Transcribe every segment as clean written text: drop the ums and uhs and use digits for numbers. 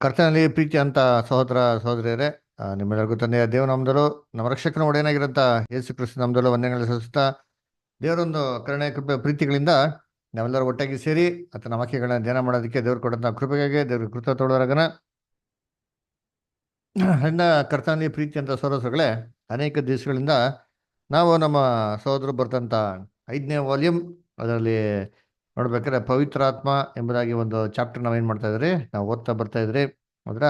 ಕರ್ತನಲ್ಲಿ ಪ್ರೀತಿ ಅಂತ ಸಹೋದರ ಸಹೋದರಿಯರೇ, ನಿಮ್ಮೆಲ್ಲರಿಗೂ ತಂದೆಯ ದೇವನಾಮದಲ್ಲೂ ನಮ್ಮ ರಕ್ಷಕನ ಒಡೆಯನಾಗಿರಂತ ಯೇಸು ಕ್ರಿಸ್ತ ನಾಮದಲ್ಲೂ ವಂದನೆಗಳು ಸಲ್ಲಿಸುತ್ತಾ, ದೇವರೊಂದು ಕರುಣೆ ಕೃಪೆ ಪ್ರೀತಿಗಳಿಂದ ನಾವೆಲ್ಲರೂ ಒಟ್ಟಾಗಿ ಸೇರಿ ಆತನ ವಾಕ್ಯಗಳನ್ನ ಧ್ಯಾನ ಮಾಡೋದಕ್ಕೆ ದೇವರು ಕೊಟ್ಟಂತ ಕೃಪೆಗಾಗಿ ದೇವ್ರಿಗೆ ಕೃತಜ್ಞರಾಗೋಣ. ಇನ್ನ ಕರ್ತನಲ್ಲಿ ಪ್ರೀತಿ ಅಂತ ಸಹೋದರಗಳೇ, ಅನೇಕ ದಿವಸಗಳಿಂದ ನಾವು ನಮ್ಮ ಸಹೋದರು ಬರ್ತಂತ 5ನೇ ವಾಲ್ಯೂಮ್ ಅದರಲ್ಲಿ ನೋಡ್ಬೇಕಾದ್ರೆ ಪವಿತ್ರಾತ್ಮ ಎಂಬುದಾಗಿ ಒಂದು ಚಾಪ್ಟರ್ ನಾವೇನ್ ಮಾಡ್ತಾ ಇದ್ರಿ, ನಾವು ಓದ್ತಾ ಬರ್ತಾ ಇದ್ರಿ. ಅದರ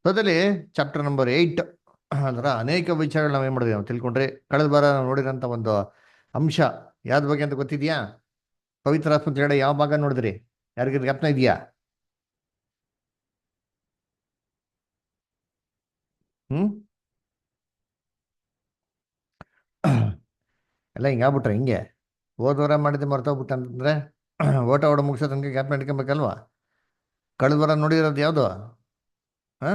ಅದಲ್ಲಿ ಚಾಪ್ಟರ್ ನಂಬರ್ 8 ಅದರ ಅನೇಕ ವಿಚಾರಗಳು ನಾವೇನ್ ಮಾಡಿದ್ವಿ, ನಾವು ತಿಳ್ಕೊಂಡ್ರಿ. ಕಳೆದ ಬಾರ ನಾವು ನೋಡಿರೋಂಥ ಒಂದು ಅಂಶ ಯಾವ್ದ ಬಗ್ಗೆ ಅಂತ ಗೊತ್ತಿದ್ಯಾ? ಪವಿತ್ರಾತ್ಮ ಕೆಳಗಡೆ ಯಾವ ಭಾಗ ನೋಡಿದ್ರಿ? ಯಾರಿಗಾದ್ರು ಜ್ಞಾಪನ ಇದೆಯಾ? ಹ್ಮ್ ಎಲ್ಲ ಹಿಂಗಾಗ್ಬಿಟ್ರೆ ಹಿಂಗೆ ಹೋದ್ವಾರ ಮಾಡಿದ್ದೆ ಮರ್ತೋಗ್ಬಿಟ್ಟ ಅಂತಂದ್ರೆ ಓಟ ಓಡ ಮುಗಿಸೋ ತನಕ ಜ್ಞಾಪನ ಇಟ್ಕೊಬೇಕಲ್ವಾ? ಕಳೆದ ವಾರ ನೋಡಿರೋದು ಯಾವುದು? ಹಾ,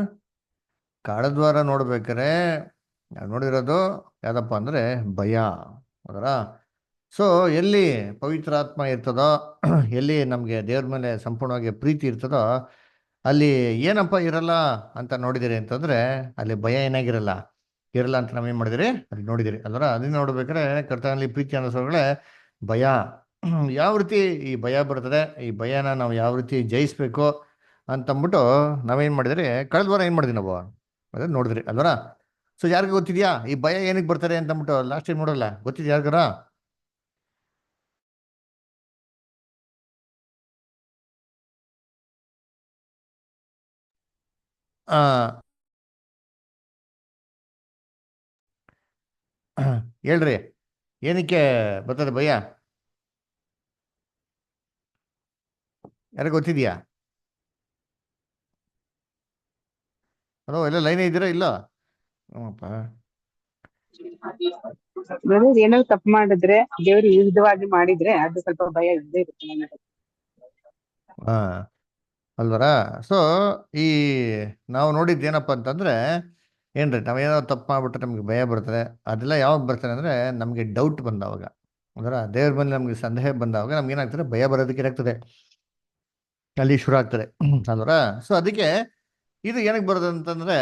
ಕಳೆದ ವಾರ ನೋಡ್ಬೇಕಾರೆ ನಾವ್ ನೋಡಿರೋದು ಯಾವ್ದಪ್ಪ ಅಂದ್ರೆ ಭಯ. ಅದರ ಸೊ ಎಲ್ಲಿ ಪವಿತ್ರಾತ್ಮ ಇರ್ತದೋ ಎಲ್ಲಿ ನಮಗೆ ದೇವ್ರ ಮೇಲೆ ಸಂಪೂರ್ಣವಾಗಿ ಪ್ರೀತಿ ಇರ್ತದೋ ಅಲ್ಲಿ ಏನಪ್ಪ ಇರಲ್ಲ ಅಂತ ನೋಡಿದಿರಿ ಅಂತಂದ್ರೆ ಅಲ್ಲಿ ಭಯ ಏನಾಗಿರಲ್ಲ, ಇರಲ್ಲ ಅಂತ ನಾವೇನ್ ಮಾಡಿದಿರಿ ಅಲ್ಲಿ ನೋಡಿದಿರಿ ಅಲ್ವರ. ಅದನ್ನ ನೋಡ್ಬೇಕಾದ್ರೆ ಕರ್ತನಲ್ಲಿ ಪ್ರೀತಿ ಅನ್ನಿಸೋಗಳೇ ಭಯ ಯಾವ ರೀತಿ ಈ ಭಯ ಬರ್ತದೆ, ಈ ಭಯನ ನಾವು ಯಾವ ರೀತಿ ಜಯಿಸ್ಬೇಕು ಅಂತಂದ್ಬಿಟ್ಟು ನಾವೇನ್ ಮಾಡಿದ್ರಿ ಕಳೆದ ವಾರ ಏನ್ ಮಾಡಿದ್ವಿ ನಾವು ಅದನ್ನ ನೋಡಿದ್ರಿ ಅಲ್ವರ. ಸೊ ಯಾರಿಗೂ ಗೊತ್ತಿದ್ಯಾ ಈ ಭಯ ಏನಕ್ಕೆ ಬರ್ತಾರೆ ಅಂತಂದ್ಬಿಟ್ಟು? ಲಾಸ್ಟ್ ಟೈಮ್ ನೋಡಲ್ಲ, ಗೊತ್ತಿದ್ಯಾ ಯಾರಿಗಾರ? ಆ ಹೇಳ್ರಿ, ಏನಕ್ಕೆ ಬರ್ತದೆ ಭಯ? ಯಾರಿಗೂ ಗೊತ್ತಿದ್ಯಾ? ಹಲೋ, ಎಲ್ಲ ಲೈನ್ ಇದ್ದೀರಾ ಇಲ್ಲ? ಹ್ಞೂಪ್ಪ. ಬ್ರದರ್, ಏನಾದ್ರು ತಪ್ಪು ಮಾಡಿದ್ರೆ ದೇವ್ರು ವಿರುದ್ಧವಾಗಿ ಮಾಡಿದ್ರೆ ಅದು ಸ್ವಲ್ಪ ಭಯ ಇದ್ದೇ ಇರುತ್ತೆ ನನಗೆ. ಹಾ, ಅಲ್ವರ. ಸೊ ಈ ನಾವು ನೋಡಿದ್ದು ಏನಪ್ಪ ಅಂತಂದ್ರೆ ಏನ್ರಿ, ನಾವೇನೋ ತಪ್ಪು ಮಾಡ್ಬಿಟ್ರೆ ನಮ್ಗೆ ಭಯ ಬರ್ತದೆ. ಅದೆಲ್ಲ ಯಾವಾಗ ಬರ್ತಾರೆ ಅಂದ್ರೆ ನಮಗೆ ಡೌಟ್ ಬಂದವಾಗ, ಅದರ ದೇವ್ರ ಮೇಲೆ ನಮ್ಗೆ ಸಂದೇಹ ಬಂದವಾಗ ನಮ್ಗೆ ಏನಾಗ್ತದೆ, ಭಯ ಬರೋದಕ್ಕೆ ಏನಾಗ್ತದೆ, ಅಲ್ಲಿ ಶುರು ಆಗ್ತದೆ ಅಲ್ವರ. ಸೊ ಅದಕ್ಕೆ ಇದು ಏನಕ್ಕೆ ಬರೋದು ಅಂತಂದ್ರೆ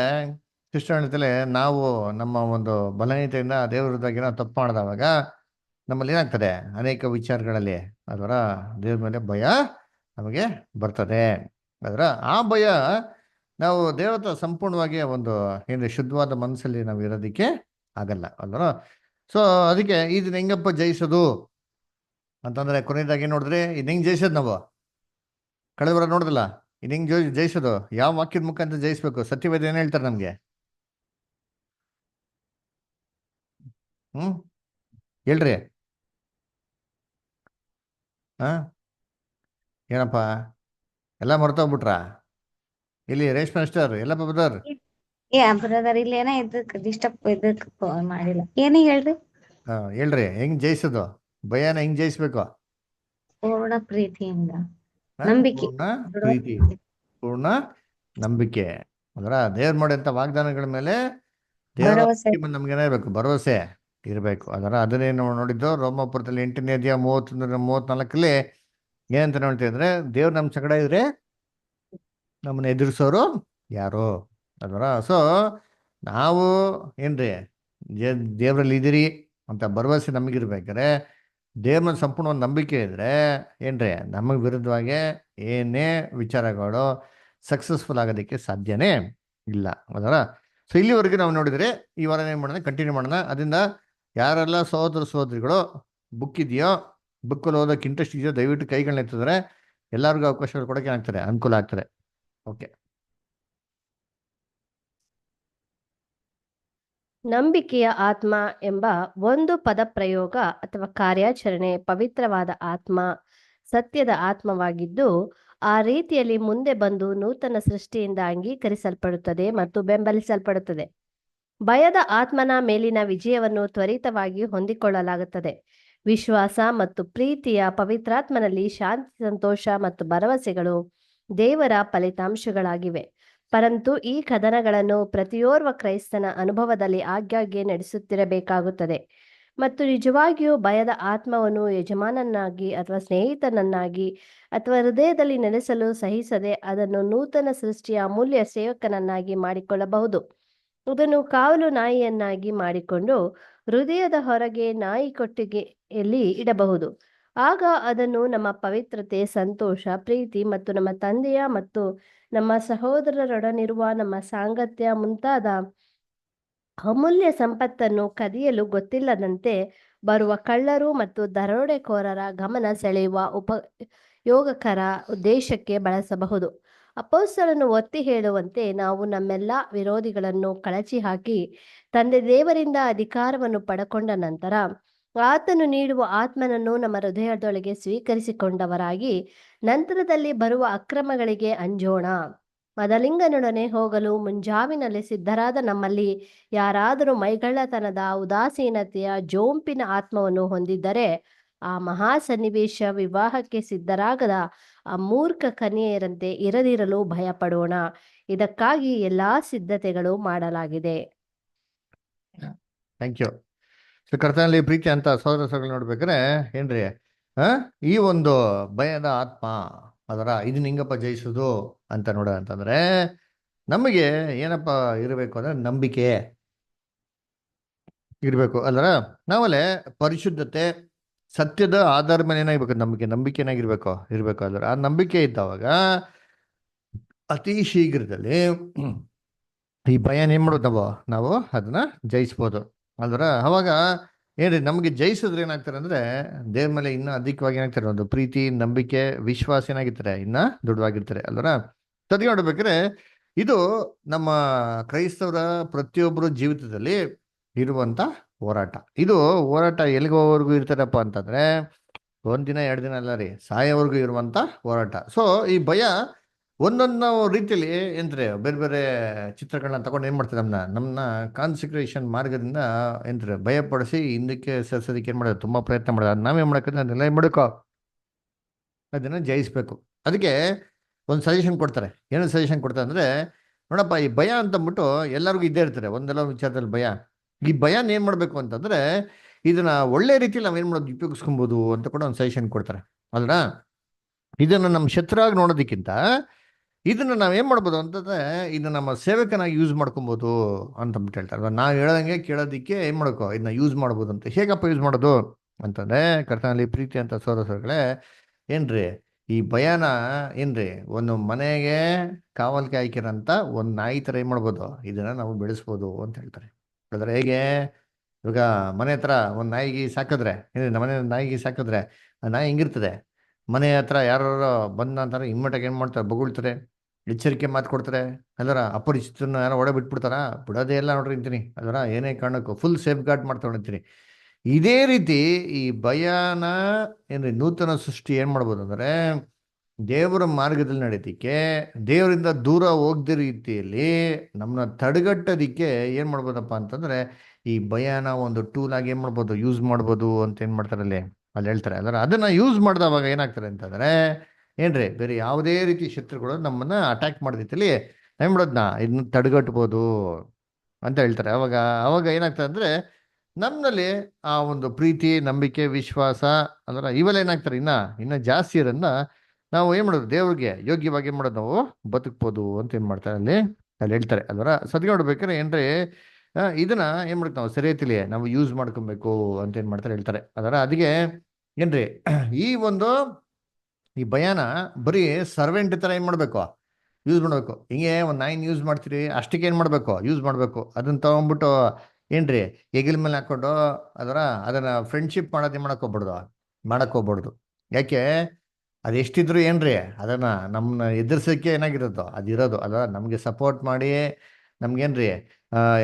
ಕೃಷ್ಣಾಣತಲೆ ನಾವು ನಮ್ಮ ಒಂದು ಬಲಹೀನತೆಯಿಂದ ದೇವ್ರ ವಿರುದ್ಧ ಏನೋ ತಪ್ಪು ಮಾಡಿದವಾಗ ನಮ್ಮಲ್ಲಿ ಏನಾಗ್ತದೆ ಅನೇಕ ವಿಚಾರಗಳಲ್ಲಿ ಅದರ ದೇವ್ರ ಮೇಲೆ ಭಯ ನಮಗೆ ಬರ್ತದೆ. ಅದರ ಆ ಭಯ ನಾವು ದೇವತ ಸಂಪೂರ್ಣವಾಗಿ ಒಂದು ಏನು ಶುದ್ಧವಾದ ಮನಸ್ಸಲ್ಲಿ ನಾವು ಇರೋದಕ್ಕೆ ಆಗಲ್ಲ ಅಲ್ವರ. ಸೊ ಅದಕ್ಕೆ ಇದನ್ನ ಹೆಂಗಪ್ಪ ಜಯಿಸೋದು ಅಂತಂದ್ರೆ ಕೊನೆಯದಾಗಿ ನೋಡಿದ್ರೆ ಇದು ಹೆಂಗ್ ಜಯಿಸೋದು ನಾವು ಕಳೆದ ವಾರ ನೋಡಿದಲ್ಲ. ಇದು ಹೆಂಗ್ ಜಯಿಸೋದು, ಯಾವ ವಾಕ್ಯದ ಮುಖಾಂತರ ಜಯಿಸ್ಬೇಕು? ಸತ್ಯವೇದ ಏನ್ ಹೇಳ್ತಾರೆ ನಮ್ಗೆ? ಹ್ಮ್ ಹೇಳ್ರಿ. ಹಾ, ಏನಪ್ಪಾ ಎಲ್ಲ ಮರ್ತೋಗ್ಬಿಟ್ರಾ? ಇಲ್ಲಿ ರೇಷ್ಮೆ ಅಷ್ಟರ್ ಎಲ್ಲಪ್ಪ ಬದರ್? ಬ್ರದರ್ ಇಲ್ಲೇನ ಇದಕ್ ಡಿಸ್ಟರ್ಬ್ ಇದಕ್ ಮಾಡಿಲ್ಲ. ಏನೇ ಹೇಳ್ರಿ. ಹೇಳ್ರಿ, ಹೆಂಗ್ ಜಯಿಸೋದು ಭಯನ, ಹೆಂಗ್ ಜಯಿಸ್ಬೇಕು? ಪೂರ್ಣ ಪ್ರೀತಿಯಿಂದ, ಹಾ, ನಂಬಿಕೆ, ಪೂರ್ಣ ಪ್ರೀತಿ, ಪೂರ್ಣ ನಂಬಿಕೆ. ಅಂದ್ರ ದೇವ್ರ ಮಾಡಿದಂತ ವಾಗ್ದಾನಗಳ ಮೇಲೆ ದೇವರ ಭರವಸೆ. ನಮ್ಗೆ ಏನಿರ್ಬೇಕು, ಭರವಸೆ ಇರಬೇಕು. ಅದರ ಅದನ್ನೇ ನಾವು ನೋಡಿದ್ದು ರೋಮಾಪುರದಲ್ಲಿ 8ನೇ ಅಧ್ಯಾಯ 33-34 ಏನಂತ ನೋಡ್ತೀವಿ ಅಂದ್ರೆ ದೇವ್ರ ನಮ್ ಸಂಗಡ ಇದ್ರೆ ನಮ್ಮನ್ನ ಎದುರಿಸೋರು ಯಾರು ಅದರ. ಸೊ ನಾವು ಏನ್ರಿ ದೇವ್ರಲ್ಲಿ ಇದೀರಿ ಅಂತ ಭರವಸೆ ನಮಗಿರ್ಬೇಕಾದ್ರೆ ದೇವ್ರ ಸಂಪೂರ್ಣ ಒಂದು ನಂಬಿಕೆ ಇದ್ರೆ ಏನ್ರಿ ನಮಗೆ ವಿರುದ್ಧವಾಗಿ ಏನೇ ವಿಚಾರಗಳು ಸಕ್ಸಸ್ಫುಲ್ ಆಗೋದಕ್ಕೆ ಸಾಧ್ಯನೇ ಇಲ್ಲ ಅದರ. ಸೊ ಇಲ್ಲಿವರೆಗೆ ನಾವು ನೋಡಿದ್ರೆ ಈ ವಾರ ಏನು ಮಾಡೋಣ, ಕಂಟಿನ್ಯೂ ಮಾಡೋಣ. ಅದರಿಂದ ಯಾರೆಲ್ಲ ಸಹೋದರ ಸಹೋದರಿಗಳು ಬುಕ್ ಇದೆಯೋ, ಬುಕ್ಕಲ್ಲಿ ಓದೋಕೆ ಇಂಟ್ರೆಸ್ಟ್ ಇದೆಯೋ ದಯವಿಟ್ಟು ಕೈಗಳನ್ನ ಎತ್ತಿದ್ರೆ ಎಲ್ಲರಿಗೂ ಅವಕಾಶಗಳು ಕೊಡೋಕೆ ಆಗ್ತದೆ, ಅನುಕೂಲ ಆಗ್ತದೆ. ಓಕೆ. ನಂಬಿಕೆಯ ಆತ್ಮ ಎಂಬ ಒಂದು ಪದಪ್ರಯೋಗ ಅಥವಾ ಕಾರ್ಯಾಚರಣೆ ಪವಿತ್ರವಾದ ಆತ್ಮ, ಸತ್ಯದ ಆತ್ಮವಾಗಿದ್ದು ಆ ರೀತಿಯಲ್ಲಿ ಮುಂದೆ ಬಂದು ನೂತನ ಸೃಷ್ಟಿಯಿಂದ ಅಂಗೀಕರಿಸಲ್ಪಡುತ್ತದೆ ಮತ್ತು ಬೆಂಬಲಿಸಲ್ಪಡುತ್ತದೆ. ಭಯದ ಆತ್ಮನ ಮೇಲಿನ ವಿಜಯವನ್ನು ತ್ವರಿತವಾಗಿ ಹೊಂದಿಕೊಳ್ಳಲಾಗುತ್ತದೆ. ವಿಶ್ವಾಸ ಮತ್ತು ಪ್ರೀತಿಯ ಪವಿತ್ರಾತ್ಮನಲ್ಲಿ ಶಾಂತಿ, ಸಂತೋಷ ಮತ್ತು ಭರವಸೆಗಳು ದೇವರ ಫಲಿತಾಂಶಗಳಾಗಿವೆ. ಪರಂತು ಈ ಕದನಗಳನ್ನು ಪ್ರತಿಯೋರ್ವ ಕ್ರೈಸ್ತನ ಅನುಭವದಲ್ಲಿ ಆಗಾಗ್ಗೆ ನಡೆಸುತ್ತಿರಬೇಕಾಗುತ್ತದೆ. ಮತ್ತು ನಿಜವಾಗಿಯೂ ಭಯದ ಆತ್ಮವನ್ನು ಯಜಮಾನನಾಗಿ ಅಥವಾ ಸ್ನೇಹಿತನನ್ನಾಗಿ ಅಥವಾ ಹೃದಯದಲ್ಲಿ ನೆಲೆಸಲು ಸಹಿಸದೆ ಅದನ್ನು ನೂತನ ಸೃಷ್ಟಿಯ ಅಮೂಲ್ಯ ಸೇವಕನನ್ನಾಗಿ ಮಾಡಿಕೊಳ್ಳಬಹುದು. ಅದನ್ನು ಕಾವಲು ನಾಯಿಯನ್ನಾಗಿ ಮಾಡಿಕೊಂಡು ಹೃದಯದ ಹೊರಗೆ ನಾಯಿ ಕೊಟ್ಟಿಗೆಯಲ್ಲಿ ಇಡಬಹುದು. ಆಗ ಅದನ್ನು ನಮ್ಮ ಪವಿತ್ರತೆ, ಸಂತೋಷ, ಪ್ರೀತಿ ಮತ್ತು ನಮ್ಮ ತಂದೆಯ ಮತ್ತು ನಮ್ಮ ಸಹೋದರರೊಡನಿರುವ ನಮ್ಮ ಸಾಂಗತ್ಯ ಮುಂತಾದ ಅಮೂಲ್ಯ ಸಂಪತ್ತನ್ನು ಕದಿಯಲು ಗೊತ್ತಿಲ್ಲದಂತೆ ಬರುವ ಕಳ್ಳರು ಮತ್ತು ದರೋಡೆಕೋರರ ಗಮನ ಸೆಳೆಯುವ ಉಪಯೋಗಕರ ಉದ್ದೇಶಕ್ಕೆ ಬಳಸಬಹುದು. ಅಪೊಸ್ತಲನು ಒತ್ತಿ ಹೇಳುವಂತೆ, ನಾವು ನಮ್ಮೆಲ್ಲ ವಿರೋಧಿಗಳನ್ನು ಕಳಚಿ ಹಾಕಿ ತಂದೆ ದೇವರಿಂದ ಅಧಿಕಾರವನ್ನು ಪಡಕೊಂಡ ನಂತರ ಆತನು ನೀಡುವ ಆತ್ಮನನ್ನು ನಮ್ಮ ಹೃದಯದೊಳಗೆ ಸ್ವೀಕರಿಸಿಕೊಂಡವರಾಗಿ ನಂತರದಲ್ಲಿ ಬರುವ ಅಕ್ರಮಗಳಿಗೆ ಅಂಜೋಣ. ಮದಲಿಂಗನೊಡನೆ ಹೋಗಲು ಮುಂಜಾವಿನಲ್ಲಿ ಸಿದ್ಧರಾದ ನಮ್ಮಲ್ಲಿ ಯಾರಾದರೂ ಮೈಗಳ್ಳತನದ, ಉದಾಸೀನತೆಯ, ಜೋಂಪಿನ ಆತ್ಮವನ್ನು ಹೊಂದಿದ್ದರೆ ಆ ಮಹಾ ಸನ್ನಿವೇಶ ವಿವಾಹಕ್ಕೆ ಸಿದ್ಧರಾಗದ ಆ ಮೂರ್ಖ ಕನ್ಯೆಯರಂತೆ ಇರದಿರಲು ಭಯಪಡೋಣ. ಇದಕ್ಕಾಗಿ ಎಲ್ಲಾ ಸಿದ್ಧತೆಗಳು ಮಾಡಲಾಗಿದೆ. Thank you. ಸೊ ಕರ್ತನಲ್ಲಿ ಪ್ರೀತಿ ಅಂತ ಸಹೋದರ ಸಹೋದರಿಗಳು ನೋಡ್ಬೇಕಾದ್ರೆ ಏನ್ರಿ ಈ ಒಂದು ಭಯದ ಆತ್ಮ ಇದನ್ನ ಹಿಂಗಪ್ಪ ಜಯಿಸೋದು ಅಂತ ಅಂತಂದ್ರೆ ನಮಗೆ ಏನಪ್ಪ ಇರಬೇಕು ಅಂದ್ರೆ ನಂಬಿಕೆ ಇರಬೇಕು ಅಲ್ರ. ನಾವಲ್ಲೇ ಪರಿಶುದ್ಧತೆ, ಸತ್ಯದ ಆಧಾರ ಮೇಲೆ ಏನಾಗಿರ್ಬೇಕು, ನಂಬಿಕೆನಾಗಿರ್ಬೇಕು ಅಲ್ರ. ಆ ನಂಬಿಕೆ ಇದ್ದವಾಗ ಅತಿ ಶೀಘ್ರದಲ್ಲಿ ಈ ಭಯನ ಏನ್ ಮಾಡೋದು ನಾವು ಅದನ್ನ ಜಯಿಸ್ಬೋದು ಅಲ್ರ. ಅವಾಗ ಏನ್ರಿ ನಮಗೆ ಜಯಿಸಿದ್ರೆ ಏನಾಗ್ತಾರೆ ಅಂದ್ರೆ ದೇವ್ರ ಮೇಲೆ ಇನ್ನೂ ಅಧಿಕವಾಗಿ ಏನಾಗ್ತಾರೆ, ಒಂದು ಪ್ರೀತಿ, ನಂಬಿಕೆ, ವಿಶ್ವಾಸ ಏನಾಗಿರ್ತಾರೆ ಇನ್ನ ದೃಢವಾಗಿರ್ತಾರೆ ಅಲ್ರ. ಸದ್ಯ ನೋಡ್ಬೇಕಾದ್ರೆ ಇದು ನಮ್ಮ ಕ್ರೈಸ್ತವರ ಪ್ರತಿಯೊಬ್ಬರು ಜೀವಿತದಲ್ಲಿ ಇರುವಂತ ಹೋರಾಟ. ಇದು ಹೋರಾಟ ಎಲ್ಲಿಗೋವರೆಗೂ ಇರ್ತಾರಪ್ಪ ಅಂತಂದ್ರೆ 1 ದಿನ 2 ದಿನ ಅಲ್ಲ ರೀ, ಸಾಯೋವರೆಗೂ ಇರುವಂತ ಹೋರಾಟ. ಸೊ ಈ ಭಯ ಒಂದೊಂದು ರೀತಿಯಲ್ಲಿ ಏನ್ರಿ ಬೇರೆ ಬೇರೆ ಚಿತ್ರಗಳನ್ನ ತಗೊಂಡು ಏನ್ ಮಾಡ್ತಾರೆ, ನಮ್ಮನ್ನ ಕಾನ್ಸಂಟ್ರೇಷನ್ ಮಾರ್ಗದಿಂದ ಏನ್ರಿ ಭಯಪಡಿಸಿ ಹಿಂದಕ್ಕೆ ಸರಿಸೋದಕ್ಕೆ ಏನ್ ಮಾಡೋದು, ತುಂಬಾ ಪ್ರಯತ್ನ ಮಾಡೋದು. ನಾವೇನ್ ಮಾಡಕ್ಕೆ ಅದನ್ನೆಲ್ಲ ಏನ್ ಮಾಡಬೇಕು, ಅದನ್ನ ಜಯಿಸ್ಬೇಕು. ಅದಕ್ಕೆ ಒಂದು ಸಜೆಷನ್ ಕೊಡ್ತಾರೆ. ಏನು ಸಜೆಷನ್ ಕೊಡ್ತಾರೆ ಅಂದ್ರೆ, ನೋಡಪ್ಪ ಈ ಭಯ ಅಂತಂದ್ಬಿಟ್ಟು ಎಲ್ಲರಿಗೂ ಇದ್ದೇ ಇರ್ತಾರೆ ಒಂದೆಲ್ಲ ವಿಚಾರದಲ್ಲಿ ಭಯ. ಈ ಭಯನ ಏನ್ ಮಾಡ್ಬೇಕು ಅಂತಂದ್ರೆ ಇದನ್ನ ಒಳ್ಳೆ ರೀತಿಯಲ್ಲಿ ನಾವ್ ಏನ್ ಮಾಡೋದು ಉಪಯೋಗಿಸ್ಕೊಬೋದು ಅಂತ ಕೂಡ ಒಂದು ಸಜೆಷನ್ ಕೊಡ್ತಾರೆ ಅಲ್ರ. ಇದನ್ನ ನಮ್ಮ ಶತ್ರುವಾಗಿ ನೋಡೋದಕ್ಕಿಂತ ಇದನ್ನ ನಾವ್ ಏನ್ ಮಾಡ್ಬೋದು ಅಂತಂದ್ರೆ ಇದನ್ನ ನಮ್ಮ ಸೇವಕನಾಗಿ ಯೂಸ್ ಮಾಡ್ಕೊಬೋದು ಅಂತಂದ್ಬಿಟ್ಟು ಹೇಳ್ತಾರೆ. ನಾವ್ ಹೇಳದಂಗೆ ಕೇಳೋದಿಕ್ಕೆ ಏನ್ ಮಾಡ್ಕೋ ಇದನ್ನ ಯೂಸ್ ಮಾಡ್ಬೋದು ಅಂತ. ಹೇಗಪ್ಪ ಯೂಸ್ ಮಾಡೋದು ಅಂತಂದ್ರೆ ಕರ್ತನಲ್ಲಿ ಪ್ರೀತಿ ಅಂತ ಸೋದರಗಳೇ ಏನ್ರಿ ಈ ಭಯನ ಏನ್ರಿ ಒಂದು ಮನೆಗೆ ಕಾವಲ್ಗೆ ಹಾಕಿರಂತ ಒಂದ್ ನಾಯಿ ತರ ಏನ್ ಮಾಡ್ಬೋದು, ಇದನ್ನ ನಾವು ಬೆಳೆಸ್ಬೋದು ಅಂತ ಹೇಳ್ತಾರೆ. ಹೇಳಿದ್ರೆ ಹೇಗೆ, ಇವಾಗ ಮನೆ ಹತ್ರ ಒಂದ್ ನಾಯಿಗೆ ಸಾಕಿದ್ರೆ ಮನೆ ನಾಯಿಗೆ ಸಾಕಿದ್ರೆ ಆ ನಾಯಿ ಹೆಂಗಿರ್ತದೆ, ಮನೆ ಹತ್ರ ಯಾರು ಬಂದ ಅಂತಾರೆ ಇಮ್ಮಟಾಗ ಏನ್ ಮಾಡ್ತಾರೆ, ಬೊಗಳ್ತಾರೆ, ಎಚ್ಚರಿಕೆ ಮಾತು ಕೊಡ್ತಾರೆ ಅಲ್ವರ. ಅಪರಿಚಿತರನ್ನ ಯಾರೋ ಒಡೆ ಬಿಟ್ಬಿಡ್ತಾರ, ಬಿಡೋದೇ ಎಲ್ಲ ನೋಡ್ರಿ ಅಂತೀನಿ ಅಲ್ವರ. ಏನೇ ಕಾರಣಕ್ಕೂ ಫುಲ್ ಸೇಫ್ ಗಾರ್ಡ್ ಮಾಡ್ತಾ ಅಂತೀನಿ. ಇದೇ ರೀತಿ ಈ ಭಯನ ಏನ್ರಿ ನೂತನ ಸೃಷ್ಟಿ ಏನ್ ಮಾಡ್ಬೋದು ಅಂದ್ರೆ ದೇವರ ಮಾರ್ಗದಲ್ಲಿ ನಡೀತಿಕ್ಕೆ, ದೇವರಿಂದ ದೂರ ಹೋಗದ ರೀತಿಯಲ್ಲಿ ನಮ್ಮನ್ನ ತಡೆಗಟ್ಟೋದಿಕ್ಕೆ ಏನ್ ಮಾಡ್ಬೋದಪ್ಪ ಅಂತಂದ್ರೆ ಈ ಭಯನ ಒಂದು ಟೂಲ್ ಆಗಿ ಏನ್ ಮಾಡ್ಬೋದು, ಯೂಸ್ ಮಾಡ್ಬೋದು ಅಂತ ಏನ್ ಮಾಡ್ತಾರೆ ಅಲ್ಲಿ ಹೇಳ್ತಾರೆ ಅಲ್ರ. ಅದನ್ನ ಯೂಸ್ ಮಾಡಿದವಾಗ ಏನಾಗ್ತಾರೆ ಅಂತಂದ್ರೆ ಏನ್ರಿ ಬೇರೆ ಯಾವುದೇ ರೀತಿ ಶತ್ರುಗಳು ನಮ್ಮನ್ನ ಅಟ್ಯಾಕ್ ಮಾಡಿದಲ್ಲಿ ಏನ್ ಮಾಡೋದ್ನ ಇದನ್ನ ತಡೆಗಟ್ಬೋದು ಅಂತ ಹೇಳ್ತಾರೆ. ಅವಾಗ ಏನಾಗ್ತದೆ ಅಂದ್ರೆ ನಮ್ಮಲ್ಲಿ ಆ ಒಂದು ಪ್ರೀತಿ, ನಂಬಿಕೆ, ವಿಶ್ವಾಸ ಅಲ್ರ ಇವೆಲ್ಲ ಏನಾಗ್ತಾರೆ ಇನ್ನ ಜಾಸ್ತಿ ಇರೋದ್ನ ನಾವು ಏನ್ ಮಾಡೋದು, ದೇವ್ರಿಗೆ ಯೋಗ್ಯವಾಗಿ ಏನ್ ಮಾಡೋದು, ನಾವು ಬದುಕ್ಬೋದು ಅಂತ ಏನ್ ಮಾಡ್ತಾರೆ ಅಲ್ಲಿ ಹೇಳ್ತಾರೆ ಅಲ್ವರ. ಸದ್ಯ ನೋಡ್ಬೇಕಾದ್ರೆ ಏನ್ರಿ ಇದನ್ನ ಏನ್ ಮಾಡ್ತೀವಿ ನಾವು ಸರಿಯತಿಲಿ ನಾವು ಯೂಸ್ ಮಾಡ್ಕೊಬೇಕು ಅಂತ ಏನ್ ಮಾಡ್ತಾರೆ ಹೇಳ್ತಾರೆ ಅದರ. ಅದಕ್ಕೆ ಏನ್ರಿ ಈ ಭಯನ ಬರೀ ಸರ್ವೆಂಟ್ ತರ ಏನ್ ಮಾಡ್ಬೇಕು, ಯೂಸ್ ಮಾಡ್ಬೇಕು. ಹಿಂಗೆ ಒಂದು ನಾಯಿನ ಯೂಸ್ ಮಾಡ್ತೀರಿ ಅಷ್ಟಕ್ಕೆ ಏನ್ ಮಾಡ್ಬೇಕು, ಯೂಸ್ ಮಾಡ್ಬೇಕು. ಅದನ್ನ ತಗೊಂಡ್ಬಿಟ್ಟು ಏನ್ರಿ ಹೆಗಲ ಮೇಲೆ ಹಾಕೊಂಡು ಅದನ್ನ ಫ್ರೆಂಡ್ಶಿಪ್ ಮಾಡೋದು ಮಾಡಕ್ ಹೋಗ್ಬಾರ್ದು. ಯಾಕೆ, ಅದು ಎಷ್ಟಿದ್ರು ಏನ್ರಿ ಅದನ್ನ ನಮ್ಮನ್ನ ಎದುರ್ಸಕ್ಕೆ ಏನಾಗಿರೋದು ಅದಿರೋದು ಅದ. ನಮ್ಗೆ ಸಪೋರ್ಟ್ ಮಾಡಿ ನಮ್ಗೇನ್ರಿ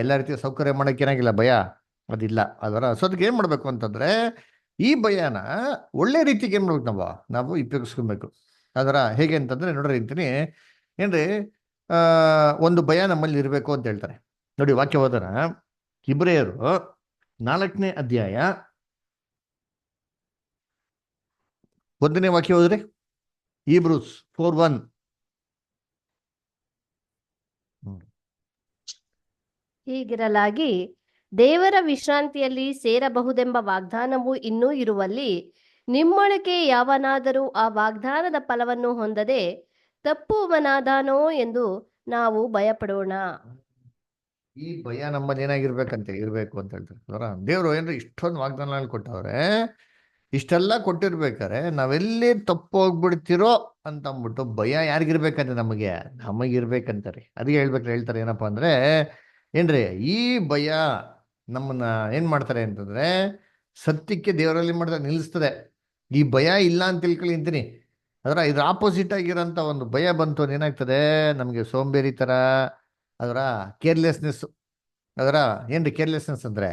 ಎಲ್ಲ ರೀತಿಯ ಸೌಕರ್ಯ ಮಾಡಕ್ಕೆ ಏನಾಗಿಲ್ಲ, ಭಯ ಅದಿಲ್ಲ ಅದರ. ಸೊ ಅದಕ್ಕೆ ಏನ್ ಮಾಡ್ಬೇಕು ಅಂತಂದ್ರೆ ಈ ಭಯನ ಒಳ್ಳೆ ರೀತಿಗೆ ಏನ್ ಮಾಡ್ಬೇಕು, ನಾವು ಉಪಯೋಗಿಸ್ಕೊಬೇಕು ಅದರ. ಹೇಗೆ ಅಂತಂದ್ರೆ ನೋಡ್ರಿ ಅಂತೀನಿ ಏನ್ರಿ ಒಂದು ಭಯ ನಮ್ಮಲ್ಲಿ ಇರಬೇಕು ಅಂತ ಹೇಳ್ತಾರೆ ನೋಡಿ. ವಾಕ್ಯ ಹೋದರ ಇಬ್ರಿಯರು 4ನೇ ಅಧ್ಯಾಯ 1ನೇ ವಾಕ್ಯ ಹೋದ್ರಿ, Hebrews 4:1. ಹೀಗಿರಲಾಗಿ ದೇವರ ವಿಶ್ರಾಂತಿಯಲ್ಲಿ ಸೇರಬಹುದೆಂಬ ವಾಗ್ದಾನವು ಇನ್ನೂ ಇರುವಲ್ಲಿ ನಿಮ್ಮೊಳಗೆ ಯಾವನಾದರೂ ಆ ವಾಗ್ದಾನದ ಫಲವನ್ನು ಹೊಂದದೆ ತಪ್ಪುವನಾದಾನೋ ಎಂದು ನಾವು ಭಯಪಡೋಣ. ಈ ಭಯ ನಮ್ಮಲ್ಲಿ ಏನಾಗಿರ್ಬೇಕಂತ ಇರ್ಬೇಕು ಅಂತ ಹೇಳ್ತಾರೆ ಅವರ ದೇವ್ರು ಏನ್ರಿ ಇಷ್ಟೊಂದು ವಾಗ್ದಾನಗಳು ಕೊಟ್ಟವ್ರೆ, ಇಷ್ಟೆಲ್ಲ ಕೊಟ್ಟಿರ್ಬೇಕಾರೆ ನಾವೆಲ್ಲಿ ತಪ್ಪು ಹೋಗ್ಬಿಡ್ತಿರೋ ಅಂತ ಅಂದ್ಬಿಟ್ಟು ಭಯ ಯಾರಿಗಿರ್ಬೇಕಂತೆ ನಮಗಿರ್ಬೇಕಂತಾರೆ. ಅದಕ್ಕೆ ಹೇಳ್ತಾರೆ ಏನಪ್ಪಾ ಅಂದ್ರೆ ಏನ್ರಿ ಈ ಭಯ ನಮ್ಮನ್ನ ಏನ್ ಮಾಡ್ತಾರೆ ಅಂತಂದ್ರೆ ಸತ್ಯಕ್ಕೆ ದೇವರಲ್ಲಿ ಮಾಡ್ತಾರೆ, ನಿಲ್ಲಿಸ್ತದೆ. ಈ ಭಯ ಇಲ್ಲ ಅಂತ ತಿಳ್ಕೊಳ್ಳಿ ಅಂತೀನಿ. ಇದ್ರ ಆಪೋಸಿಟ್ ಆಗಿರೋಂಥ ಒಂದು ಭಯ ಬಂತು ಅಂದ್ರೆ ಏನಾಗ್ತದೆ, ನಮಗೆ ಸೋಂಬೇರಿ ತರ, ಅದರ ಕೇರ್ಲೆಸ್ನೆಸ್, ಅದರ ಏನ್ರಿ ಕೇರ್ಲೆಸ್ನೆಸ್ ಅಂದ್ರೆ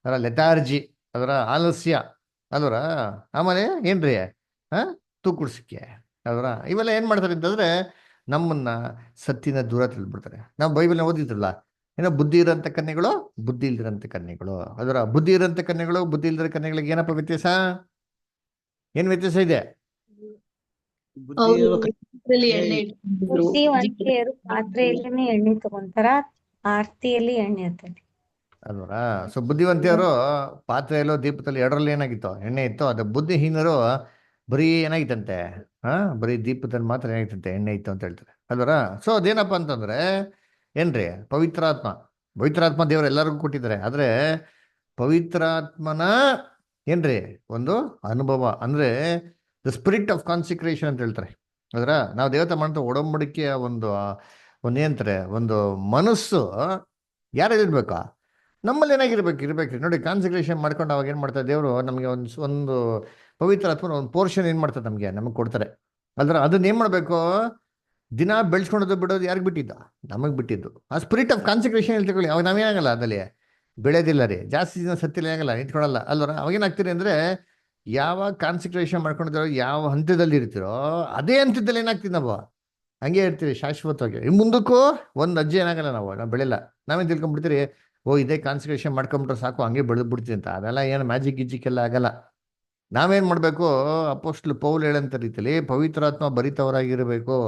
ಅದರ ಲೆಥಾರ್ಜಿ, ಅದರ ಆಲಸ್ಯ, ಅದರ ಆಮೇಲೆ ಏನ್ರಿ ತೂಕುಡ್ಸಿಕೆ, ಅದರ ಇವೆಲ್ಲ ಏನ್ ಮಾಡ್ತಾರೆ ಅಂತಂದ್ರೆ ನಮ್ಮನ್ನ ಸತ್ತಿನ ದೂರ ತಿಳಿದ್ಬಿಡ್ತಾರೆ. ನಾವು ಬೈಬಲ್ನ ಓದಿದ್ರಲ್ಲ, ಏನೋ ಬುದ್ಧಿ ಇರೋಂಥ ಕನ್ಯೆಗಳು, ಬುದ್ಧಿ ಇಲ್ದಿರೋಂಥ ಕನ್ಯೆಗಳು. ಅದರ ಬುದ್ಧಿ ಇರೋಂಥ ಕನ್ಯೆಗಳು, ಬುದ್ಧಿ ಇಲ್ದಿರೋ ಕನ್ಯೆಗಳಿಗೆ ಏನಪ್ಪ ವ್ಯತ್ಯಾಸ? ಏನ್ ವ್ಯತ್ಯಾಸ ಇದೆ? ಅವರು ಪಾತ್ರೆಯಲ್ಲಿ ಎಣ್ಣೆ ಇಟ್ಕೊಂಡಿದ್ರು. ಬುದ್ಧಿವಂತೆಯರು ಪಾತ್ರೆಯಲ್ಲಿನೇ ಎಣ್ಣೆ ತಗೊಂತಾರ, ಆರ್ತಿಯಲ್ಲಿ ಎಣ್ಣೆ ಇರ್ತದೆ. ಅಲ್ವರಾ? ಸೊ ಬುದ್ಧಿವಂತಿಯರು ಪಾತ್ರೆಯಲ್ಲೋ ದೀಪದಲ್ಲಿ ಎರಡರಲ್ಲಿ ಏನಾಗಿತ್ತು? ಎಣ್ಣೆ ಇತ್ತು. ಅದು ಬುದ್ಧಿಹೀನರು ಬರೀ ಏನಾಗಿತ್ತಂತೆ, ಬರೀ ದೀಪದಲ್ಲಿ ಮಾತ್ರ ಏನಾಗಿತ್ತಂತೆ, ಎಣ್ಣೆ ಇತ್ತು ಅಂತ ಹೇಳ್ತಾರೆ ಅಲ್ವರಾ? ಸೊ ಅದೇನಪ್ಪ ಅಂತಂದ್ರೆ ಏನ್ರಿ, ಪವಿತ್ರಾತ್ಮ ದೇವರು ಎಲ್ಲರಿಗೂ ಕೊಟ್ಟಿದ್ದಾರೆ. ಆದ್ರೆ ಪವಿತ್ರಾತ್ಮನ ಏನ್ರಿ ಒಂದು ಅನುಭವ ಅಂದ್ರೆ ದ ಸ್ಪಿರಿಟ್ ಆಫ್ ಕಾನ್ಸಿಕ್ರೇಷನ್ ಅಂತ ಹೇಳ್ತಾರೆ. ಅದರ ನಾವು ದೇವತೆ ಮಾಡ್ತಾ ಒಡಂಬಡಿಕೆಯ ಒಂದೇಂತಾರೆ ಒಂದು ಮನಸ್ಸು ಯಾರಿರ್ಬೇಕಾ? ನಮ್ಮಲ್ಲಿ ಇರ್ಬೇಕ್ರಿ. ನೋಡಿ, ಕಾನ್ಸಂಟ್ರೇಷನ್ ಮಾಡ್ಕೊಂಡು ಅವಾಗ ಏನು ಮಾಡ್ತಾರೆ ದೇವರು ನಮಗೆ ಒಂದು ಪವಿತ್ರ ಅಥವಾ ಒಂದು ಪೋರ್ಷನ್ ಏನು ಮಾಡ್ತಾರೆ, ನಮಗೆ ಕೊಡ್ತಾರೆ. ಅದನ್ನ ಏನು ಮಾಡಬೇಕು? ದಿನ ಬೆಳೆಸ್ಕೊಳೋದು ಬಿಡೋದು ಯಾರಿಗೆ ಬಿಟ್ಟಿದ್ದು? ನಮಗೆ ಬಿಟ್ಟಿದ್ದು. ಆ ಸ್ಪಿರಿಟ್ ಆಫ್ ಕಾನ್ಸಂಟ್ರೇಷನ್ ಹೇಳ್ತಿಕೊಳ್ಳಿ. ಅವಾಗ ನಾವೇನಾಗಲ್ಲ, ಅದಲ್ಲಿ ಬೆಳೆದಿಲ್ಲ ರೀ, ಜಾಸ್ತಿ ದಿನ ಸತ್ತಿಲ್ಲ, ಆಗಲ್ಲ, ನಿಂತ್ಕೊಳ್ಳಲ್ಲ ಅಲ್ವರ? ಅವಾಗೇನಾಗ್ತೀರಿ ಅಂದರೆ ಯಾವ ಕಾನ್ಸಂಟ್ರೇಷನ್ ಮಾಡ್ಕೊಂಡಿರೋ ಯಾವ ಹಂತದಲ್ಲಿ ಇರ್ತೀರೋ ಅದೇ ಹಂತದಲ್ಲಿ ಏನಾಗ್ತೀವಿ ನಾವು, ಹಂಗೆ ಇರ್ತೀವಿ ಶಾಶ್ವತವಾಗಿ. ಇನ್ನು ಮುಂದಕ್ಕೂ ಒಂದು ಅಜ್ಜೆ ಏನಾಗಲ್ಲ, ನಾವು ಬೆಳೆಯಲ್ಲ. ನಾವೇನು ತಿಳ್ಕೊಂಡ್ಬಿಡ್ತೀರಿ, ಇದೇ ಕಾನ್ಸಂಟ್ರೇಷನ್ ಮಾಡ್ಕೊಂಬಿಟ್ರೆ ಸಾಕು, ಹಂಗೆ ಬೆಳೆದು ಬಿಡ್ತೀವಿ ಅಂತ. ಅದೆಲ್ಲ ಏನು ಮ್ಯಾಜಿಕ್ ಗಿಜಿಕ್ ಎಲ್ಲ ಆಗಲ್ಲ. ನಾವೇನು ಮಾಡಬೇಕು? ಅಪೊಸ್ತಲ ಪೌಲ್ ಹೇಳಂತ ರೀತಿಯಲ್ಲಿ ಪವಿತ್ರಾತ್ಮ ಭರಿತವರಾಗಿರಬೇಕು.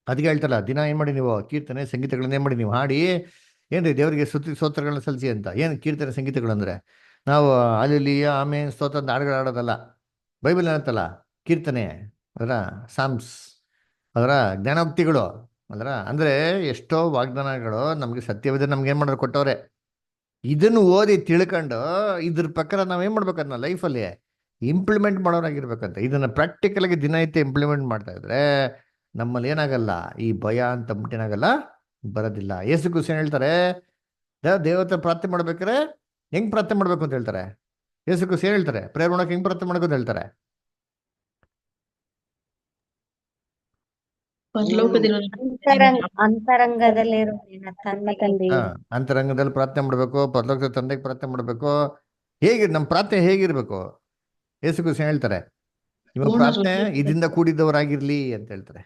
ಅದಕ್ಕೆ ಹೇಳ್ತಾರಲ್ಲ, ದಿನ ಏನು ಮಾಡಿ ನೀವು ಕೀರ್ತನೆ ಸಂಗೀತಗಳನ್ನ ಏನು ಮಾಡಿ ನೀವು ಹಾಡಿ, ಏನ್ರಿ ದೇವರಿಗೆ ಸ್ತುತಿ ಸ್ತೋತ್ರಗಳನ್ನ ಸಲ್ಲಿಸಿ ಅಂತ. ಏನು ಕೀರ್ತನೆ ಸಂಗೀತಗಳು ಅಂದರೆ ನಾವು ಅಲ್ಲಿ ಆಮೇಲೆ ಸ್ತೋತ್ರ ಅಂತ ಹಾಡುಗಳು ಆಡೋದಲ್ಲ. ಬೈಬಲ್ ಏನಂತಲ್ಲ, ಕೀರ್ತನೆ, ಅದರ ಸಾಮ್ಸ್, ಅದರ ಜ್ಞಾನೋಕ್ತಿಗಳು, ಅಂದ್ರೆ ಎಷ್ಟೋ ವಾಗ್ದಾನಗಳು ನಮಗೆ ಸತ್ಯವಿದೆ, ನಮ್ಗೆ ಏನು ಮಾಡೋರು ಕೊಟ್ಟವ್ರೆ. ಇದನ್ನು ಓದಿ ತಿಳ್ಕೊಂಡು ಇದ್ರ ಪ್ರಕಾರ ನಾವೇನು ಮಾಡ್ಬೇಕನ್ನ ಲೈಫಲ್ಲಿ ಇಂಪ್ಲಿಮೆಂಟ್ ಮಾಡೋರಾಗಿರ್ಬೇಕಂತ. ಇದನ್ನ ಪ್ರಾಕ್ಟಿಕಲ್ ಆಗಿ ದಿನನಿತ್ಯ ಇಂಪ್ಲಿಮೆಂಟ್ ಮಾಡ್ತಾ ಇದ್ರೆ ನಮ್ಮಲ್ಲಿ ಏನಾಗಲ್ಲ, ಈ ಭಯ ಅಂತ ಏನಾಗಲ್ಲ, ಬರೋದಿಲ್ಲ. ಯೇಸು ಕ್ರಿಸ್ತ ಹೇಳ್ತಾರೆ, ದೇವತೆ ಪ್ರಾರ್ಥನೆ ಮಾಡ್ಬೇಕಾರೆ ಹೆಂಗ್ ಪ್ರಾರ್ಥನೆ ಮಾಡ್ಬೇಕು ಅಂತ ಹೇಳ್ತಾರೆ. ಯೇಸು ಕ್ರಿಸ್ತ ಏನ್ ಹೇಳ್ತಾರೆ? ಪ್ರೇಯರ್ ಮಾಡಕ್ಕೆ ಹೆಂಗ್ ಪ್ರಾರ್ಥನೆ ಮಾಡ್ಬೇಕು ಅಂತ ಹೇಳ್ತಾರೆ? ಅಂತರಂಗದಲ್ಲಿರೋ ನನ್ನ ತಂದೆ, ಅಂತರಂಗದಲ್ಲಿ ಪ್ರಾರ್ಥನೆ ಮಾಡ್ಬೇಕು, ಪರಲೋಕದ ತಂದೆಗೆ ಪ್ರಾರ್ಥನೆ ಮಾಡ್ಬೇಕು. ನಮ್ಮ ಪ್ರಾರ್ಥನೆ ಹೇಗಿರ್ಬೇಕು? ಯೇಸು ಕ್ರಿಸ್ತ ಹೇಳ್ತಾರೆ, ನಿಮ್ಮ ಪ್ರಾರ್ಥನೆ ಇದರಿಂದ ಕೂಡಿದವರಾಗಿರ್ಲಿ ಅಂತ ಹೇಳ್ತಾರೆ.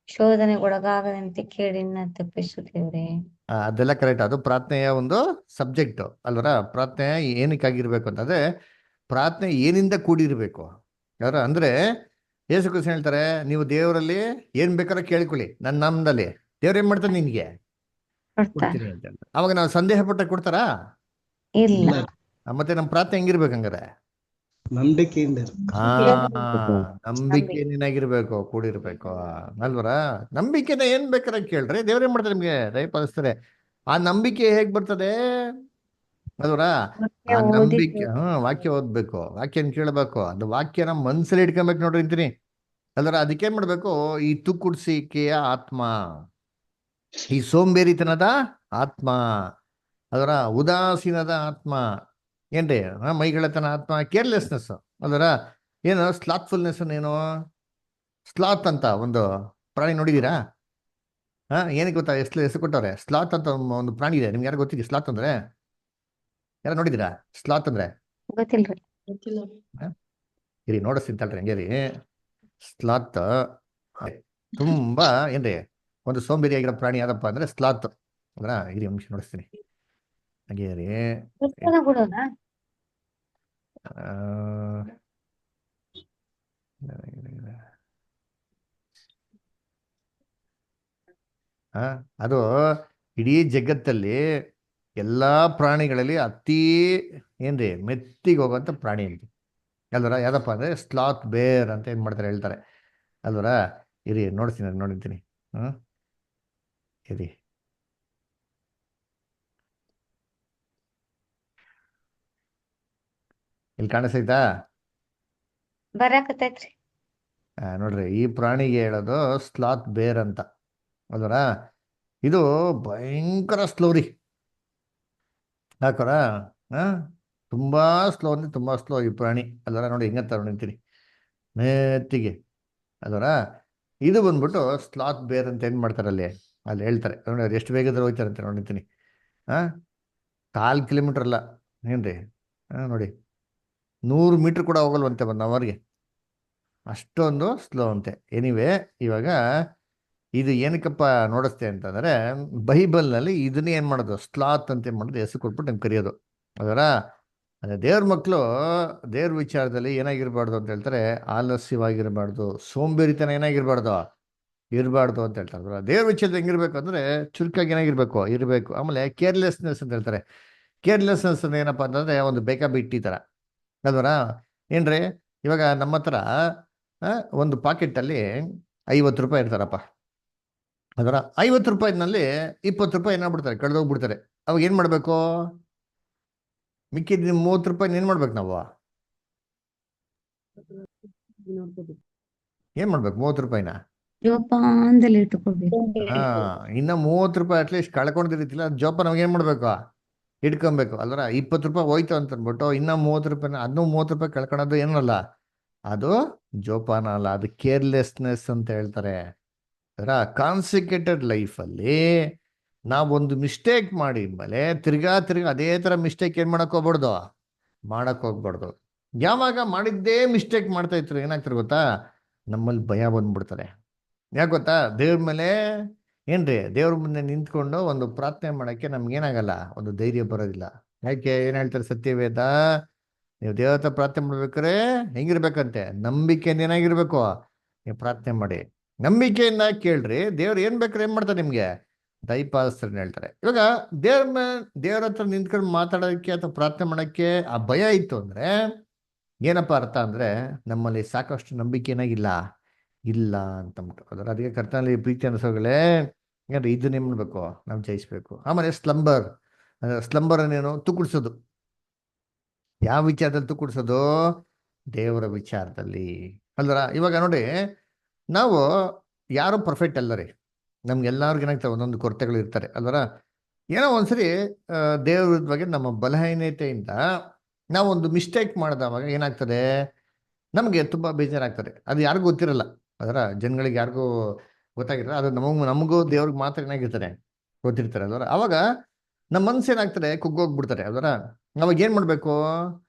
ಶೋಧನೆಗೊಳಗಾಗದಂತೆ ಕೇಡಿನ ತಪ್ಪಿಸುತ್ತೇವ್ರೆ. ಅದೆಲ್ಲ ಕರೆಕ್ಟ್. ಅದು ಪ್ರಾರ್ಥನೆಯ ಒಂದು ಸಬ್ಜೆಕ್ಟ್ ಅಲ್ವರ? ಪ್ರಾರ್ಥನೆ ಏನಕ್ಕಾಗಿರ್ಬೇಕು ಅಂತಂದ್ರೆ ಪ್ರಾರ್ಥನೆ ಏನಿಂದ ಕೂಡಿರ್ಬೇಕು ಅಂದ್ರೆ ಯೇಸು ಕ್ರಿಸ್ತ ಹೇಳ್ತಾರೆ, ನೀವು ದೇವರಲ್ಲಿ ಏನ್ ಬೇಕಾದ್ರೆ ಕೇಳ್ಕೊಳ್ಳಿ ನನ್ನ ನಾಮದಲ್ಲಿ, ದೇವ್ರ ಏನ್ ಮಾಡ್ತಾರೆ ನಿನ್ಗೆ ಕೊಡ್ತೀನಿ ಅಂತ ಹೇಳ್ತಾರೆ. ಅವಾಗ ನಾವು ಸಂದೇಹ ಪಟ್ಟ ಕೊಡ್ತಾರಾ? ಇಲ್ಲ. ಮತ್ತೆ ನಮ್ಮ ಪ್ರಾರ್ಥನೆ ಹೆಂಗಿರ್ಬೇಕು ಹಂಗಾರೆ? ನಂಬಿಕೆಯಿಂದ ನಂಬಿಕೆ ಏನಾಗಿರ್ಬೇಕು, ಕೂಡಿರ್ಬೇಕು ಅಲ್ವರ? ನಂಬಿಕೆನ ಏನ್ ಬೇಕಾದ್ರೆ ಕೇಳ್ರಿ, ದೇವ್ರ ಏನ್ ಮಾಡ್ತಾರೆ ನಿಮ್ಗೆ ದಯಪಾಲಿಸ್ತಾರೆ. ಆ ನಂಬಿಕೆ ಹೇಗ್ ಬರ್ತದೆ ಅಲ್ವರ? ಆ ನಂಬಿಕೆ ವಾಕ್ಯ ಓದ್ಬೇಕು, ವಾಕ್ಯನ ಕೇಳ್ಬೇಕು, ಅದು ವಾಕ್ಯನ ಮನ್ಸಲ್ಲಿ ಇಟ್ಕೊಬೇಕು. ನೋಡ್ರಿ ಅಂತೀನಿ ಅಲ್ವರ? ಅದಕ್ಕೇನ್ ಮಾಡ್ಬೇಕು? ಈ ತುಕ್ಕುಡ್ಸಿಕೆಯ ಆತ್ಮ, ಈ ಸೋಂಬೇರಿತನದ ಆತ್ಮ, ಅದರ ಉದಾಸೀನದ ಆತ್ಮ, ಏನ್ರಿ ಮೈಗಳತನ ಆತ್ಮ, ಕೇರ್ಲೆಸ್ನೆಸ್, ಅದರ ಏನು ಸ್ಲಾತ್ಫುಲ್ನೆಸ್, ಏನು ಸ್ಲಾತ್ ಅಂತ ಒಂದು ಪ್ರಾಣಿ ನೋಡಿದೀರಾ? ಏನಕ್ಕೆ ಗೊತ್ತಾ? ಹೆಸರು ಕೊಟ್ಟವ್ರೆ ಸ್ಲಾತ್ ಅಂತ ಒಂದು ಪ್ರಾಣಿ ಇದೆ. ನಿಮ್ಗೆ ಯಾರು ಗೊತ್ತಿದೆ ಸ್ಲಾತ್ ಅಂದ್ರೆ? ಯಾರು ನೋಡಿದೀರಾ ಸ್ಲಾತ್ ಅಂದ್ರೆ? ಗೊತ್ತಿಲ್ರಿ. ಇರಿ ನೋಡಿಸ್ತೀನಿ ತಳ್ರಿ. ಹಂಗೆ ರೀ, ಸ್ಲಾತ್ ತುಂಬಾ ಏನ್ರಿ ಒಂದು ಸೋಂಬೇರಿಯಾಗಿರೋ ಪ್ರಾಣಿ ಯಾರಪ್ಪ ಅಂದ್ರೆ ಸ್ಲಾತ್ ಅಂದ್ರ. ಇರಿ ನಿಮಿಷ ನೋಡಿಸ್ತೀನಿ. ಹಾಗೆ ರೀ, ಅದು ಇಡೀ ಜಗತ್ತಲ್ಲಿ ಎಲ್ಲಾ ಪ್ರಾಣಿಗಳಲ್ಲಿ ಅತಿ ಏನ್ರಿ ಮೆತ್ತಿಗೆ ಹೋಗುವಂತ ಪ್ರಾಣಿ ಅಂತ ಅಲ್ವರ ಯಾವ್ದಪ್ಪ ಅಂದ್ರೆ ಸ್ಲಾತ್ ಬೇರ್ ಅಂತ ಏನ್ ಮಾಡ್ತಾರೆ ಹೇಳ್ತಾರೆ ಅಲ್ವರ. ಇರಿ ನೋಡಿರ್ತೀನಿ ಹ್ಮ್ ಇರಿ ಇಲ್ಲಿ ಕಾಣಿಸ್ತೈತಾ? ಬರಾಕತೈತ್ರಿ. ನೋಡ್ರಿ ಈ ಪ್ರಾಣಿಗೆ ಹೇಳೋದು ಸ್ಲಾತ್ ಬೇರ್ ಅಂತ ಅಲ್ವರ. ಇದು ಭಯಂಕರ ಸ್ಲೋ ರೀ ಯಾಕರ ಹಾ ತುಂಬಾ ಸ್ಲೋ ಅಂದ್ರೆ ತುಂಬಾ ಸ್ಲೋ ಈ ಪ್ರಾಣಿ ಅಲ್ವರ. ನೋಡಿ ಹೆಂಗಂತ ನಿಂತೀನಿ ಮೆತ್ತಿಗೆ ಅಲ್ವರ. ಇದು ಬಂದ್ಬಿಟ್ಟು ಸ್ಲಾತ್ ಬೇರ್ ಅಂತ ಏನ್ ಮಾಡ್ತಾರೆ ಅಲ್ಲಿ ಹೇಳ್ತಾರೆ ನೋಡಿ. ಅವ್ರು ಎಷ್ಟು ವೇಗದಲ್ಲಿ ಹೋಗ್ತಾರೆ ಅಂತ ನೋಡಿರ್ತೀನಿ. ಹಾ 1/4 ಕಿಲೋಮೀಟರ್ ಅಲ್ಲ ಏನ್ರಿ. ನೋಡಿ 100 ಮೀಟರ್ ಕೂಡ ಹೋಗಲ್ವಂತೆ 1 ಅವರ್ಗೆ, ಅಷ್ಟೊಂದು ಸ್ಲೋ ಅಂತೆ. ಎನಿವೆ ಇವಾಗ ಇದು ಏನಕ್ಕಪ್ಪ ನೋಡಿಸ್ತೆ ಅಂತಂದ್ರೆ ಬೈಬಲ್ನಲ್ಲಿ ಇದನ್ನೇ ಏನ್ ಮಾಡೋದು ಸ್ಲಾತ್ ಅಂತ ಏನ್ ಮಾಡೋದು ಹೆಸರು ಕೊಟ್ಬಿಟ್ಟು ನಮ್ಗೆ ಕರೆಯೋದು ಅದರ. ಅದೇ ದೇವ್ರ ಮಕ್ಕಳು ದೇವ್ರ ವಿಚಾರದಲ್ಲಿ ಏನಾಗಿರ್ಬಾರ್ದು ಅಂತ ಹೇಳ್ತಾರೆ, ಆಲಸ್ಯವಾಗಿರಬಾರ್ದು, ಸೋಂಬೇರಿತನ ಏನಾಗಿರ್ಬಾರ್ದು ಇರಬಾರ್ದು ಅಂತ ಹೇಳ್ತಾರೆ. ದೇವ್ರ ವಿಚಾರದ ಹೆಂಗಿರ್ಬೇಕು ಅಂದ್ರೆ ಚುರುಕಾಗಿ ಏನಾಗಿರ್ಬೇಕು ಇರಬೇಕು. ಆಮೇಲೆ ಕೇರ್ಲೆಸ್ನೆಸ್ ಅಂತ ಹೇಳ್ತಾರೆ. ಕೇರ್ಲೆಸ್ನೆಸ್ ಅಂದ್ರೆ ಏನಪ್ಪಾ ಅಂತಂದ್ರೆ ಒಂದು ಬೇಕಾಬಿಟ್ಟಿ ತರ ಅಲ್ವರ. ಏನ್ರಿ ಇವಾಗ ನಮ್ಮ ಹತ್ರ ಒಂದು ಪಾಕೆಟಲ್ಲಿ 50 ರೂಪಾಯಿ ಇರ್ತಾರಪ್ಪ ಅದರ. 50 ರೂಪಾಯಿನಲ್ಲಿ 20 ರೂಪಾಯಿ ಏನಾಗ್ಬಿಡ್ತಾರೆ ಕಳೆದೋಗ್ಬಿಡ್ತಾರೆ. ಅವಾಗ ಏನ್ ಮಾಡ್ಬೇಕು? ಮಿಕ್ಕಿದ 30 ರೂಪಾಯಿ ಏನ್ ಮಾಡ್ಬೇಕು ನಾವು? ಏನ್ ಮಾಡ್ಬೇಕು 30 ರೂಪಾಯಿನ? ಜೋಪಾನದಲ್ಲಿ ಇಟ್ಕೋಬೇಕು. ಹಾ ಇನ್ನ 30 ರೂಪಾಯಿ ಅಟ್ಲೀಸ್ಟ್ ಕಳ್ಕೊಂಡಿರ್ತಿಲ್ಲ ಜೋಪ ನಮ್ಗೆ ಏನ್ ಮಾಡ್ಬೇಕು ಇಟ್ಕೊಬೇಕು ಅಲ್ವರ. 20 ರೂಪಾಯಿ ಹೋಯ್ತು ಅಂತ ಅಂದ್ಬಿಟ್ಟು ಇನ್ನ 30 ರೂಪಾಯಿನ ಅದನ್ನು 30 ರೂಪಾಯಿ ಕಳ್ಕೊಳೋದು ಏನಲ್ಲ, ಅದು ಜೋಪಾನ ಅಲ್ಲ, ಅದು ಕೇರ್ಲೆಸ್ನೆಸ್ ಅಂತ ಹೇಳ್ತಾರೆ. ಅದರ ಕಾನ್ಸಿಕ್ರೇಟೆಡ್ ಲೈಫಲ್ಲಿ ನಾವೊಂದು ಮಿಸ್ಟೇಕ್ ಮಾಡಿ ಮೇಲೆ ತಿರ್ಗಾ ಅದೇ ತರ ಮಿಸ್ಟೇಕ್ ಏನ್ ಮಾಡಕ್ ಹೋಗ್ಬಾರ್ದು. ಯಾವಾಗ ಮಾಡಿದ್ದೇ ಮಿಸ್ಟೇಕ್ ಮಾಡ್ತಾ ಇದ್ರು ಏನಾಗ್ತಾರೆ ಗೊತ್ತಾ, ನಮ್ಮಲ್ಲಿ ಭಯ ಬಂದ್ಬಿಡ್ತಾರೆ. ಯಾಕೆ ಗೊತ್ತಾ, ದೇವ್ರ ಮೇಲೆ ಏನ್ರಿ ದೇವ್ರ ಮುಂದೆ ನಿಂತ್ಕೊಂಡು ಒಂದು ಪ್ರಾರ್ಥನೆ ಮಾಡಕ್ಕೆ ನಮ್ಗೇನಾಗಲ್ಲ, ಒಂದು ಧೈರ್ಯ ಬರೋದಿಲ್ಲ. ಯಾಕೆ ಏನ್ ಹೇಳ್ತಾರೆ ಸತ್ಯವೇದ, ನೀವು ದೇವ್ರ ಹತ್ರ ಪ್ರಾರ್ಥನೆ ಮಾಡ್ಬೇಕಾರೆ ಹೆಂಗಿರ್ಬೇಕಂತೆ, ನಂಬಿಕೆಯಿಂದ ಏನಾಗಿರ್ಬೇಕು ನೀವು ಪ್ರಾರ್ಥನೆ ಮಾಡಿ, ನಂಬಿಕೆಯಿಂದ ಕೇಳ್ರಿ, ದೇವ್ರು ಏನ್ ಬೇಕಾದ್ರೆ ಏನ್ ಮಾಡ್ತಾರೆ ನಿಮ್ಗೆ ದಯಪಾಲಿಸ್ತಾರೆ ಹೇಳ್ತಾರೆ. ಇವಾಗ ದೇವ್ರ ಹತ್ರ ನಿಂತ್ಕೊಂಡು ಮಾತಾಡೋದಕ್ಕೆ ಅಥವಾ ಪ್ರಾರ್ಥನೆ ಮಾಡಕ್ಕೆ ಆ ಭಯ ಇತ್ತು ಅಂದ್ರೆ ಏನಪ್ಪ ಅರ್ಥ ಅಂದ್ರೆ ನಮ್ಮಲ್ಲಿ ಸಾಕಷ್ಟು ನಂಬಿಕೆ ಏನಾಗಿಲ್ಲ ಇಲ್ಲ ಅಂತಂದ್ಬಿಟ್ಟು ಅದರ. ಅದಕ್ಕೆ ಕರ್ತನಲ್ಲಿ ಪ್ರೀತಿ ಅನ್ಸೋಗಳೇ ಏನ್ರಿ ಇದನ್ನ ಏನ್ ಮಾಡ್ಬೇಕು ನಾವು ಜಯಿಸ್ಬೇಕು. ಆಮೇಲೆ ಸ್ಲಂಬರ್ ಅನ್ನೇನು ತುಕುಡ್ಸೋದು. ಯಾವ ವಿಚಾರದಲ್ಲಿ ತುಕುಡ್ಸೋದು? ದೇವರ ವಿಚಾರದಲ್ಲಿ ಅಲ್ವರ. ಇವಾಗ ನೋಡಿ ನಾವು ಯಾರು ಪರ್ಫೆಕ್ಟ್ ಅಲ್ಲ ರೀ, ನಮ್ಗೆಲ್ಲರಿಗೂ ಏನಾಗ್ತವೆ ಒಂದೊಂದು ಕೊರತೆಗಳು ಇರ್ತಾರೆ ಅಲ್ವರ. ಏನೋ ಒಂದ್ಸರಿ ದೇವ್ರ ಬಗ್ಗೆ ನಮ್ಮ ಬಲಹೀನತೆಯಿಂದ ನಾವೊಂದು ಮಿಸ್ಟೇಕ್ ಮಾಡಿದವಾಗ ಏನಾಗ್ತದೆ, ನಮಗೆ ತುಂಬಾ ಬೇಜಾರಾಗ್ತದೆ. ಅದು ಯಾರಿಗೂ ಗೊತ್ತಿರಲ್ಲ, ಅದರ ಜನಗಳಿಗೆ ಯಾರಿಗೂ ಗೊತ್ತಾಗಿರಲ್ಲ. ಅದು ನಮಗೂ ದೇವ್ರಿಗೆ ಮಾತ್ರ ಏನಾಗಿರ್ತಾರೆ ಗೊತ್ತಿರ್ತಾರೆ ಅಲ್ವರ. ಅವಾಗ ನಮ್ಮ ಮನ್ಸು ಏನಾಗ್ತದೆ ಕುಗ್ಗೋಗ್ಬಿಡ್ತಾರೆ ಅಲ್ವರ. ಅವಾಗ ಏನ್ ಮಾಡ್ಬೇಕು?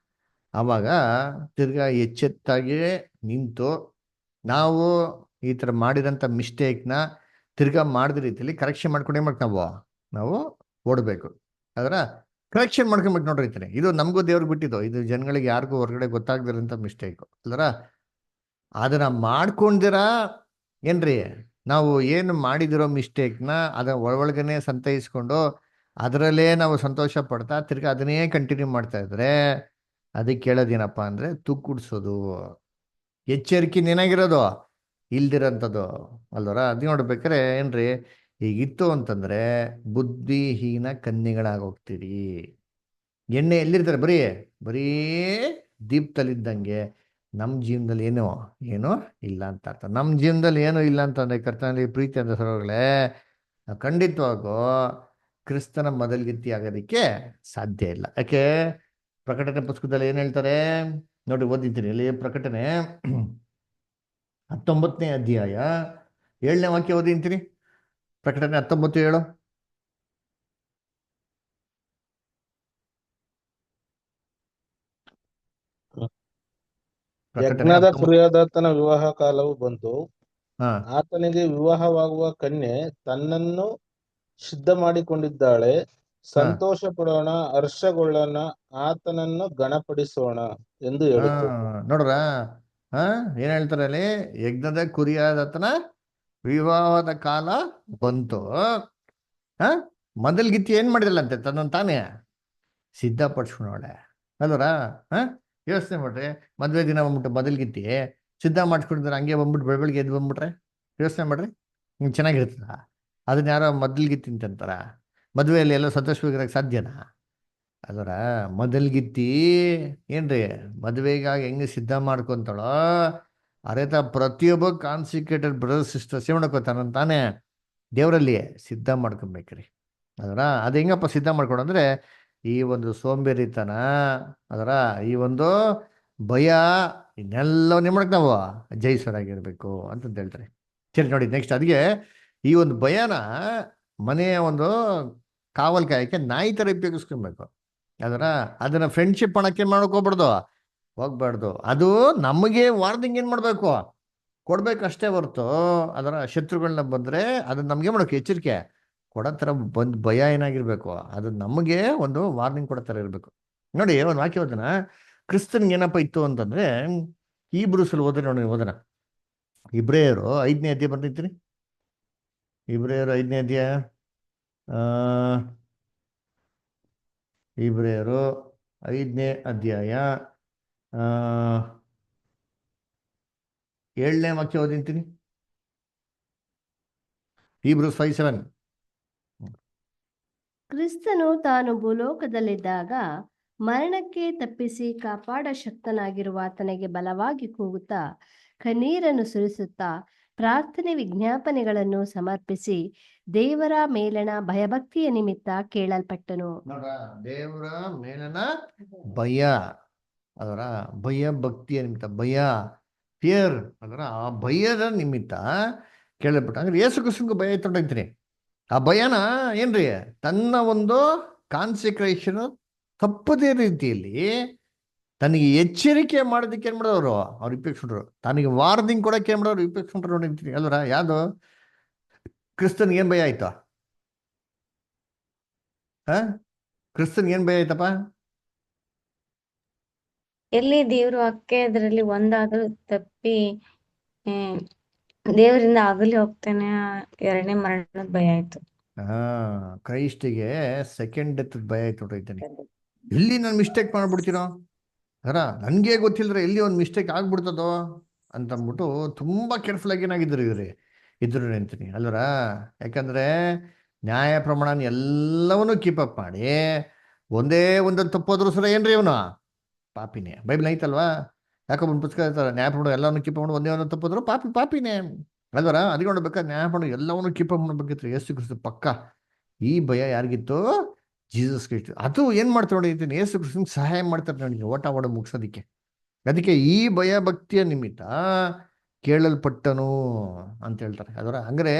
ಅವಾಗ ತಿರ್ಗಾ ಎಚ್ಚೆತ್ತಾಗಿ ನಿಂತು ನಾವು ಈ ತರ ಮಾಡಿದಂಥ ಮಿಸ್ಟೇಕ್ನ ತಿರ್ಗಾ ಮಾಡಿದ ರೀತಿಯಲ್ಲಿ ಕರೆಕ್ಷನ್ ಮಾಡ್ಕೊಂಡೇ ನಾವು ಓಡಬೇಕು. ಅದರ ಕರೆಕ್ಷನ್ ಮಾಡ್ಕೊಬೇಕು ನೋಡ್ರಿ. ಇದು ನಮಗೂ ದೇವ್ರಿಗೆ ಬಿಟ್ಟಿದ್ದು, ಇದು ಜನಗಳಿಗೆ ಯಾರಿಗೂ ಹೊರಗಡೆ ಗೊತ್ತಾಗ್ದಿರೋಂಥ ಮಿಸ್ಟೇಕು ಅಲ್ವರ. ಅದನ್ನ ಮಾಡ್ಕೊಂಡಿರ ಏನ್ರಿ ನಾವು ಏನು ಮಾಡಿದಿರೋ ಮಿಸ್ಟೇಕ್ನ ಅದನ್ನ ಒಳಗನೆ ಸಂತೈಸ್ಕೊಂಡು ಅದರಲ್ಲೇ ನಾವು ಸಂತೋಷ ಪಡ್ತಾ ತಿರ್ಗಾ ಅದನ್ನೇ ಕಂಟಿನ್ಯೂ ಮಾಡ್ತಾ ಇದ್ರೆ ಅದಕ್ಕೆ ಹೇಳೋದೇನಪ್ಪ ಅಂದ್ರೆ ತುಕ್ಕುಡ್ಸೋದು, ಎಚ್ಚರಿಕೆ ಏನಾಗಿರೋದು ಇಲ್ದಿರೋಂಥದ್ದು ಅಲ್ವರ. ಅದು ನೋಡ್ಬೇಕಾರೆ ಏನ್ರಿ ಈಗಿತ್ತು ಅಂತಂದ್ರೆ ಬುದ್ಧಿಹೀನ ಕನ್ಯೆಗಳಾಗೋಗ್ತೀರಿ. ಎಣ್ಣೆ ಎಲ್ಲಿರ್ತಾರೆ? ಬರೀ ದೀಪದಲ್ಲಿದ್ದಂಗೆ ನಮ್ಮ ಜೀವನದಲ್ಲಿ ಏನೋ ಇಲ್ಲ ಅಂತ ಅರ್ಥ. ನಮ್ಮ ಜೀವನದಲ್ಲಿ ಏನೂ ಇಲ್ಲ ಅಂತಂದ್ರೆ ಕರ್ತನಲ್ಲಿ ಪ್ರೀತಿ ಅಂತ ಸರೋಗಳೇ ಖಂಡಿತವಾಗೂ ಕ್ರಿಸ್ತನ ಮೊದಲ್ಗಿತ್ತಿ ಆಗೋದಕ್ಕೆ ಸಾಧ್ಯ ಇಲ್ಲ. ಯಾಕೆ? ಪ್ರಕಟಣೆ ಪುಸ್ತಕದಲ್ಲಿ ಏನ್ ಹೇಳ್ತಾರೆ ನೋಡಿ, ಓದಿದ್ದೀನಿ ಇಲ್ಲಿ. ಪ್ರಕಟಣೆ 19ನೇ ಅಧ್ಯಾಯ 7ನೇ ವಾಕ್ಯ ಓದಿಂತೀನಿ. ಪ್ರಕಟಣೆ 19:7. ಪ್ರಕಟಣೆ ಯಜ್ಞದ 19. ಕುರಿಯಾದಾತನ ವಿವಾಹ ಕಾಲವು ಬಂತು. ಹಾ ಆತನಿಗೆ ವಿವಾಹವಾಗುವ ಕನ್ಯೆ ತನ್ನನ್ನು ಸಿದ್ಧ ಮಾಡಿಕೊಂಡಿದ್ದಾಳೆ. ಹಾ ಸಂತೋಷ ಪಡೋಣ, ಹರ್ಷಗೊಳ್ಳೋಣ, ಆತನನ್ನು ಗಣಪಡಿಸೋಣ ಎಂದು ಹಾ ಹೇಳಿತು. ನೋಡ್ರ ಹಾ ಏನ್ ಹೇಳ್ತಾರೆ ಅಲ್ಲಿ? ಯಜ್ಞದ ಕುರಿಯಾದತನ ವಿವಾಹದ ಕಾಲ ಬಂತು. ಹ ಮೊದಲ್ಗಿತ್ತಿ ಏನ್ ಮಾಡಿದಲ್ಲಂತೆ ತನ್ನನ್ನು ತಾನೇ ಸಿದ್ಧಪಡಿಸ್ಕೊಂಡವಳೆ ಅಲ್ವರ. ಹಾ, ಯೋಚನೆ ಮಾಡ್ರಿ, ಮದ್ವೆ ದಿನ ಬಂದ್ಬಿಟ್ಟು ಮೊದಲ್ಗಿತ್ತಿ ಸಿದ್ಧ ಮಾಡಿಸ್ಕೊಂಡಿದ್ರೆ ಹಂಗೆ ಬಂದ್ಬಿಟ್ಟು ಬೆಳಗ್ಗೆ ಎದ್ದು ಬಂದ್ಬಿಟ್ರೆ ಯೋಚನೆ ಮಾಡ್ರಿ, ಹಿಂಗೆ ಚೆನ್ನಾಗಿರ್ತದ? ಅದನ್ನ ಯಾರೋ ಮೊದಲ್ಗಿತ್ತಿ ಅಂತಾರ? ಮದುವೆಯಲ್ಲಿ ಎಲ್ಲ ಸಂತೋಷವಾಗಿರಕ್ಕೆ ಸಾಧ್ಯನಾ? ಅದರ ಮೊದಲ್ಗಿತ್ತಿ ಏನ್ರಿ ಮದುವೆಗಾಗಿ ಹೆಂಗೆ ಸಿದ್ಧ ಮಾಡ್ಕೊಂತಾಳೋ ಅರೇತ ಪ್ರತಿಯೊಬ್ಬ ಕಾನ್ಸಿಕ್ರೇಟೆಡ್ ಬ್ರದರ್ ಸಿಸ್ಟರ್ಸ್ ಏನ್ ಮಾಡ್ಕೋತಾನ ತಾನೇ ದೇವರಲ್ಲಿ ಸಿದ್ಧ ಮಾಡ್ಕೊಬೇಕ್ರಿ. ಅದರ ಅದು ಹೆಂಗಪ್ಪ ಸಿದ್ಧ ಮಾಡ್ಕೊಡಂದ್ರೆ ಈ ಒಂದು ಸೋಂಬೇರಿತನ, ಅದರ ಈ ಒಂದು ಭಯ, ಇನ್ನೆಲ್ಲವನ್ನೇ ಮಾಡಕ್ ನಾವು ಜಯಿಸೋರಾಗಿರ್ಬೇಕು ಅಂತಂತ ಹೇಳ್ತಾರೆ. ಸರಿ ನೋಡಿ, ನೆಕ್ಸ್ಟ್ ಅದಕ್ಕೆ ಈ ಒಂದು ಭಯನ ಮನೆಯ ಒಂದು ಕಾವಲ್ ಕಾಯಕ್ಕೆ ನಾಯಿ ಥರ ಉಪಯೋಗಿಸ್ಕೊಬೇಕು. ಅದರ ಅದನ್ನ ಫ್ರೆಂಡ್ಶಿಪ್ ಮಾಡಕ್ಕೆ ಹೋಗ್ಬಾರ್ದು, ಹೋಗ್ಬಾರ್ದು. ಅದು ನಮಗೆ ವಾರ್ನಿಂಗ್ ಏನ್ ಮಾಡ್ಬೇಕು, ಕೊಡ್ಬೇಕಷ್ಟೇ ಹೊರ್ತು ಅದರ ಶತ್ರುಗಳನ್ನ ಬಂದ್ರೆ ಅದನ್ನ ನಮ್ಗೆ ಮಾಡೋಕೆ ಎಚ್ಚರಿಕೆ ಕೊಡೋ ಥರ ಬಂದ್ ಭಯ ಏನಾಗಿರ್ಬೇಕು, ಅದು ನಮಗೆ ಒಂದು ವಾರ್ನಿಂಗ್ ಕೊಡೋ ಥರ ಇರಬೇಕು. ನೋಡಿ ಒಂದು ವಾಕ್ಯ ಓದನ, ಕ್ರಿಸ್ತನ್ಗೆ ಏನಪ್ಪ ಇತ್ತು ಅಂತಂದ್ರೆ ಹೀಬ್ರೂಸಲ್ಲಿ ಓದ್ರೆ ನೋಡಿ, ಓದನ ಇಬ್ರಿಯರು 5ನೇ ಅಧ್ಯಾಯ ಬರ್ತಿರ್ತೀನಿ. ಇಬ್ರಿಯರು 5ನೇ ಅಧ್ಯಾಯ, ಇಬ್ರಿಯರು 5ನೇ ಅಧ್ಯಾಯ 7ನೇ ವಾಕ್ಯ ಓದಿಂತೀನಿ. Hebrews 5:7. ಕ್ರಿಸ್ತನು ತಾನು ಭೂಲೋಕದಲ್ಲಿದ್ದಾಗ ಮರಣಕ್ಕೆ ತಪ್ಪಿಸಿ ಕಾಪಾಡ ಶಕ್ತನಾಗಿರುವ ಆತನಿಗೆ ಬಲವಾಗಿ ಕೂಗುತ್ತಾ ಕಣ್ಣೀರನ್ನು ಸುರಿಸುತ್ತಾ ಪ್ರಾರ್ಥನೆ ವಿಜ್ಞಾಪನೆಗಳನ್ನು ಸಮರ್ಪಿಸಿ ದೇವರ ಮೇಲಣ ಭಯಭಕ್ತಿಯ ನಿಮಿತ್ತ ಕೇಳಲ್ಪಟ್ಟನು. ನೋಡ್ರ, ದೇವರ ಮೇಲನ ಭಯ, ಅದರ ಭಯ ಭಕ್ತಿಯ ನಿಮಿತ್ತ, ಭಯ ಫಿಯರ್, ಅದರ ಆ ಭಯದ ನಿಮಿತ್ತ ಕೇಳಲ್ಪಟ್ಟ. ಅಂದ್ರೆ ಯೇಸು ಕ್ರಿಸ್ತನಿಗೂ ಭಯ ಇತ್ತಂತೀನಿ. ಆ ಭಯನ ಏನ್ರಿ ತನ್ನ ಒಂದು ಕಾನ್ಸಿಕ್ರೇಷನ್ ತಪ್ಪದೇ ರೀತಿಯಲ್ಲಿ ತನಗೆ ಎಚ್ಚರಿಕೆ ಮಾಡೋದಕ್ಕೆ ಏನ್ ಮಾಡೋರು ಅವ್ರು ಉಪಯೋಗಿಸ್ಕೊಂಡ್ರು, ತನಗೆ ವಾರ್ನಿಂಗ್ ಕೊಡಕ್ಕೆ ಏನ್ ಮಾಡೋರು ಉಪಯೋಗಿಸ್ಕೊಂಡ್ರು ನೋಡಿರ್ತೀನಿ ಅಲ್ವರ. ಯಾವ್ದು ಕ್ರಿಸ್ತನ್ಗೆ ಏನ್ ಭಯ ಆಯ್ತು? ಕ್ರಿಸ್ತನ್ಗೆ ಏನ್ ಭಯ ಆಯ್ತಪ್ಪ? ಎಲ್ಲಿ ದೇವ್ರು ಅಕ್ಕೆ ಅದರಲ್ಲಿ ಒಂದಾದ್ರೂ ತಪ್ಪಿ ದೇವರಿಂದ ಅಗಲಿ ಹೋಗ್ತಾನೆ, 2ನೇ ಮರಣದ ಭಯ ಆಯ್ತು. ಕ್ರೈಸ್ಟಿಗೆ ಸೆಕೆಂಡ್ ಡೆತ್ ಭಯ ಆಯ್ತು ನೋಡಿರ್ತೀನಿ. ಎಲ್ಲಿ ನಾನು ಮಿಸ್ಟೇಕ್ ಮಾಡ್ಬಿಡ್ತೀನೋ, ಅದರ ನನಗೆ ಗೊತ್ತಿಲ್ಲದ್ರೆ ಎಲ್ಲಿ ಒಂದು ಮಿಸ್ಟೇಕ್ ಆಗ್ಬಿಡ್ತದೋ ಅಂತಂದ್ಬಿಟ್ಟು ತುಂಬಾ ಕೇರ್ಫುಲ್ ಆಗಿ ಏನಾಗಿದ್ರು ಇದ್ರು ಅಂತೀನಿ ಅಲ್ವರ. ಯಾಕಂದ್ರೆ ನ್ಯಾಯ ಪ್ರಮಾಣ ಎಲ್ಲವನ್ನೂ ಕೀಪ್ ಅಪ್ ಮಾಡಿ ಒಂದೇ ಒಂದನ್ನು ತಪ್ಪೋದ್ರು ಸರ ಏನ್ರಿ ಇವನು ಪಾಪಿನೇ. ಬೈಬಲ್ ಐತಲ್ವಾ, ಯಾಕೊಬ್ಬನ ಪುಸ್ತಕ ಇರ್ತಾರೆ, ನ್ಯಾಯ ಪ್ರಮಾಣ ಎಲ್ಲವನ್ನು ಕೀಪ್ ಮಾಡಿ ಒಂದೇ ಒಂದು ತಪ್ಪೋದ್ರು ಪಾಪಿನೇ ಅಲ್ವರ. ಅದಕ್ಕೆ ನೋಡ್ಬೇಕಾದ್ರೆ ನ್ಯಾಯ ಪ್ರಮಾಣ ಎಲ್ಲವನ್ನೂ ಕೀಪ್ ಅಪ್ ಮಾಡ್ಬೇಕಿತ್ತು ಯೇಸು ಕ್ರಿಸ್ತ ಪಕ್ಕ. ಈ ಭಯ ಯಾರಿಗಿತ್ತು? Jesus Christ. ಅದು ಏನ್ ಮಾಡ್ತಾರೆ ನೋಡಿ, ಯೇಸು ಕ್ರಿಸ್ತನಿಗೆ ಸಹಾಯ ಮಾಡ್ತಾರೆ ನೋಡಿ ಓಟ ಮುಗಿಸೋದಿಕ್ಕೆ. ಅದಕ್ಕೆ ಈ ಭಯ ಭಕ್ತಿಯ ನಿಮಿತ್ತ ಕೇಳಲ್ಪಟ್ಟನು ಅಂತ ಹೇಳ್ತಾರೆ. ಅದರ ಹಂಗಾರೆ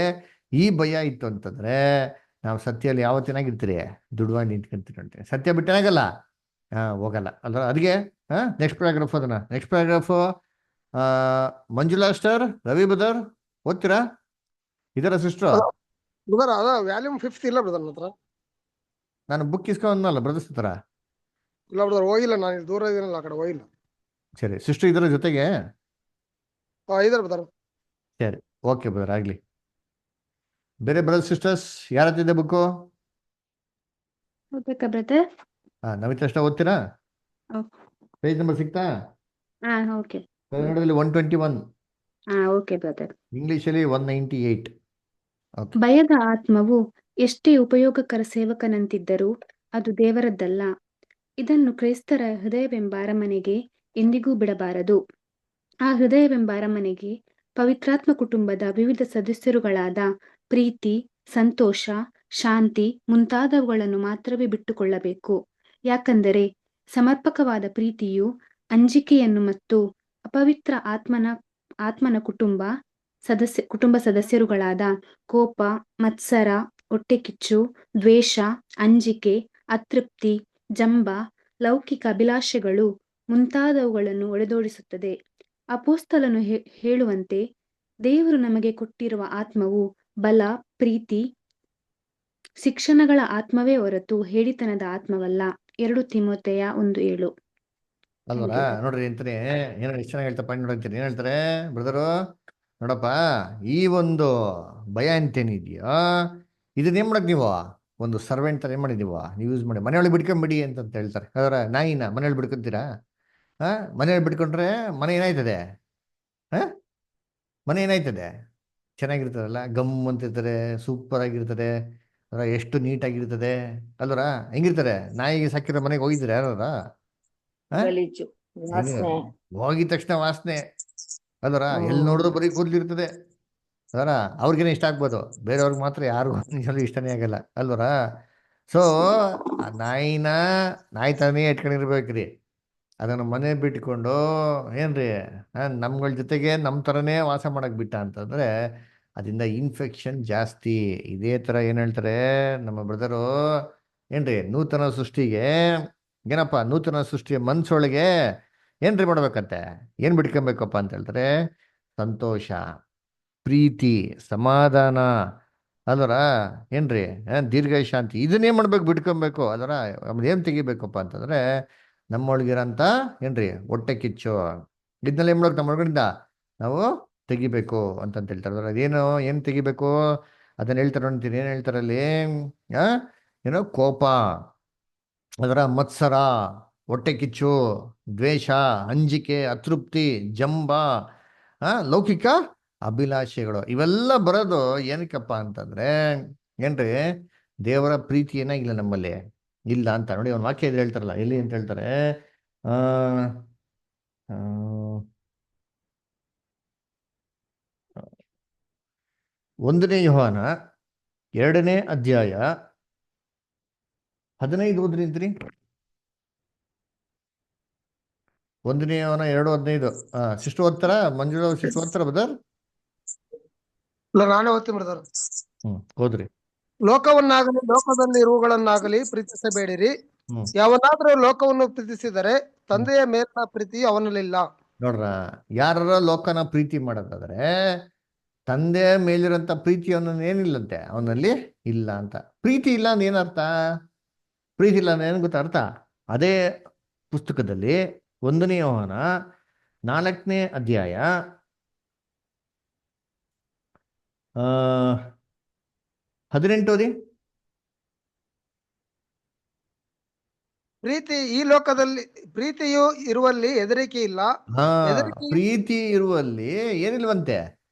ಈ ಭಯ ಇತ್ತು ಅಂತಂದ್ರೆ ನಾವು ಸತ್ಯಲ್ಲಿ ಯಾವತ್ತಿನಾಗಿರ್ತೀರಿ, ದುಡ್ವಾಗಿ ನಿಂತ್ಕೊಂತೀರಿ ಅಂತೀನಿ. ಸತ್ಯ ಬಿಟ್ಟನಾಗಲ್ಲ, ಹೋಗಲ್ಲ ಅಲ್ರ. ಅದಕ್ಕೆ ನೆಕ್ಸ್ಟ್ ಪ್ಯಾರಾಗ್ರಾಫ್ ಅದನ್ನ, next paragraph Manjula star, Ravi brother ಓದ್ತೀರಾ? ಇದರ ಸಿಸ್ಟರ್ ಬ್ರದರ್ ಅದ ವ್ಯಾಲ್ಯೂಮ್ 5 ಇಲ್ಲ ಬ್ರದರ್ ನನ್ನ ಹತ್ರ. ನಾನು ಬುಕ್ ಇಸ್ಕೊಂಡಲ್ಲ ಬ್ರದರ್ಸ್ ಹತ್ರ. ಇಲ್ಲ ಬ್ರದರ್ ಹೋಗಿಲ್ಲ, ನಾನು ಇಲ್ಲಿ ದೂರ ಇದೀನಲ್ಲ ಆ ಕಡೆ ಹೋಗಿಲ್ಲ. ಸರಿ, ಸಿಸ್ಟರ್ ಇದರ ಜೊತೆಗೆ ಇದಾರೆ ಬ್ರದರ್. ಸರಿ, ಓಕೆ ಬ್ರದರ್, ಆಗ್ಲಿ. ಬೇರೆ ಬ್ರದರ್ ಸಿಸ್ಟರ್ಸ್ ಯಾರ ಹತ್ರ ಇದೆ ಬುಕ್ಕು? ಓದ್ಬೇಕಾ ಬ್ರದರ್? ನವಿತಾ ಅಷ್ಟ ಓದ್ತೀರಾ? ಪೇಜ್ ನಂಬರ್ ಸಿಗ್ತಾ? ಓಕೆ. ಕನ್ನಡದಲ್ಲಿ 121, ಓಕೆ ಬ್ರದರ್. ಇಂಗ್ಲಿಷಲ್ಲಿ 198. ಭಯದ ಆತ್ಮವು ಎಷ್ಟೇ ಉಪಯೋಗಕರ ಸೇವಕನಂತಿದ್ದರೂ ಅದು ದೇವರದ್ದಲ್ಲ. ಇದನ್ನು ಕ್ರೈಸ್ತರ ಹೃದಯವೆಂಬ ಅರಮನೆಗೆ ಎಂದಿಗೂ ಬಿಡಬಾರದು. ಆ ಹೃದಯವೆಂಬ ಅರಮನೆಗೆ ಪವಿತ್ರಾತ್ಮ ಕುಟುಂಬದ ವಿವಿಧ ಸದಸ್ಯರುಗಳಾದ ಪ್ರೀತಿ, ಸಂತೋಷ, ಶಾಂತಿ ಮುಂತಾದವುಗಳನ್ನು ಮಾತ್ರವೇ ಬಿಟ್ಟುಕೊಳ್ಳಬೇಕು. ಯಾಕಂದರೆ ಸಮರ್ಪಕವಾದ ಪ್ರೀತಿಯು ಅಂಜಿಕೆಯನ್ನು ಮತ್ತು ಅಪವಿತ್ರ ಆತ್ಮನ ಕುಟುಂಬ ಸದಸ್ಯರುಗಳಾದ ಕೋಪ, ಮತ್ಸರ, ಹೊಟ್ಟೆಕಿಚ್ಚು, ದ್ವೇಷ, ಅಂಜಿಕೆ, ಅತೃಪ್ತಿ, ಜಂಬ, ಲೌಕಿಕ ಅಭಿಲಾಷೆಗಳು ಮುಂತಾದವುಗಳನ್ನು ಒಡೆದೋಡಿಸುತ್ತದೆ. ಅಪೊಸ್ತಲನು ಹೇಳುವಂತೆ ದೇವರು ನಮಗೆ ಕೊಟ್ಟಿರುವ ಆತ್ಮವು ಬಲ, ಪ್ರೀತಿ, ಶಿಕ್ಷಣಗಳ ಆತ್ಮವೇ ಹೊರತು ಹೇಳಿತನದ ಆತ್ಮವಲ್ಲ. 2 ತಿಮೋಥೆಯ 1:7. ಅಲ್ವರ ನೋಡ್ರಿ ಅಂತಾನೆ ಏನೋ ಎಷ್ಟು ಚೆನ್ನಾಗಿ ಹೇಳ್ತಾ ಪಾಯಿಂಟ್ ನೋಡಂತೀನಿ. ಏನ್ ಹೇಳ್ತಾರೆ ಬ್ರದರು? ನೋಡಪ್ಪ, ಈ ಒಂದು ಭಯ ಅಂತೇನಿದೆಯೋ ಇದನ್ನ ಏನ್ ಮಾಡಕ್ ನೀವು ಒಂದು ಸರ್ವೆಂಟ್ ಥರ ಏನು ಮಾಡಿದೀವ ನೀವು ಯೂಸ್ ಮಾಡಿ ಮನೆಯೊಳಗೆ ಬಿಡ್ಕೊಂಬಿಡಿ ಅಂತ ಹೇಳ್ತಾರೆ. ಅದರ ನಾಯಿನ ಮನೆಯೊಳಗೆ ಬಿಡ್ಕೊಂತೀರಾ? ಮನೆಯೊಳಗೆ ಬಿಟ್ಕೊಂಡ್ರೆ ಮನೆ ಏನಾಯ್ತದೆ? ಮನೆ ಏನಾಯ್ತದೆ? ಚೆನ್ನಾಗಿರ್ತದಲ್ಲ, ಗಮ್ ಅಂತಿರ್ತಾರೆ, ಸೂಪರ್ ಆಗಿರ್ತದೆ, ಅದರ ಎಷ್ಟು ನೀಟಾಗಿರ್ತದೆ ಅಲ್ವರ. ಹೆಂಗಿರ್ತಾರೆ? ನಾಯಿಗೆ ಸಾಕಿರೋ ಮನೆಗೆ ಹೋಗಿದ್ರೆ ಯಾರ? ಗಲೀಜು ವಾಸನೆ. ಹೋಗಿದ ತಕ್ಷಣ ವಾಸನೆ ಅಲ್ವರ. ಎಲ್ಲಿ ಹ್ಮ್ ನೋಡಿದ್ರು ಬರೀ ಕೂದಲಿರ್ತದೆ ಅದರ. ಅವ್ರಿಗೇನೆ ಇಷ್ಟ ಆಗ್ಬೋದು, ಬೇರೆಯವ್ರಿಗೆ ಮಾತ್ರ ಯಾರಿಗೂ ನಿಜವಾಗ್ಲೂ ಇಷ್ಟನೇ ಆಗಲ್ಲ ಅಲ್ವರ. ಸೊ ಆ ನಾಯಿ ಥರನೇ ಇಟ್ಕೊಂಡಿರ್ಬೇಕ್ರಿ. ಅದನ್ನು ಮನೆ ಬಿಟ್ಕೊಂಡು ಏನ್ರಿ ನಮ್ಗಳ ಜೊತೆಗೆ ನಮ್ಮ ಥರನೇ ವಾಸ ಮಾಡಕ್ ಬಿಟ್ಟ ಅಂತಂದ್ರೆ ಅದರಿಂದ ಇನ್ಫೆಕ್ಷನ್ ಜಾಸ್ತಿ. ಇದೇ ಥರ ಏನು ಹೇಳ್ತಾರೆ ನಮ್ಮ ಬ್ರದರು, ಏನ್ರಿ ನೂತನ ಸೃಷ್ಟಿಗೆ ಏನಪ್ಪ, ನೂತನ ಸೃಷ್ಟಿಯ ಮನ್ಸೊಳಗೆ ಏನ್ರಿ ಮಾಡ್ಬೇಕಂತೆ? ಏನು ಬಿಟ್ಕೊಬೇಕಪ್ಪ ಅಂತ ಹೇಳ್ತಾರೆ? ಸಂತೋಷ, ಪ್ರೀತಿ, ಸಮಾಧಾನ ಅಲ್ವರ, ಏನ್ರಿ ದೀರ್ಘ ಶಾಂತಿ, ಇದನ್ನೇ ಮಾಡ್ಬೇಕು, ಬಿಟ್ಕೊಬೇಕು ಅಲ್ವರ. ಆಮೇಲೆ ಏನು ತೆಗಿಬೇಕಪ್ಪ ಅಂತಂದ್ರೆ ನಮ್ಮೊಳಗಿರಂತ ಏನ್ರಿ ಹೊಟ್ಟೆ ಕಿಚ್ಚು, ಇದನ್ನೆಲ್ಲ ಏನು ಮಾಡ್ಬೇಕು? ನಮ್ಮ ಒಳಗಡೆಯಿಂದ ನಾವು ತೆಗಿಬೇಕು ಅಂತಂತ ಹೇಳ್ತಾರೆ. ಅದೇನು ಏನು ತೆಗಿಬೇಕು ಅದನ್ನ ಹೇಳ್ತಾರೆ ಅಂತೀನಿ. ಏನು ಹೇಳ್ತಾರೆ ಅಲ್ಲಿ? ಆ ಏನೋ ಕೋಪ, ಅದರ ಮತ್ಸರ, ಹೊಟ್ಟೆ ಕಿಚ್ಚು, ದ್ವೇಷ, ಅಂಜಿಕೆ, ಅತೃಪ್ತಿ, ಜಂಬ, ಲೌಕಿಕ ಅಭಿಲಾಷೆಗಳು, ಇವೆಲ್ಲ ಬರೋದು ಏನಕ್ಕಪ್ಪ ಅಂತಂದ್ರೆ ಏನ್ರಿ ದೇವರ ಪ್ರೀತಿ ಏನಾಗಿಲ್ಲ ನಮ್ಮಲ್ಲಿ ಇಲ್ಲ ಅಂತ. ನೋಡಿ ಒಂದು ವಾಕ್ಯ ಇದು ಹೇಳ್ತಾರಲ್ಲ, ಎಲ್ಲಿ ಅಂತ ಹೇಳ್ತಾರೆ? ಆ ಆ, 1 ಯೋಹಾನ 2ನೇ ಅಧ್ಯಾಯ 15 ಓದ್ರಿಂತ್ರಿ. 1 ಯೋಹಾನ 2:15. ಸಿಸ್ಟರ್ ಓದ್ತಾರ? ಮಂಜುಳಾ ಸಿಸ್ಟರ್ ಓದ್ತಾರ ಬದರ್? ಇಲ್ಲ, ನಾನೇ ಓದ್ತೀನಿ ಬ್ರದರ್. ಹೋದ್ರಿ. ಲೋಕವನ್ನಾಗಲಿ ಲೋಕದಲ್ಲಿ ಇರುವುಗಳನ್ನಾಗಲಿ ಪ್ರೀತಿಸಬೇಡಿರಿ. ಯಾವನಾದ್ರೂ ಲೋಕವನ್ನು ಪ್ರೀತಿಸಿದರೆ ತಂದೆಯ ಮೇಲಿನ ಪ್ರೀತಿ ಅವನಲ್ಲಿಲ್ಲ. ನೋಡ್ರ, ಯಾರ ಲೋಕನ ಪ್ರೀತಿ ಮಾಡೋದಾದ್ರೆ ತಂದೆಯ ಮೇಲಿರೋಂಥ ಪ್ರೀತಿ ಅವನಲ್ಲಿ ಏನಿಲ್ಲಂತೆ, ಅವನಲ್ಲಿ ಇಲ್ಲ ಅಂತ. ಪ್ರೀತಿ ಇಲ್ಲ ಅಂದ್ರೆ ಏನರ್ಥ? ಪ್ರೀತಿ ಇಲ್ಲ ಅಂದ್ರೆ ಏನು ಗೊತ್ತಾ ಅರ್ಥ? ಅದೇ ಪುಸ್ತಕದಲ್ಲಿ 1 ಯೋಹಾನ 4ನೇ ಅಧ್ಯಾಯ 18 ಓದಿ. ಪ್ರೀತಿಯು ಇರುವಲ್ಲಿ ಹೆದರಿಕೆ ಇಲ್ಲ. ಪ್ರೀತಿ ಇರುವಲ್ಲಿ ಏನಿಲ್ವಂತೆ?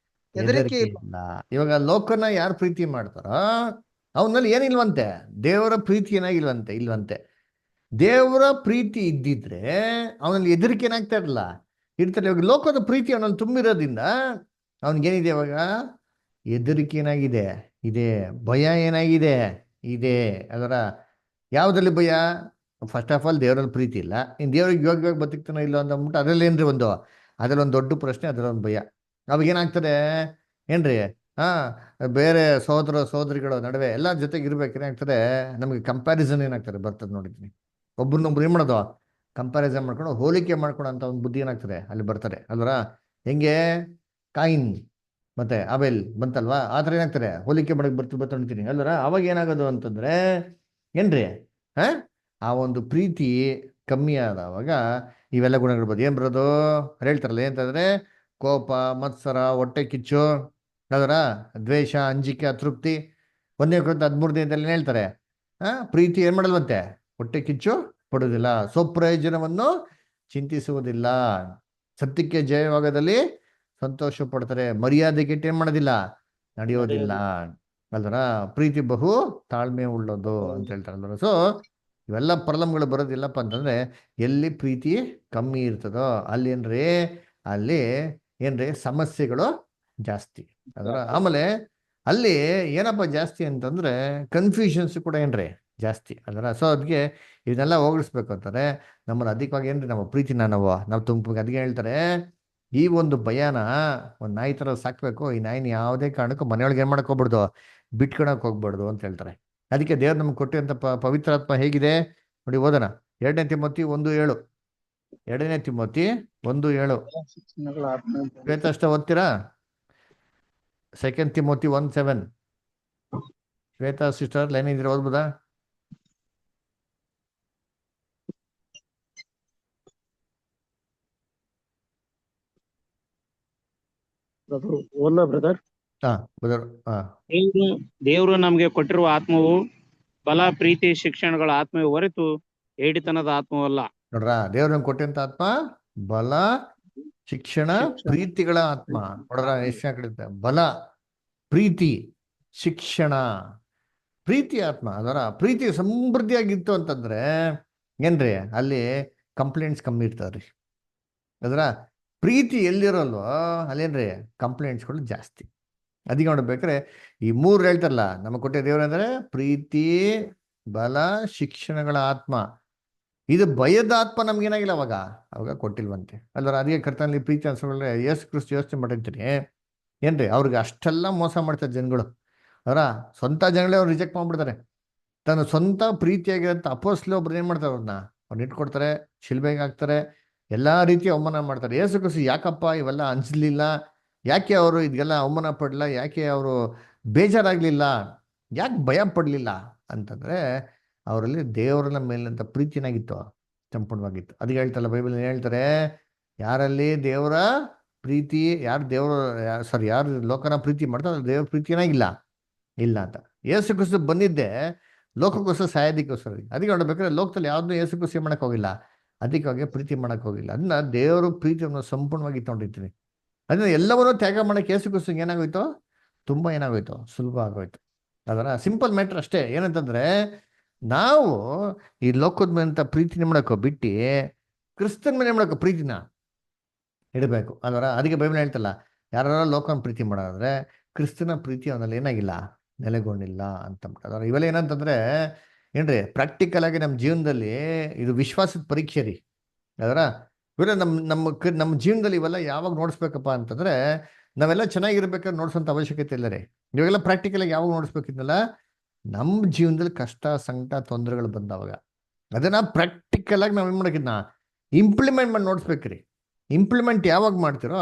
ಹೆದರಿಕೆ ಹೆದರಿಕೆ ಇಲ್ಲ. ಇವಾಗ ಲೋಕನ ಯಾರು ಪ್ರೀತಿ ಮಾಡ್ತಾರೋ ಅವನಲ್ಲಿ ಏನಿಲ್ವಂತೆ? ದೇವರ ಪ್ರೀತಿ ಏನಾಗಿಲ್ವಂತೆ? ಇಲ್ವಂತೆ. ದೇವರ ಪ್ರೀತಿ ಇದ್ದಿದ್ರೆ ಅವನಲ್ಲಿ ಹೆದರಿಕೆ ಏನಾಗ್ತಾ ಇರಲ್ಲ, ಇರ್ತಾರೆ. ಇವಾಗ ಲೋಕದ ಪ್ರೀತಿ ಅವನಲ್ಲಿ ತುಂಬಿರೋದ್ರಿಂದ ಅವನಿಗೇನಿದೆ ಇವಾಗ? ಹೆದರಿಕೆ ಏನಾಗಿದೆ? ಇದೆ. ಭಯ ಏನಾಗಿದೆ? ಇದೆ. ಅದರ ಯಾವುದಲ್ಲಿ ಭಯ? ಫಸ್ಟ್ ಆಫ್ ಆಲ್ ದೇವರಲ್ಲಿ ಪ್ರೀತಿ ಇಲ್ಲ, ಇನ್ನು ದೇವ್ರಿಗೆ ಯೋಗ್ಯವಾಗಿ ಬದುಕ್ತಾನೋ ಇಲ್ಲ ಅಂತ ಅಂದ್ಬಿಟ್ಟು ಅದರಲ್ಲೇನ್ರಿ ಅದರಲ್ಲೊಂದು ದೊಡ್ಡ ಪ್ರಶ್ನೆ, ಅದರೊಂದು ಭಯ. ಅವಾಗ ಏನಾಗ್ತದೆ ಏನ್ರಿ? ಬೇರೆ ಸಹೋದರಿಗಳ ನಡುವೆ ಎಲ್ಲ ಜೊತೆಗೆ ಇರ್ಬೇಕು. ಏನಾಗ್ತದೆ ನಮಗೆ? ಕಂಪ್ಯಾರಿಸನ್ ಏನಾಗ್ತದೆ ಬರ್ತದೆ. ನೋಡಿದ್ದೀನಿ ಒಬ್ರನ್ನೊಬ್ರು ಏನು ಮಾಡೋದು? ಕಂಪ್ಯಾರಿಸನ್ ಮಾಡ್ಕೊಂಡು ಹೋಲಿಕೆ ಮಾಡ್ಕೊಳೋ ಅಂತ ಒಂದು ಬುದ್ಧಿ ಏನಾಗ್ತದೆ ಅಲ್ಲಿ ಬರ್ತಾರೆ ಅಲ್ವರ. ಹೆಂಗೆ ಕಾಯಿನ್ ಮತ್ತೆ ಅವೆಲ್ ಬಂತಲ್ವಾ, ಆ ಥರ ಏನಾಗ್ತಾರೆ ಹೋಲಿಕೆ ಮಾಡಕ್ಕೆ ಬರ್ತೀನಿ ಅಲ್ವರ. ಅವಾಗ ಏನಾಗೋದು ಅಂತಂದ್ರೆ ಏನ್ರಿ ಆ ಒಂದು ಪ್ರೀತಿ ಕಮ್ಮಿ ಆದವಾಗ ಇವೆಲ್ಲ ಗುಣಗಳು ಬರೋದು. ಏನು ಬರೋದು ಹೇಳ್ತಾರಲ್ಲ ಏನಂತಂದ್ರೆ ಕೋಪ, ಮತ್ಸರ, ಹೊಟ್ಟೆ ಕಿಚ್ಚು, ಅದರ ದ್ವೇಷ, ಅಂಜಿಕೆ, ಅತೃಪ್ತಿ. 1 ಕೊರಿಂಥ 13 ಹೇಳ್ತಾರೆ ಪ್ರೀತಿ ಏನು ಮಾಡಲ್ವಂತೆ? ಹೊಟ್ಟೆ ಕಿಚ್ಚು ಪಡುವುದಿಲ್ಲ, ಸ್ವಪ್ರಯೋಜನವನ್ನು ಚಿಂತಿಸುವುದಿಲ್ಲ, ಸತ್ಯಕ್ಕೆ ಜಯವಾಗದಲ್ಲಿ ಸಂತೋಷ ಪಡ್ತಾರೆ, ಮರ್ಯಾದೆ ಕೆಟ್ಟು ಏನು ಮಾಡೋದಿಲ್ಲ, ನಡೆಯೋದಿಲ್ಲ ಅಲ್ದರ. ಪ್ರೀತಿ ಬಹು ತಾಳ್ಮೆ ಉಳ್ಳೋದು ಅಂತ ಹೇಳ್ತಾರಲ್ವ. ಸೊ ಇವೆಲ್ಲ ಪ್ರಾಬ್ಲಮ್ಗಳು ಬರೋದಿಲ್ಲಪ್ಪ ಅಂತಂದ್ರೆ ಎಲ್ಲಿ ಪ್ರೀತಿ ಕಮ್ಮಿ ಇರ್ತದೋ ಅಲ್ಲಿ ಏನ್ರಿ ಸಮಸ್ಯೆಗಳು ಜಾಸ್ತಿ ಅದರ. ಆಮೇಲೆ ಅಲ್ಲಿ ಏನಪ್ಪ ಜಾಸ್ತಿ ಅಂತಂದ್ರೆ ಕನ್ಫ್ಯೂಷನ್ಸ್ ಕೂಡ ಏನ್ರಿ ಜಾಸ್ತಿ ಅದರ. ಸೊ ಅದಕ್ಕೆ ಇದನ್ನೆಲ್ಲ ಹೋಗಿಸ್ಬೇಕು ಅಂತಾರೆ ನಮ್ಮನ್ನು ಅಧಿಕವಾಗಿ ಏನ್ರಿ ನಮ್ಮ ಪ್ರೀತಿನ ನಾವು ತುಂಬ. ಅದಕ್ಕೆ ಹೇಳ್ತಾರೆ ಈ ಒಂದು ಭಯನ ಒಂದು ನಾಯಿ ಥರ ಸಾಕ್ಬೇಕು. ಈ ನಾಯಿನ ಯಾವುದೇ ಕಾರಣಕ್ಕೂ ಮನೆಯೊಳಗೆ ಏನು ಮಾಡಕ್ ಹೋಗ್ಬಾರ್ದು, ಬಿಟ್ಕೊಳಕ್ ಹೋಗ್ಬಾರ್ದು ಅಂತ ಹೇಳ್ತಾರೆ. ಅದಕ್ಕೆ ದೇವ್ರು ನಮ್ಗೆ ಕೊಟ್ಟಿರಂತ ಪವಿತ್ರಾತ್ಮ ಹೇಗಿದೆ ನೋಡಿ, ಓದೋಣ. 2 ತಿಮೋತಿ 1:7. 2 ತಿಮೋತಿ 1:7. ಶ್ವೇತ ಅಷ್ಟ ಓದ್ತೀರಾ? 2 ತಿಮೋತಿ 1:7. ಶ್ವೇತಾ ಸಿಸ್ಟರ್ ಲೈನ್ ಇದ್ರೆ ಓದ್ಬೋದಾ? ಓದ್ಲಾ ಬ್ರದರ್? ಬ್ರದರ್. ದೇವರು ನಮಗೆ ಕೊಟ್ಟಿರುವ ಆತ್ಮವು ಬಲ ಪ್ರೀತಿ ಶಿಕ್ಷಣಗಳ ಆತ್ಮವೇ ಹೊರತು ಹೇಡಿತನದ ಆತ್ಮವಲ್ಲ. ನೋಡ್ರ, ದೇವ್ರ ನಮ್ಗೆ ಕೊಟ್ಟಂತ ಆತ್ಮ ಬಲ, ಶಿಕ್ಷಣ, ಪ್ರೀತಿಗಳ ಆತ್ಮ. ನೋಡ್ರ, ಎಷ್ಟು ಕಡೆ ಬಲ, ಪ್ರೀತಿ, ಶಿಕ್ಷಣ, ಪ್ರೀತಿ ಆತ್ಮ. ಅದರ ಪ್ರೀತಿ ಸಮೃದ್ಧಿಯಾಗಿತ್ತು ಅಂತಂದ್ರೆ ಏನ್ರಿ, ಅಲ್ಲಿ ಕಂಪ್ಲೇಂಟ್ಸ್ ಕಮ್ಮಿ ಇರ್ತಾವ್ರಿ. ಅದರ ಪ್ರೀತಿ ಎಲ್ಲಿರೋಲ್ವೋ ಅಲ್ಲೇನ್ರಿ ಕಂಪ್ಲೇಂಟ್ಸ್ಗಳು ಜಾಸ್ತಿ. ಅದಕ್ಕೆ ನೋಡ್ಬೇಕಾರೆ ಈ ಮೂರು ಹೇಳ್ತಾರಲ್ಲ, ನಮಗೆ ಕೊಟ್ಟ ದೇವ್ರ ಅಂದ್ರೆ ಪ್ರೀತಿ, ಬಲ, ಶಿಕ್ಷಣಗಳ ಆತ್ಮ. ಇದು ಭಯದ ಆತ್ಮ ನಮ್ಗೇನಾಗಿಲ್ಲ ಅವಾಗ ಕೊಟ್ಟಿಲ್ವಂತೆ ಅಲ್ವರ. ಅದಕ್ಕೆ ಕರ್ತನಲ್ಲಿ ಪ್ರೀತಿ ಅನ್ಸ್ಕೊಂಡ್ರೆ ಯೇಸು ಕ್ರಿಸ್ತ ಯೋಚನೆ ಮಾಡಿರ್ತೀನಿ ಏನ್ರಿ, ಅವ್ರಿಗೆ ಅಷ್ಟೆಲ್ಲ ಮೋಸ ಮಾಡ್ತಾರೆ ಜನಗಳು. ಅವರ ಸ್ವಂತ ಜನಗಳೇ ಅವ್ರು ರಿಜೆಕ್ಟ್ ಮಾಡ್ಬಿಡ್ತಾರೆ. ತನ್ನ ಸ್ವಂತ ಪ್ರೀತಿಯಾಗಿರೋಂಥ ಅಪೋಸ್ಟ್ಲು ಒಬ್ರು ಏನ್ ಮಾಡ್ತಾರೆ, ಅವ್ರನ್ನ ಇಟ್ಕೊಡ್ತಾರೆ, ಶಿಲ್ಬೆಗೆ ಹಾಕ್ತಾರೆ, ಎಲ್ಲಾ ರೀತಿ ಅವಮಾನ ಮಾಡ್ತಾರೆ. ಯೇಸು ಕ್ರಿಸ್ತ ಯಾಕಪ್ಪ ಇವೆಲ್ಲ ಅನ್ಸ್ಲಿಲ್ಲ, ಯಾಕೆ ಅವರು ಇದೆಲ್ಲ ಅವಮಾನ ಪಡಲಿಲ್ಲ, ಯಾಕೆ ಅವರು ಬೇಜಾರಾಗ್ಲಿಲ್ಲ, ಯಾಕೆ ಭಯ ಪಡ್ಲಿಲ್ಲ ಅಂತಂದ್ರೆ ಅವರಲ್ಲಿ ದೇವರ ಮೇಲಿನಂತ ಪ್ರೀತಿನಾಗಿತ್ತು, ಸಂಪೂರ್ಣವಾಗಿತ್ತು. ಅದಕ್ಕೆ ಹೇಳ್ತಲ್ಲ ಬೈಬಲ್ ಹೇಳ್ತಾರೆ, ಯಾರಲ್ಲಿ ದೇವರ ಪ್ರೀತಿ, ಯಾರು ಲೋಕನ ಪ್ರೀತಿ ಮಾಡ್ತಾರೆ ದೇವ್ರ ಪ್ರೀತಿನಾಗಿಲ್ಲ ಇಲ್ಲ ಅಂತ. ಯೇಸು ಕ್ರಿಸ್ತ ಬಂದಿದ್ದೆ ಲೋಕಕ್ಕೋಸ್ಕರ, ಸಾಯೋದಕ್ಕೋಸ್ಕರ. ಅದಕ್ಕೆ ನೋಡ್ಬೇಕಾದ್ರೆ ಲೋಕದಲ್ಲಿ ಯಾವ್ದನ್ನೂ ಯೇಸು ಕ್ರಿಸ್ತ ಮಾಡಕ್ ಹೋಗಿಲ್ಲ, ಅದಕ್ಕಾಗಿ ಪ್ರೀತಿ ಮಾಡಕ್ ಹೋಗಿಲ್ಲ. ಅದನ್ನ ದೇವರು ಪ್ರೀತಿಯನ್ನು ಸಂಪೂರ್ಣವಾಗಿ ತೊಗೊಂಡಿರ್ತೀನಿ. ಅದನ್ನ ಎಲ್ಲವನ್ನೂ ತ್ಯಾಗ ಮಾಡಕ್ಕೆ ಯೇಸು ಕ್ರಿಸ್ತಂಗೆ ಏನಾಗೋಯ್ತು, ತುಂಬಾ ಏನಾಗೋಯ್ತು, ಸುಲಭ ಆಗೋಯ್ತು. ಅದರ ಸಿಂಪಲ್ ಮ್ಯಾಟ್ರ್ ಅಷ್ಟೇ. ಏನಂತಂದ್ರೆ ನಾವು ಈ ಲೋಕದ ಮೇಲೆ ಪ್ರೀತಿನ ಮಾಡಕ್ಕೋ ಬಿಟ್ಟು ಕ್ರಿಸ್ತನ ಮೇಲೆ ಮಾಡಕ್ಕೋ ಪ್ರೀತಿನ ಇಡಬೇಕು. ಅದರ ಅದಕ್ಕೆ ಬೈಬಲ್ ಹೇಳ್ತಲ್ಲ, ಯಾರು ಲೋಕನ ಪ್ರೀತಿ ಮಾಡೋದ್ರೆ ಕ್ರಿಸ್ತನ ಪ್ರೀತಿ ಅವನಲ್ಲಿ ಏನಾಗಿಲ್ಲ, ನೆಲೆಗೊಂಡಿಲ್ಲ ಅಂತ. ಅದರ ಇವೆಲ್ಲ ಏನಂತಂದ್ರೆ ಏನ್ರಿ, ಪ್ರಾಕ್ಟಿಕಲ್ ಆಗಿ ನಮ್ಮ ಜೀವನದಲ್ಲಿ ಇದು ವಿಶ್ವಾಸದ ಪರೀಕ್ಷೆ ರೀ. ಅದರ ಇವೆಲ್ಲ ನಮ್ಮ ಜೀವನದಲ್ಲಿ ಇವೆಲ್ಲ ಯಾವಾಗ ನೋಡಿಸ್ಬೇಕಪ್ಪ ಅಂತಂದ್ರೆ, ನಾವೆಲ್ಲ ಚೆನ್ನಾಗಿರ್ಬೇಕಾದ್ರೆ ನೋಡ್ಸೋಂಥ ಅವಶ್ಯಕತೆ ಇಲ್ಲ ರೀ. ಇವಾಗೆಲ್ಲ ಪ್ರಾಕ್ಟಿಕಲ್ ಆಗಿ ಯಾವಾಗ ನೋಡಿಸ್ಬೇಕಿದ್ನಲ್ಲ, ನಮ್ಮ ಜೀವನದಲ್ಲಿ ಕಷ್ಟ, ಸಂಕಟ, ತೊಂದರೆಗಳು ಬಂದವಾಗ ಅದನ್ನ ಪ್ರಾಕ್ಟಿಕಲ್ ಆಗಿ ನಾವು ಏನ್ ಮಾಡೋಕಿದ್ನ ಇಂಪ್ಲಿಮೆಂಟ್ ಮಾಡಿ ನೋಡಿಸ್ಬೇಕ್ರಿ. ಇಂಪ್ಲಿಮೆಂಟ್ ಯಾವಾಗ ಮಾಡ್ತಿರೋ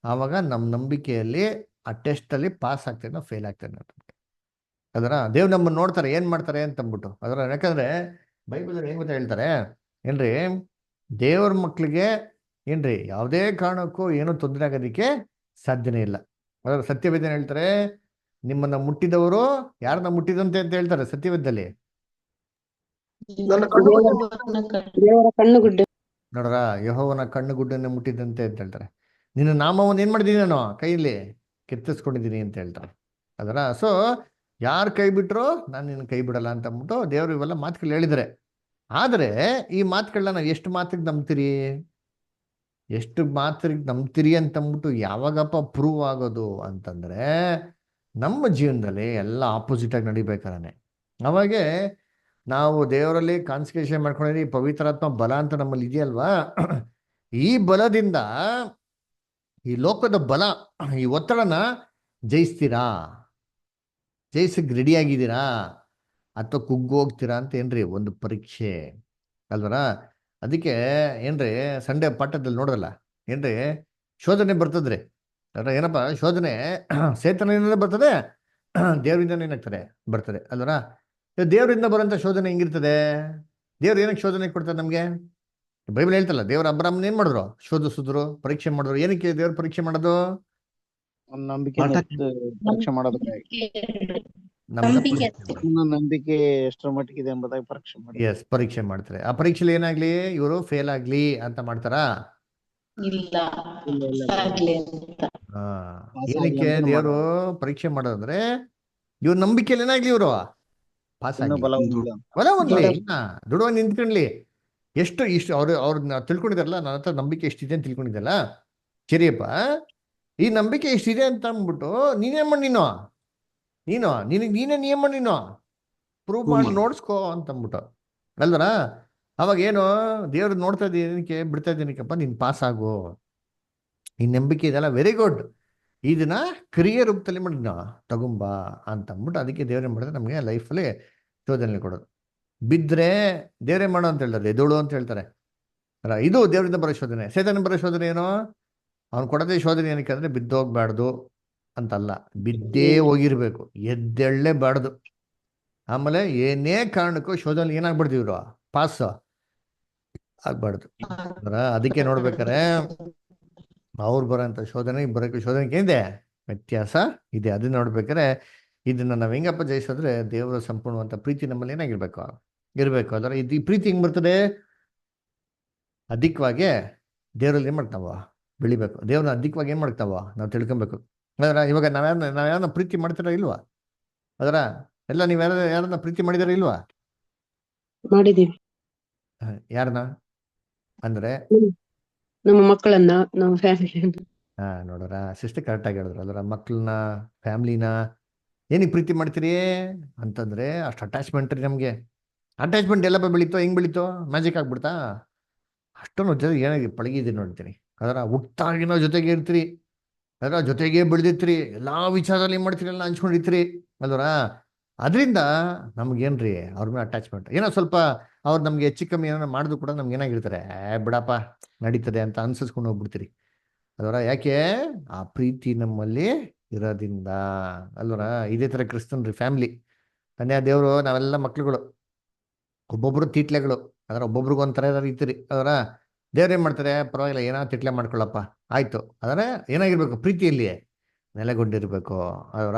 ಆವಾಗ ನಮ್ಮ ನಂಬಿಕೆಯಲ್ಲಿ ಆ ಟೆಸ್ಟಲ್ಲಿ ಪಾಸ್ ಆಗ್ತೇವೆ, ನಾವು ಫೇಲ್ ಆಗ್ತೇವೆ ಅಂತ. ಅದರ ದೇವ್ರು ನಮ್ಮನ್ನು ನೋಡ್ತಾರೆ ಏನ್ ಮಾಡ್ತಾರೆ ಅಂತ ಅಂದ್ಬಿಟ್ಟು. ಅದರ ಯಾಕಂದ್ರೆ ಬೈಬಲ್ ಏನ್ ಗೊತ್ತಾ ಹೇಳ್ತಾರೆ ಏನ್ರಿ, ದೇವ್ರ ಮಕ್ಳಿಗೆ ಏನ್ರಿ ಯಾವುದೇ ಕಾರಣಕ್ಕೂ ಏನೂ ತೊಂದರೆ ಆಗೋದಿಕ್ಕೆ ಸಾಧ್ಯನೇ ಇಲ್ಲ. ಅದರ ಸತ್ಯವೇದನೆ ಹೇಳ್ತಾರೆ, ನಿಮ್ಮನ್ನ ಮುಟ್ಟಿದವರು ಯಾರನ್ನ ಮುಟ್ಟಿದಂತೆ ಅಂತ ಹೇಳ್ತಾರೆ ಸತ್ಯವೇದದಲ್ಲಿ. ದೇವರ ಕಣ್ಣುಗುಡ್ಡೆ. ನೋಡ್ರ, ಯೆಹೋವನ ಕಣ್ಣುಗುಡ್ಡನ್ನು ಮುಟ್ಟಿದಂತೆ ಅಂತ ಹೇಳ್ತಾರೆ. ನಿನ್ನ ನಾಮವನ್ನು ಏನ್ ಮಾಡಿದೀನಿ ನಾನು ಕೈಯಲ್ಲಿ ಕೆತ್ತಿಸ್ಕೊಂಡಿದ್ದೀನಿ ಅಂತ ಹೇಳ್ತಾರೆ. ಅದರ ಸೊ ಯಾರು ಕೈ ಬಿಟ್ರು ನಾನು ನಿನ್ನ ಕೈ ಬಿಡಲ್ಲ ಅಂತ ಅಂದ್ಬಿಟ್ಟು ದೇವರು ಇವೆಲ್ಲ ಮಾತುಗಳು ಹೇಳಿದರೆ. ಆದರೆ ಈ ಮಾತುಗಳನ್ನ ನಾವು ಎಷ್ಟು ಮಾತಿಗೆ ನಂಬ್ತೀರಿ ಅಂತಂದ್ಬಿಟ್ಟು ಯಾವಾಗಪ್ಪ ಪ್ರೂವ್ ಆಗೋದು ಅಂತಂದ್ರೆ, ನಮ್ಮ ಜೀವನದಲ್ಲಿ ಎಲ್ಲ ಆಪೋಸಿಟ್ ಆಗಿ ನಡಿಬೇಕಾರೆ ಅವಾಗೆ ನಾವು ದೇವರಲ್ಲಿ ಕಾನ್ಸಂಟ್ರೇಷನ್ ಮಾಡ್ಕೊಂಡಿರಿ. ಪವಿತ್ರಾತ್ಮ ಬಲ ಅಂತ ನಮ್ಮಲ್ಲಿ ಇದೆಯಲ್ವಾ, ಈ ಬಲದಿಂದ ಈ ಲೋಕದ ಬಲ, ಈ ಒತ್ತಡನ ಜಯಿಸಕ್ಕೆ ರೆಡಿ ಆಗಿದ್ದೀರಾ ಅಥವಾ ಕುಗ್ಗೋಗ್ತೀರಾ ಅಂತ ಏನ್ರಿ ಒಂದು ಪರೀಕ್ಷೆ ಅಲ್ವರ. ಅದಕ್ಕೆ ಏನ್ರಿ ಸಂಡೇ ಪಾಠದಲ್ಲಿ ನೋಡೋದಲ್ಲ ಏನ್ರಿ, ಶೋಧನೆ ಬರ್ತದ್ರಿ. ಅದ್ರ ಏನಪ್ಪ ಶೋಧನೆ ಸೇತನಿಂದ ಬರ್ತದೆ, ದೇವರಿಂದ ಏನಾಗ್ತದೆ ಬರ್ತದೆ ಅಲ್ವರ. ದೇವರಿಂದ ಬರೋಂಥ ಶೋಧನೆ ಹೆಂಗಿರ್ತದೆ, ದೇವ್ರು ಏನಕ್ಕೆ ಶೋಧನೆ ಕೊಡ್ತಾರೆ ನಮ್ಗೆ? ಬೈಬಲ್ ಹೇಳ್ತಲ್ಲ, ದೇವ್ರ ಅಬ್ರಾಹ್ಮನ್ ಏನ್ ಮಾಡಿದ್ರು, ಶೋಧಿಸಿದ್ರು, ಪರೀಕ್ಷೆ ಮಾಡಿದ್ರು. ಏನಕ್ಕೆ ದೇವ್ರ ಪರೀಕ್ಷೆ ಮಾಡೋದು? ನಂಬಿಕೆ ಪರೀಕ್ಷೆ ಮಾಡೋದಕ್ಕಾಗಿ, ನಂಬಿಕೆ ಎಷ್ಟರ ಮಟ್ಟಿಗಿದೆ ಎಂಬುದಾಗಿ ಪರೀಕ್ಷೆ ಮಾಡಿ. ಎಸ್, ಪರೀಕ್ಷೆ ಮಾಡ್ತಾರೆ. ಆ ಪರೀಕ್ಷೆಲಿ ಏನಾಗ್ಲಿ, ಇವರು ಫೇಲ್ ಆಗ್ಲಿ ಅಂತ ಮಾಡ್ತಾರಾ? ಏನಕ್ಕೆ ದೇವರು ಪರೀಕ್ಷೆ ಮಾಡೋದಂದ್ರೆ ಇವ್ರ ನಂಬಿಕೆಯಲ್ಲಿ ಏನಾಗ್ಲಿ, ಇವರು ಪಾಸ್ ಆಗ್ಲಿ, ಬಲ ಹೊಂದ್ಲಿ, ದೃಢವಾಗಿ ನಿಂತ್ಕೊಂಡ್ಲಿ. ಇಷ್ಟು ಅವ್ರನ್ನ ತಿಳ್ಕೊಂಡಿದಾರಲ್ಲ, ನನ್ನ ಹತ್ರ ನಂಬಿಕೆ ಎಷ್ಟಿದೆ ಅಂತ ತಿಳ್ಕೊಂಡಿದ್ದಲ್ಲ, ಸರಿಯಪ್ಪ ಈ ನಂಬಿಕೆ ಎಷ್ಟಿದೆ ಅಂತ ಅಂದ್ಬಿಟ್ಟು ನೀನೇನ್ ಮಾಡಿ ನೀನೇ ನಿಯಮ ನೀನು ಪ್ರೂವ್ ಮಾಡಿ ನೋಡ್ಸ್ಕೋ ಅಂತ ಅಂದ್ಬಿಟ್ಟು ಅಲ್ವರ. ಅವಾಗ ಏನು, ದೇವ್ರು ನೋಡ್ತಾ ಇದ್ದೀನಕ್ಕೆ ಬಿಡ್ತಾ ಇದ್ದೀನಕ್ಕಪ್ಪ, ನೀನ್ ಪಾಸ್ ಆಗು, ಈ ನಂಬಿಕೆ ಇದೆಲ್ಲ ವೆರಿ ಗುಡ್, ಇದನ್ನ ಕ್ರಿಯೆ ರೂಪದಲ್ಲಿ ಮಾಡಿ ತಗೊಂಬಾ ಅಂತ ಅಂದ್ಬಿಟ್ಟು ಅದಕ್ಕೆ ದೇವ್ರೇನ್ ಮಾಡಿದ್ರೆ ನಮಗೆ ಲೈಫಲ್ಲಿ ಶೋಧನೆ ಕೊಡೋದು. ಬಿದ್ದರೆ ದೇವ್ರೇ ಮಾಡೋ ಅಂತ ಹೇಳ್ತಾರೆ, ಎದುಳು ಅಂತ ಹೇಳ್ತಾರೆ. ಇದು ದೇವರಿಂದ ಬರೋ ಶೋಧನೆ. ಸೇತನ ಬರೋ ಶೋಧನೆ ಏನು, ಅವ್ನು ಕೊಡೋದೇ ಶೋಧನೆ ಏನಕ್ಕೆ ಅಂದ್ರೆ ಬಿದ್ದೋಗ್ಬಾರ್ದು ಅಂತಲ್ಲ, ಬಿದ್ದೇ ಹೋಗಿರ್ಬೇಕು, ಎದ್ದೇಳಲೇಬಾರ್ದು. ಆಮೇಲೆ ಏನೇ ಕಾರಣಕ್ಕೂ ಶೋಧನೆ ಏನಾಗ್ಬಾರ್ದು, ಇವರು ಪಾಸ್ ಆಗ್ಬಾರ್ದು. ಅದಕ್ಕೆ ನೋಡ್ಬೇಕಾರೆ ಅವ್ರು ಬರೋಂಥ ಶೋಧನೆ ಬರೋಕ್ಕೆ ಶೋಧನೆಗೆ ಏನಿದೆ ವ್ಯತ್ಯಾಸ ಇದೆ. ಅದನ್ನ ನೋಡ್ಬೇಕಾರೆ ಇದನ್ನ ನಾವು ಹೆಂಗಪ್ಪ ಜಯಿಸಿದ್ರೆ ದೇವರ ಸಂಪೂರ್ಣವಂತ ಪ್ರೀತಿ ನಮ್ಮಲ್ಲಿ ಏನಾಗಿರ್ಬೇಕು ಇರಬೇಕು. ಅದರ ಈ ಪ್ರೀತಿ ಹೆಂಗ್ ಬರ್ತದೆ? ಅಧಿಕವಾಗಿ ದೇವರಲ್ಲಿ ಏನ್ ಮಾಡ್ತಾವ ಬೆಳಿಬೇಕು. ದೇವ್ರನ್ನ ಅಧಿಕವಾಗಿ ಏನ್ ಮಾಡ್ತಾವ ನಾವು ತಿಳ್ಕೊಬೇಕು. ಅದರ ಇವಾಗ ನಾವ್ಯಾರನ್ನ ಪ್ರೀತಿ ಮಾಡ್ತಾರ ಇಲ್ವಾ? ಅದರ ಎಲ್ಲ ನೀವ್ ಯಾರನ್ನ ಪ್ರೀತಿ ಮಾಡಿದಾರ ಇಲ್ವಾ? ಮಾಡಿದೀವಿ. ಯಾರನ್ನ ಅಂದ್ರೆ ನಮ್ಮ ಮಕ್ಕಳನ್ನ, ನಮ್ಮ ಫ್ಯಾಮಿಲಿಯನ್ನ. ನೋಡ್ರ ಸಿಸ್ಟರ್ ಕರೆಕ್ಟ್ ಆಗಿ ಹೇಳಿದ್ರು. ಅದರ ಮಕ್ಕಳನ್ನ, ಫ್ಯಾಮ್ಲಿನ ಏನಿಗೆ ಪ್ರೀತಿ ಮಾಡ್ತೀರಿ ಅಂತಂದ್ರೆ ಅಷ್ಟು ಅಟ್ಯಾಚ್ಮೆಂಟ್ ರೀ ನಮ್ಗೆ. ಅಟ್ಯಾಚ್ಮೆಂಟ್ ಎಲ್ಲಪ್ಪ ಬೆಳೀತೋ, ಹೆಂಗ್ ಬೆಳೀತೋ? ಮ್ಯಾಜಿಕ್ ಆಗ್ಬಿಡ್ತಾ? ಅಷ್ಟೊಂದು ಜೊತೆ ಏನಾಗಿ ಪಳಗಿದ್ದೀನಿ ನೋಡ್ತೀನಿ. ಅದರ ಹುಟ್ಟಾಗಿನೋ ಜೊತೆಗೆ ಇರ್ತೀರಿ, ಅದರ ಜೊತೆಗೆ ಬೆಳೆದಿರ್ತೀರಿ, ಎಲ್ಲಾ ವಿಚಾರದಲ್ಲಿ ಏನ್ ಮಾಡ್ತೀರಿ, ಎಲ್ಲ ಹಂಚ್ಕೊಂಡಿರ್ತೀರಿ ಅಲ್ವರ. ಅದರಿಂದ ನಮ್ಗೇನ್ರಿ ಅವ್ರ ಮೇಲೆ ಅಟ್ಯಾಚ್ಮೆಂಟ್. ಏನೋ ಸ್ವಲ್ಪ ಅವ್ರು ನಮ್ಗೆ ಹೆಚ್ಚು ಕಮ್ಮಿ ಏನೋ ಮಾಡಿದ್ರು ಕೂಡ ನಮ್ಗೆ ಏನಾಗಿರ್ತಾರೆ, ಬಿಡಪ್ಪ ನಡೀತದೆ ಅಂತ ಅನ್ಸಿಸ್ಕೊಂಡು ಹೋಗ್ಬಿಡ್ತೀರಿ ಅಲ್ವರ. ಯಾಕೆ? ಆ ಪ್ರೀತಿ ನಮ್ಮಲ್ಲಿ ಇರೋದ್ರಿಂದ ಅಲ್ವರ. ಇದೇ ತರ ಕ್ರಿಸ್ತನ್ ರೀ ಫ್ಯಾಮಿಲಿ. ಕನ್ಯಾ ದೇವರು ನಾವೆಲ್ಲ ಮಕ್ಳುಗಳು, ಒಬ್ಬೊಬ್ರು ತೀಟ್ಲೆಗಳು. ಅದರ ಒಬ್ಬೊಬ್ರಿಗೆ ಒಂಥರ ರೀತಿ ಅದರ. ದೇವ್ರು ಏನ್ ಮಾಡ್ತಾರೆ, ಪರವಾಗಿಲ್ಲ ಏನೋ ತಿಟ್ಲೆ ಮಾಡ್ಕೊಳ್ಳಪ್ಪ ಆಯ್ತು. ಆದರೆ ಏನಾಗಿರ್ಬೇಕು? ಪ್ರೀತಿಯಲ್ಲಿ ನೆಲೆಗೊಂಡಿರ್ಬೇಕು. ಅದರ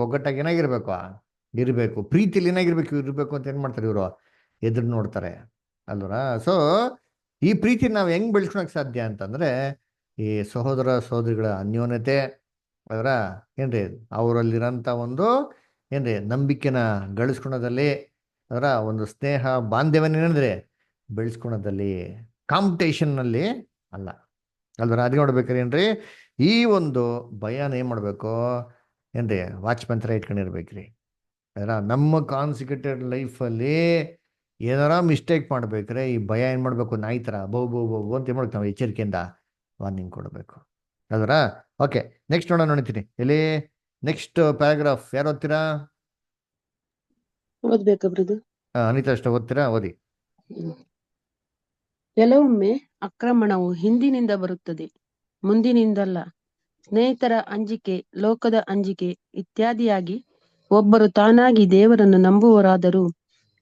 ಒಗ್ಗಟ್ಟಾಗಿ ಏನಾಗಿರ್ಬೇಕು ಇರಬೇಕು. ಪ್ರೀತಿಯಲ್ಲಿ ಏನಾಗಿರ್ಬೇಕು ಇರಬೇಕು ಅಂತ ಏನ್ ಮಾಡ್ತಾರೆ ಇವರು ಎದುರು ನೋಡ್ತಾರೆ ಅಲ್ವರ. ಸೊ ಈ ಪ್ರೀತಿ ನಾವು ಹೆಂಗ್ ಬೆಳೆಸ್ಕೊಳಕ್ ಸಾಧ್ಯ ಅಂತಂದ್ರೆ ಈ ಸಹೋದರ ಸಹೋದರಿಗಳ ಅನ್ಯೋನ್ಯತೆ ಅದರ ಏನ್ರಿ ಅವರಲ್ಲಿರೋಂಥ ಒಂದು ಏನ್ರಿ ನಂಬಿಕೆನ ಗಳಿಸ್ಕೊಳೋದಲ್ಲಿ, ಅದರ ಒಂದು ಸ್ನೇಹ ಬಾಂಧವ್ಯನೇನಂದ್ರೆ ಬೆಳೆಸ್ಕೊಳೋದಲ್ಲಿ, ಕಾಂಪಿಟೇಷನ್ನಲ್ಲಿ ಅಲ್ಲ ಅಲ್ವರ. ಅದೇ ನೋಡ್ಬೇಕಾರೆ ಏನ್ರಿ ಈ ಒಂದು ಭಯನ ಏನ್ ಮಾಡ್ಬೇಕು ಏನ್ರಿ ವಾಚ್ಮನ್ ಥರ ಇಟ್ಕೊಂಡಿರ್ಬೇಕ್ರಿ. ಅದರ ನಮ್ಮ ಕಾನ್ಸಿಕ್ಯೂಟೆಡ್ ಲೈಫಲ್ಲಿ ಏನಾರ ಮಿಸ್ಟೇಕ್ ಮಾಡ್ಬೇಕ್ರೆ ಈ ಭಯ ಏನ್ ಮಾಡ್ಬೇಕು, ನಾಯಿ ಥರ ಬೌ ಬೌ ಬೌ ಅಂತ ಏನ್ ಮಾಡ್ಬೇಕು, ನಾವು ಎಚ್ಚರಿಕೆಯಿಂದ ವಾರ್ನಿಂಗ್ ಕೊಡಬೇಕು ಅದರ. ಓಕೆ, ನೆಕ್ಸ್ಟ್ ನೋಡ್ತೀನಿ ಇಲ್ಲಿ ನೆಕ್ಸ್ಟ್ ಪ್ಯಾರಾಗ್ರಾಫ್ ಯಾರು ಓದ್ತೀರಾ? ಓದ್ಬೇಕಾ ಬ್ರದರ್? ಅನಿತಾ ಅಷ್ಟ ಓದ್ತೀರಾ? ಓದಿ. ಕೆಲವೊಮ್ಮೆ ಆಕ್ರಮಣವು ಹಿಂದಿನಿಂದ ಬರುತ್ತದೆ, ಮುಂದಿನಿಂದಲ್ಲ. ಸ್ನೇಹಿತರ ಅಂಜಿಕೆ, ಲೋಕದ ಅಂಜಿಕೆ ಇತ್ಯಾದಿಯಾಗಿ ಒಬ್ಬರು ತಾನಾಗಿ ದೇವರನ್ನು ನಂಬುವರಾದರೂ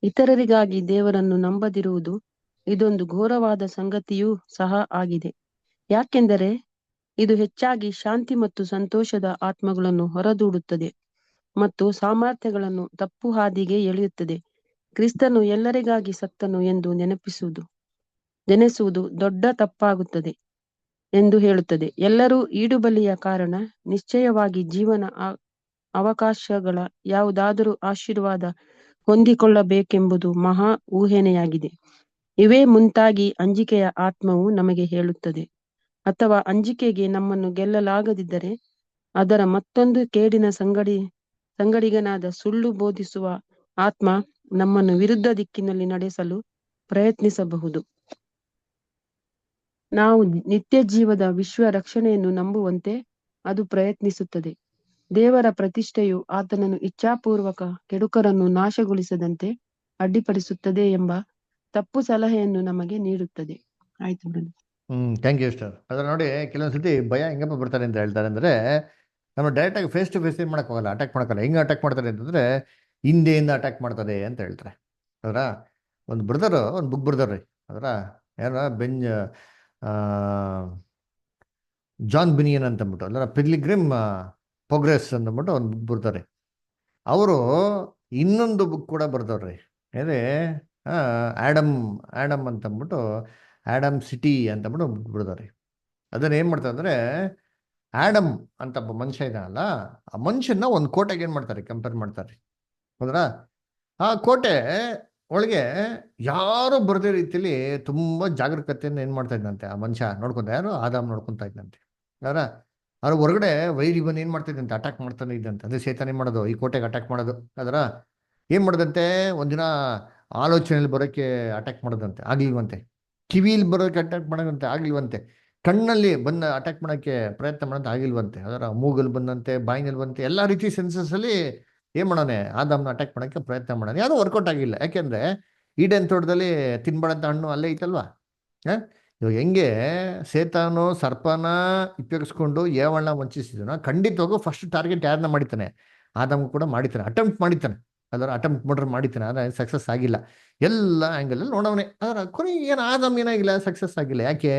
ಇತರರಿಗಾಗಿ ದೇವರನ್ನು ನಂಬದಿರುವುದು ಇದೊಂದು ಘೋರವಾದ ಸಂಗತಿಯೂ ಸಹ ಆಗಿದೆ. ಯಾಕೆಂದರೆ ಇದು ಹೆಚ್ಚಾಗಿ ಶಾಂತಿ ಮತ್ತು ಸಂತೋಷದ ಆತ್ಮಗಳನ್ನು ಹೊರದೂಡುತ್ತದೆ ಮತ್ತು ಸಾಮರ್ಥ್ಯಗಳನ್ನು ತಪ್ಪು ಹಾದಿಗೆ ಎಳೆಯುತ್ತದೆ. ಕ್ರಿಸ್ತನು ಎಲ್ಲರಿಗಾಗಿ ಸತ್ತನು ಎಂದು ನೆನೆಸುವುದು ದೊಡ್ಡ ತಪ್ಪಾಗುತ್ತದೆ ಎಂದು ಹೇಳುತ್ತದೆ. ಎಲ್ಲರೂ ಈಡುಬಲಿಯ ಕಾರಣ ನಿಶ್ಚಯವಾಗಿ ಜೀವನ ಅವಕಾಶಗಳ ಯಾವುದಾದರೂ ಆಶೀರ್ವಾದ ಹೊಂದಿಕೊಳ್ಳಬೇಕೆಂಬುದು ಮಹಾ ಊಹೆನೆಯಾಗಿದೆ. ಇವೇ ಮುಂತಾಗಿ ಅಂಜಿಕೆಯ ಆತ್ಮವು ನಮಗೆ ಹೇಳುತ್ತದೆ. ಅಥವಾ ಅಂಜಿಕೆಗೆ ನಮ್ಮನ್ನು ಗೆಲ್ಲಲಾಗದಿದ್ದರೆ ಅದರ ಮತ್ತೊಂದು ಕೇಡಿನ ಸಂಗಡಿಗನಾದ ಸುಳ್ಳು ಬೋಧಿಸುವ ಆತ್ಮ ನಮ್ಮನ್ನು ವಿರುದ್ಧ ದಿಕ್ಕಿನಲ್ಲಿ ನಡೆಸಲು ಪ್ರಯತ್ನಿಸಬಹುದು. ನಾವು ನಿತ್ಯ ಜೀವದ ವಿಶ್ವ ರಕ್ಷಣೆಯನ್ನು ನಂಬುವಂತೆ ಅದು ಪ್ರಯತ್ನಿಸುತ್ತದೆ. ದೇವರ ಪ್ರತಿಷ್ಠೆಯು ಆತನನ್ನು ಇಚ್ಛಾಪೂರ್ವಕ ಕೆಡುಕರನ್ನು ನಾಶಗೊಳಿಸದಂತೆ ಅಡ್ಡಿಪಡಿಸುತ್ತದೆ ಎಂಬ ತಪ್ಪು ಸಲಹೆಯನ್ನು ನಮಗೆ ನೀಡುತ್ತದೆ. ಆಯ್ತು ಬ್ರದರ್. Thank you sir. ಅದ್ರ ನೋಡಿ ಕೆಲವೊಂದ್ಸತಿ ಭಯ ಹೆಂಗಪ್ಪ ಬರ್ತಾರೆ ಅಂತ ಹೇಳ್ತಾರೆ ಅಂದ್ರೆ, ನಮ್ಮ ಡೈರೆಕ್ಟ್ ಆಗಿ ಫೇಸ್ ಟು ಫೇಸ್ ಏನ್ ಮಾಡಕ್ ಹೋಗಲ್ಲ, ಅಟ್ಯಾಕ್ ಮಾಡಕ್ಕಲ್ಲ. ಹೆಂಗ್ ಅಟ್ಯಾಕ್ ಮಾಡ್ತಾರೆ ಅಂತಂದ್ರೆ ಹಿಂದೆಯಿಂದ ಅಟ್ಯಾಕ್ ಮಾಡ್ತಾರೆ ಅಂತ ಹೇಳ್ತಾರೆ. ಅದರ ಒಂದು ಬ್ರದರ್ ಒಂದು ಬುಕ್ ಬರ್ದಾರ್ರಿ. ಅದರ ಯಾರ ಜಾನ್ ಬಿನಿಯನ್ ಅಂತಂದ್ಬಿಟ್ಟು, ಅಲ್ಲ ಪಿಲ್ಗ್ರಿಮ್ ಪ್ರೋಗ್ರೆಸ್ ಅಂತಂದ್ಬಿಟ್ಟು ಒಂದು ಬುಕ್ ಬರ್ತಾರೆ. ಅವರು ಇನ್ನೊಂದು ಬುಕ್ ಕೂಡ ಬರ್ದವ್ರಿ. ಏನೇ ಆಡಮ್ ಅಂತಂದ್ಬಿಟ್ಟು ಆಡಮ್ ಸಿಟಿ ಅಂತಂದ್ಬಿಟ್ಟು ಬುಕ್ ಬರ್ದವ್ರಿ. ಅದನ್ನ ಏನ್ ಮಾಡ್ತಾರೆ ಅಂದ್ರೆ, ಆಡಮ್ ಅಂತ ಒಬ್ಬ ಮನುಷ್ಯ ಇದ್ದಾನಲ್ಲ, ಆ ಮನುಷ್ಯನ ಒಂದು ಕೋಟೆಗೆ ಏನ್ ಮಾಡ್ತಾರೆ ಕಂಪೇರ್ ಮಾಡ್ತಾರೆ. ಹೌದ್ರಾ? ಆ ಕೋಟೆ ಒಳಗೆ ಯಾರು ಬರದೇ ರೀತಿಯಲ್ಲಿ ತುಂಬಾ ಜಾಗರೂಕತೆಯನ್ನು ಏನ್ ಮಾಡ್ತಾ ಇದ್ದಂತೆ ಆ ಮನುಷ್ಯ ನೋಡ್ಕೊಂತ, ಯಾರು ಆದಾಮ್ ನೋಡ್ಕೊಂತ ಇದ್ದಂತೆ. ಯಾರ ಅವ್ರ ಹೊರಗಡೆ ವೈರಿ ಬಂದು ಏನ್ ಮಾಡ್ತಾ ಇದ್ದಂತೆ, ಅಟ್ಯಾಕ್ ಮಾಡ್ತಾನೆ ಇದ್ದಂತೆ. ಅದೇ ಸೇತಾನ ಏನ್ ಮಾಡೋದು, ಈ ಕೋಟೆಗೆ ಅಟ್ಯಾಕ್ ಮಾಡೋದು. ಅದರ ಏನ್ ಮಾಡೋದಂತೆ, ಒಂದಿನ ಆಲೋಚನೆಯಲ್ಲಿ ಬರೋಕ್ಕೆ ಅಟ್ಯಾಕ್ ಮಾಡೋದಂತೆ, ಆಗ್ಲಿಲ್ವಂತೆ. ಕಿವಿಯಲ್ಲಿ ಬರೋಕ್ಕೆ ಅಟ್ಯಾಕ್ ಮಾಡೋದಂತೆ, ಆಗ್ಲಿಲ್ವಂತೆ. ಕಣ್ಣಲ್ಲಿ ಬಂದ ಅಟ್ಯಾಕ್ ಮಾಡೋಕ್ಕೆ ಪ್ರಯತ್ನ ಮಾಡೋದು, ಆಗಿಲ್ವಂತೆ. ಅದರ ಮೂಗಲ್ಲಿ ಬಂದಂತೆ, ಬಾಯಿನಲ್ಲಿ ಬಂತೆ, ಎಲ್ಲ ರೀತಿ ಸೆನ್ಸಸ್ ಅಲ್ಲಿ ಏನ್ ಮಾಡೋನೆ, ಆದಾಮ್ನ ಅಟ್ಯಾಕ್ ಮಾಡೋಕ್ಕೆ ಪ್ರಯತ್ನ ಮಾಡೋಣ. ಯಾವುದು ವರ್ಕೌಟ್ ಆಗಿಲ್ಲ. ಯಾಕೆಂದ್ರೆ ಈಡೇನ್ ತೋಟದಲ್ಲಿ ತಿನ್ಬಾರ್ದಂತ ಹಣ್ಣು ಅಲ್ಲೇ ಐತಲ್ವಾ. ಇವಾಗ ಹೆಂಗೆ ಸೇತಾನು ಸರ್ಪನ ಉಪಯೋಗಿಸ್ಕೊಂಡು ಏವಳನ್ನ ವಂಚಿಸಿದನೋ, ಖಂಡಿತವಾಗೂ ಫಸ್ಟ್ ಟಾರ್ಗೆಟ್ ಯಾರನ್ನ ಮಾಡಿತಾನೆ, ಆದಾಮ್ ಕೂಡ ಮಾಡಿತಾನೆ, ಅಟೆಂಪ್ಟ್ ಮಾಡಿತಾನೆ. ಅದರ ಅಟೆಂಪ್ಟ್ ಮಾಡಿತಾನೆ, ಆದರೆ ಸಕ್ಸಸ್ ಆಗಿಲ್ಲ. ಎಲ್ಲ ಆ್ಯಂಗಲ್ ಅಲ್ಲಿ ನೋಡವನೆ. ಅದರ ಕೊನೆಗೆ ಏನು ಆದಾಮ್ ಏನಾಗಿಲ್ಲ, ಸಕ್ಸಸ್ ಆಗಿಲ್ಲ. ಯಾಕೆ?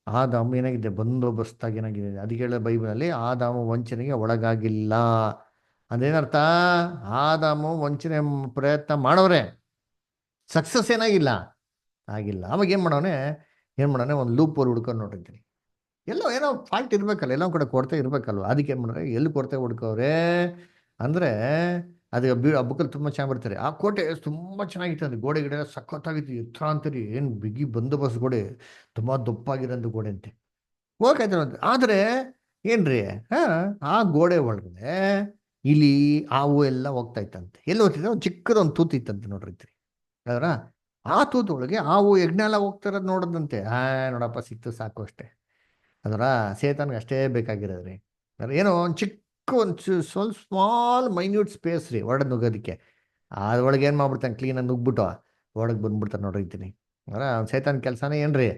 ಆದಾಮ್ ಏನಾಗಿದೆ, ಬಂದೋಬಸ್ತಾಗಿ ಏನಾಗಿದೆ. ಅದಕ್ಕೆ ಹೇಳೋ ಬೈಬಲಲ್ಲಿ ಆದಾಮ ವಂಚನೆಗೆ ಒಳಗಾಗಿಲ್ಲ. ಅದೇನರ್ಥ? ಆದಾಮು ವಂಚನೆ ಪ್ರಯತ್ನ ಮಾಡೋರೆ, ಸಕ್ಸಸ್ ಏನಾಗಿಲ್ಲ, ಆಗಿಲ್ಲ. ಅವಾಗ ಏನು ಮಾಡೋನೆ ಒಂದು ಲೂಪ್ ಹೋಲ್ ಹುಡ್ಕೊಂಡು ನೋಡಿರ್ತೀನಿ. ಎಲ್ಲೋ ಏನೋ ಫಾಲ್ಟ್ ಇರ್ಬೇಕಲ್ಲ, ಎಲ್ಲೋ ಕಡೆ ಕೊರತೆ ಇರ್ಬೇಕಲ್ವ. ಅದಕ್ಕೆ ಏನು ಮಾಡಿದ್ರೆ ಎಲ್ಲಿ ಕೊರತೆ ಹುಡ್ಕವ್ರೆ ಅಂದರೆ ಅದು ಆ ಬುಕ್ಕಲ್ಲಿ ತುಂಬ ಚೆನ್ನಾಗಿ ಬರ್ತಾರೆ. ಆ ಕೋಟೆ ತುಂಬ ಚೆನ್ನಾಗಿತ್ತು, ಅಂದರೆ ಗೋಡೆ ಗಿಡ ಸಖತ್ತಾಗಿತ್ತು, ಎತ್ತರ ಅಂತೀರಿ, ಏನು ಬಿಗಿ ಬಂದೋಬಸ್ತ್ ಗೋಡೆ, ತುಂಬ ದಪ್ಪಾಗಿರೋಂಥ ಗೋಡೆ ಅಂತೆ. ಹೋಗಾಯ್ತು. ಆದರೆ ಏನ್ರಿ, ಆ ಗೋಡೆ ಒಳಗಡೆ ಇಲಿ ಹಾವು ಎಲ್ಲ ಹೋಗ್ತಾ ಇತ್ತಂತೆ. ಎಲ್ಲಿ ಹೋಗ್ತಿದ್ದೆ, ಒಂದು ಚಿಕ್ಕದೊಂದು ತೂತು ಇತ್ತಂತೆ ನೋಡ್ರಿತ್ರಿ. ಅದರ ಆ ತೂತು ಒಳಗೆ ಹಾವು ಯಜ್ಞ ಎಲ್ಲ ಹೋಗ್ತಿರೋದು ನೋಡೋದಂತೆ. ನೋಡಪ್ಪ ಸಿಕ್ತು ಸಾಕು ಅಷ್ಟೇ. ಅದರ ಸೇತನ್ಗೆ ಅಷ್ಟೇ ಬೇಕಾಗಿರೋದ್ರಿ. ಏನೋ ಒಂದು ಚಿಕ್ಕ ಒಂದು ಸ್ವಲ್ಪ ಸ್ಮಾಲ್ ಮೈನ್ಯೂಟ್ ಸ್ಪೇಸ್ ರೀ ಒಳಗೆ ನುಗ್ಗೋದಕ್ಕೆ. ಅದ್ರೊಳಗೆ ಏನು ಮಾಡ್ಬಿಡ್ತಾನೆ, ಕ್ಲೀನಾಗಿ ನುಗ್ಬಿಟ್ಟು ಒಳಗೆ ಬಂದ್ಬಿಡ್ತಾನೆ ನೋಡಿರ್ತೀನಿ. ಅದರ ಸೇತನ್ ಕೆಲಸನೇ ಏನ್ರಿ,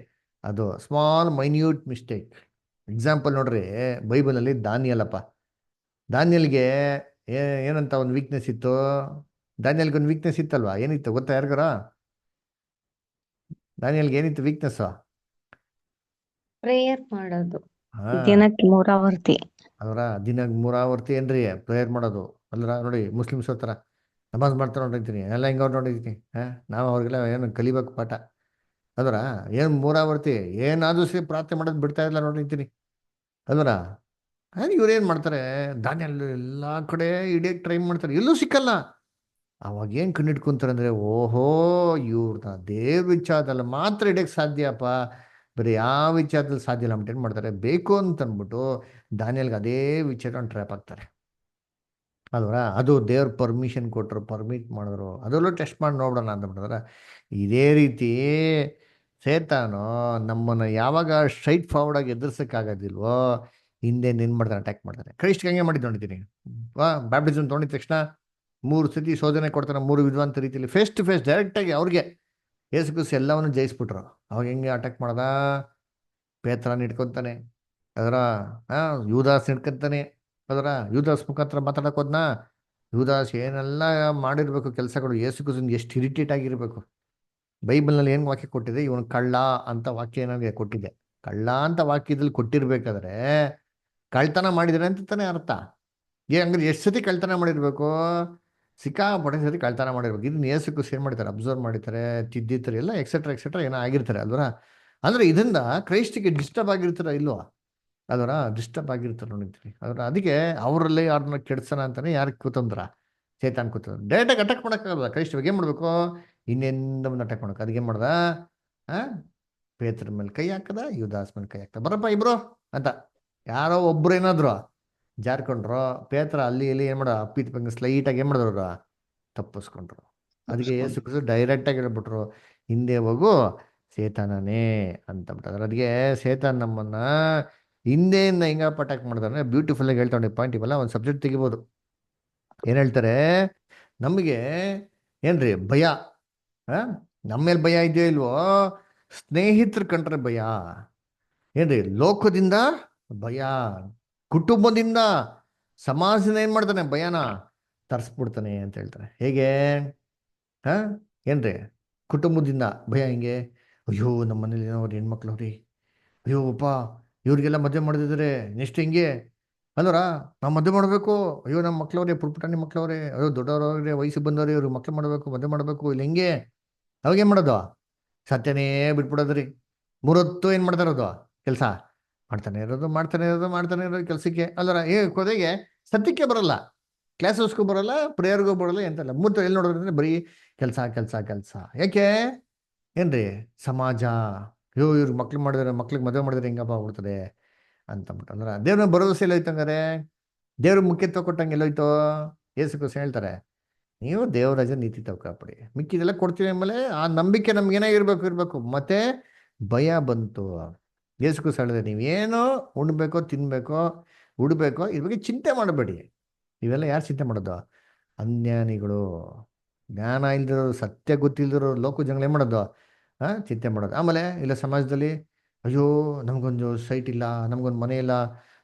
ಅದು ಸ್ಮಾಲ್ ಮೈನ್ಯೂಟ್ ಮಿಸ್ಟೇಕ್. ಎಕ್ಸಾಂಪಲ್ ನೋಡ್ರಿ, ಬೈಬಲಲ್ಲಿ ದಾನಿಯಲ್ಲಪ್ಪ, ದಾನಿಯಲ್ಗೆ ಏನಂತ ಒಂದು ವೀಕ್ನೆಸ್ ಇತ್ತು. ದಾನಿಯಲ್ಗೆ ಒಂದು ವೀಕ್ನೆಸ್ ಇತ್ತಲ್ವಾ? ಏನಿತ್ತು ಗೊತ್ತಾ ಯಾರಿಗಾರ? ದಾನಿಯಲ್ಗೆ ಏನಿತ್ತು ವೀಕ್ನೆಸ್? ಪ್ರೇಯರ್ ಮಾಡೋದು ಹಾ, ದಿನಕ್ಕೆ 3 ಆವರ್ತಿ. ಅದರ ದಿನ 3 ಆವರ್ತಿ ಏನ್ರಿ ಪ್ರೇಯರ್ ಮಾಡೋದು. ಅಲ್ರ ನೋಡಿ, ಮುಸ್ಲಿಮ್ಸ್ ಹತ್ರ ನಮಾಜ್ ಮಾಡ್ತಾರೆ ನೋಡಿರ್ತೀನಿ, ಎಲ್ಲ ಹಿಂಗೆ ಅವ್ರು ನೋಡಿರ್ತೀನಿ. ನಾವು ಅವ್ರಿಗೆಲ್ಲ ಏನು ಕಲಿಬೇಕು ಪಾಠ. ಅದರ ಏನು 3 ಆವರ್ತಿ ಏನಾದರೂ ಸರಿ ಪ್ರಾರ್ಥನೆ ಮಾಡೋದು ಬಿಡ್ತಾ ಇಲ್ಲ ನೋಡಿರ್ತೀನಿ. ಅಲ್ವರ ಇವ್ರು ಏನು ಮಾಡ್ತಾರೆ, ದಾನಿಯಲ್ ಎಲ್ಲ ಕಡೆ ಹಿಡಿಯಕ್ಕೆ ಟ್ರೈ ಮಾಡ್ತಾರೆ, ಎಲ್ಲೂ ಸಿಕ್ಕಲ್ಲ. ಅವಾಗ ಏನು ಕಂಡಿಡ್ಕೊಂತಾರೆ ಅಂದರೆ, ಓಹೋ ಇವ್ರನ್ನ ದೇವ್ರ ವಿಚಾರದಲ್ಲಿ ಮಾತ್ರ ಹಿಡಿಯಕ್ಕೆ ಸಾಧ್ಯಪ್ಪ, ಬೇರೆ ಯಾವ ವಿಚಾರದಲ್ಲಿ ಸಾಧ್ಯ ಇಲ್ಲ ಅಂದ್ಬಿಟ್ಟು ಏನು ಮಾಡ್ತಾರೆ, ಬೇಕು ಅಂತ ಅಂದ್ಬಿಟ್ಟು ದಾನಿಯಲ್ಗೆ ಅದೇ ವಿಚಾರ ಟ್ರ್ಯಾಪ್ ಆಗ್ತಾರೆ. ಅಲ್ವರ ಅದು ದೇವ್ರ ಪರ್ಮಿಷನ್ ಕೊಟ್ಟರು, ಪರ್ಮಿಟ್ ಮಾಡಿದ್ರು, ಅದರಲ್ಲೂ ಟೆಸ್ಟ್ ಮಾಡಿ ನೋಡೋಣ ಅಂದ್ಬಿಟ್ಟಿದ್ರೆ. ಇದೇ ರೀತಿ ಸೇತಾನು ನಮ್ಮನ್ನು ಯಾವಾಗ ಸ್ಟ್ರೈಟ್ ಫಾರ್ವರ್ಡಾಗಿ ಎದುರಿಸೋಕ್ಕಾಗೋದಿಲ್ವೋ, ಹಿಂದೆ ಏನು ಮಾಡ್ತಾರೆ, ಅಟ್ಯಾಕ್ ಮಾಡ್ತಾರೆ. ಕ್ರೈಸ್ಟ್ ಹಂಗೆ ಮಾಡಿದ್ದು ನೋಡಿದ್ದೀನಿ. ಬ್ಯಾಪ್ಟಿಸಮ್ ತೊಗೊಂಡಿದ ತಕ್ಷಣ 3 ಸತಿ ಶೋಧನೆ ಕೊಡ್ತಾರೆ, 3 ವಿಧವಾದ ರೀತಿಯಲ್ಲಿ ಫೇಸ್ ಟು ಫೇಸ್ ಡೈರೆಕ್ಟಾಗಿ ಅವ್ರಿಗೆ ಯೇಸು ಕ್ರಿಸ್ತ ಎಲ್ಲವನ್ನು ಜಯಿಸ್ಬಿಟ್ರು. ಅವಾಗ ಹೆಂಗೆ ಅಟ್ಯಾಕ್ ಮಾಡ್ದ? ಪೇತ್ರನ ಇಟ್ಕೊತಾನೆ, ಅದರ ಯೂದಾಸ್ ಹಿಡ್ಕೊತಾನೆ, ಅದರ ಯೂದಾಸ್ ಮುಖಾಂತರ ಮಾತಾಡಕ್ಕೆ ಹೋದ್ನಾ. ಯೂದಾಸ್ ಏನೆಲ್ಲ ಮಾಡಿರ್ಬೇಕು ಕೆಲಸಗಳು, ಯೇಸು ಕ್ರಿಸ್ತನಿಗೆ ಎಷ್ಟು ಇರಿಟೇಟ್ ಆಗಿರ್ಬೇಕು. ಬೈಬಲ್ನಲ್ಲಿ ಏನು ವಾಕ್ಯ ಕೊಟ್ಟಿದೆ, ಇವನು ಕಳ್ಳ ಅಂತ ವಾಕ್ಯ ಏನಾಗಿದೆ ಕೊಟ್ಟಿದೆ. ಕಳ್ಳ ಅಂತ ವಾಕ್ಯದಲ್ಲಿ ಕೊಟ್ಟಿರ್ಬೇಕಾದ್ರೆ ಕಳ್ತನ ಮಾಡಿದ್ರೆ ಅಂತ ತಾನೇ ಅರ್ಥ. ಹಂಗಾರೆ ಎಷ್ಟು ಸತಿ ಕಳ್ತನ ಮಾಡಿರ್ಬೇಕು? ಸಿಕ್ಕಾಪಟ್ಟೆ ಸತಿ ಕಳ್ತನ ಮಾಡಿರ್ಬೇಕು. ಇದನ್ನ ಯೇಸು ಕ್ರಿಸ್ತ ಏನು ಮಾಡ್ತಾರೆ, ಅಬ್ಸರ್ವ್ ಮಾಡ್ತಾರೆ, ತಿದ್ದಿರ್ತಾರೆ, ಎಲ್ಲ ಎಕ್ಸೆಟ್ರಾ ಏನೋ ಆಗಿರ್ತಾರೆ ಅಲ್ವರ. ಅಂದರೆ ಇದರಿಂದ ಕ್ರೈಸ್ಟಿಗೆ ಡಿಸ್ಟರ್ಬ್ ಆಗಿರ್ತಾರ ಇಲ್ವಾ? ಅದರ ಡಿಸ್ಟರ್ಬ್ ಆಗಿರ್ತಾರೆ ನೋಡಿರ್ತೀನಿ. ಅದರ ಅದಕ್ಕೆ ಅವರಲ್ಲಿ ಅವ್ರನ್ನ ಕೆಡ್ಸೋಣ ಅಂತಾನೆ ಯಾರು ಕೂತಂದ್ರ, ಚೇತಾನ್ ಕೂತಂದ್ರ. ಡೈರೆಕ್ಟಾಗಿ ಅಟ್ಯಾಕ್ ಮಾಡೋಕ್ಕಾಗಲ್ಲ. ಕ್ರೈಸ್ಟ್ ಬಗ್ಗೆ ಏನು ಮಾಡಬೇಕು, ಇನ್ನೆಂದ ಮುಂದೆ ಅಟ್ಯಾಕ್ ಮಾಡೋಕೆ. ಅದಕ್ಕೆ ಮಾಡ್ದ, ಪೇತ್ರ ಮೇಲೆ ಕೈ ಹಾಕದ, ಯುದಾಸ್ ಮೇಲೆ ಕೈ ಹಾಕ್ದ, ಬರಪ್ಪ ಇಬ್ರು ಅಂತ. ಯಾರೋ ಒಬ್ರು ಏನಾದ್ರು ಜಾರ್ಕೊಂಡ್ರು, ಪೇತ್ರ ಅಲ್ಲಿ ಇಲ್ಲಿ ಏನು ಮಾಡೋ ಅಪ್ಪಿತ್ ಬಂಗ ಸ್ಲೈಟಾಗಿ ಏನು ಮಾಡಿದ್ರು, ತಪ್ಪಿಸ್ಕೊಂಡ್ರು. ಅದಕ್ಕೆ ಯೇಸು ಕ್ರಿಸ್ತ ಡೈರೆಕ್ಟಾಗಿ ಹೇಳ್ಬಿಟ್ರು, ಹಿಂದೆ ಹೋಗು ಸೇತಾನನೇ ಅಂತ ಬಿಟ್ಟದ್ರ. ಅದಕ್ಕೆ ಸೇತಾನ್ ನಮ್ಮನ್ನ ಹಿಂದೆಯಿಂದ ಹೆಂಗಪ್ಪ ಅಟ್ಯಾಕ್ ಮಾಡಿದ್ರೆ ಬ್ಯೂಟಿಫುಲ್ ಆಗಿ ಹೇಳ್ತಾ ಪಾಯಿಂಟ್. ಇವೆಲ್ಲ ಒಂದು ಸಬ್ಜೆಕ್ಟ್ ತೆಗಿಬೋದು. ಏನು ಹೇಳ್ತಾರೆ, ನಮಗೆ ಏನ್ರಿ ಭಯ, ನಮ್ಮ ಮೇಲೆ ಭಯ ಇದೆಯೋ ಇಲ್ವೋ, ಸ್ನೇಹಿತರು ಕಂಡ್ರೆ ಭಯ, ಏನ್ರಿ ಲೋಕದಿಂದ ಭಯ, ಕುಟುಂಬದಿಂದ, ಸಮಾಜದಿಂದ ಏನು ಮಾಡ್ತಾನೆ, ಭಯನ ತರಿಸ್ಬಿಡ್ತಾನೆ ಅಂತ ಹೇಳ್ತಾರೆ. ಹೇಗೆ? ಏನ್ರಿ ಕುಟುಂಬದಿಂದ ಭಯ ಹೆಂಗೆ? ಅಯ್ಯೋ ನಮ್ಮ ಮನೇಲಿ ಏನೋ ಅವ್ರು ಹೆಣ್ಮಕ್ಳು ಅವ್ರಿ, ಅಯ್ಯೋ ಅಪ್ಪ ಇವ್ರಿಗೆಲ್ಲ ಮದುವೆ ಮಾಡಿದ್ರೆ ನೆಕ್ಸ್ಟ್ ಹೆಂಗೆ ಅಲ್ವರ, ನಾವು ಮದುವೆ ಮಾಡಬೇಕು, ಅಯ್ಯೋ ನಮ್ಮ ಮಕ್ಳವ್ರೆ, ಪುಟ್ಪುಟಾಣಿ ಮಕ್ಳವ್ರೆ, ಅಯ್ಯೋ ದೊಡ್ಡವ್ರವ್ರೆ, ವಯಸ್ಸಿಗೆ ಬಂದವ್ರೆ, ಇವ್ರು ಮಕ್ಳು ಮಾಡಬೇಕು, ಮದುವೆ ಮಾಡಬೇಕು, ಇಲ್ಲಿ ಹೆಂಗೆ? ಅವಾಗೇನು ಮಾಡೋದು? ಸತ್ಯನೇ ಬಿಟ್ಬಿಡೋದ್ರಿ. 3 ಹೊತ್ತು ಏನು ಮಾಡ್ತಾ ಇರೋದು? ಕೆಲಸ ಮಾಡ್ತಾನೆ ಇರೋದು ಕೆಲಸಕ್ಕೆ ಅಲ್ಲರ. ಕೊನೆಗೆ ಸತ್ಯಕ್ಕೆ ಬರಲ್ಲ, ಕ್ಲಾಸಸ್ಗೂ ಬರಲ್ಲ, ಪ್ರೇಯರ್ಗೂ ಬರಲ್ಲ, ಎಂತಲ್ಲ. 3 ಎಲ್ಲಿ ನೋಡೋದಂದ್ರೆ ಬರೀ ಕೆಲಸ. ಯಾಕೆ? ಏನ್ರಿ ಸಮಾಜ, ಅಯ್ಯೋ ಇವ್ರಿಗೆ ಮಕ್ಳಿಗೆ ಮದುವೆ ಮಾಡಿದ್ರೆ ಹೆಂಗಪ್ಪ ಆಗ್ಬಿಡ್ತದೆ ಅಂತಂದ್ಬಿಟ್ಟು. ಅಂದ್ರೆ ದೇವ್ರ ಭರವಸೆ ಎಲ್ಲ ಹೋಯ್ತಂಗಾರೆ, ದೇವ್ರ ಮುಖ್ಯತ್ವ ಕೊಟ್ಟಂಗೆ ಎಲ್ಲೋಯ್ತು. ಯೇಸು ಕ್ರಿಸ್ತ ಹೇಳ್ತಾರೆ, ನೀವು ದೇವರಾಜ ನೀತಿ ತಗೊಳ್ಪಡಿ, ಮಿಕ್ಕಿದೆಲ್ಲ ಕೊಡ್ತೀವಿ ಆಮೇಲೆ ಆ ನಂಬಿಕೆ ನಮ್ಗೆ ಏನಾಗಿರ್ಬೇಕು. ಮತ್ತೆ ಭಯ ಬಂತು. ಯೇಸು ಕ್ರಿಸ್ತ ಹೇಳಿದ್ರೆ, ನೀವೇನೋ ಉಣ್ಬೇಕೋ, ತಿನ್ಬೇಕೋ, ಉಡ್ಬೇಕೋ, ಇದ್ರ ಬಗ್ಗೆ ಚಿಂತೆ ಮಾಡಬೇಡಿ. ಇವೆಲ್ಲ ಯಾರು ಚಿಂತೆ ಮಾಡೋದು? ಅಜ್ಞಾನಿಗಳು, ಜ್ಞಾನ ಇಲ್ದಿರೋರು, ಸತ್ಯ ಗೊತ್ತಿಲ್ದಿರೋರು, ಲೋಕ ಜನಗಳು ಏನು ಮಾಡೋದು? ಚಿಂತೆ ಮಾಡೋದು. ಆಮೇಲೆ ಇಲ್ಲ ಸಮಾಜದಲ್ಲಿ, ಅಯ್ಯೋ ನಮಗೊಂದು ಸೈಟ್ ಇಲ್ಲ, ನಮಗೊಂದು ಮನೆ ಇಲ್ಲ,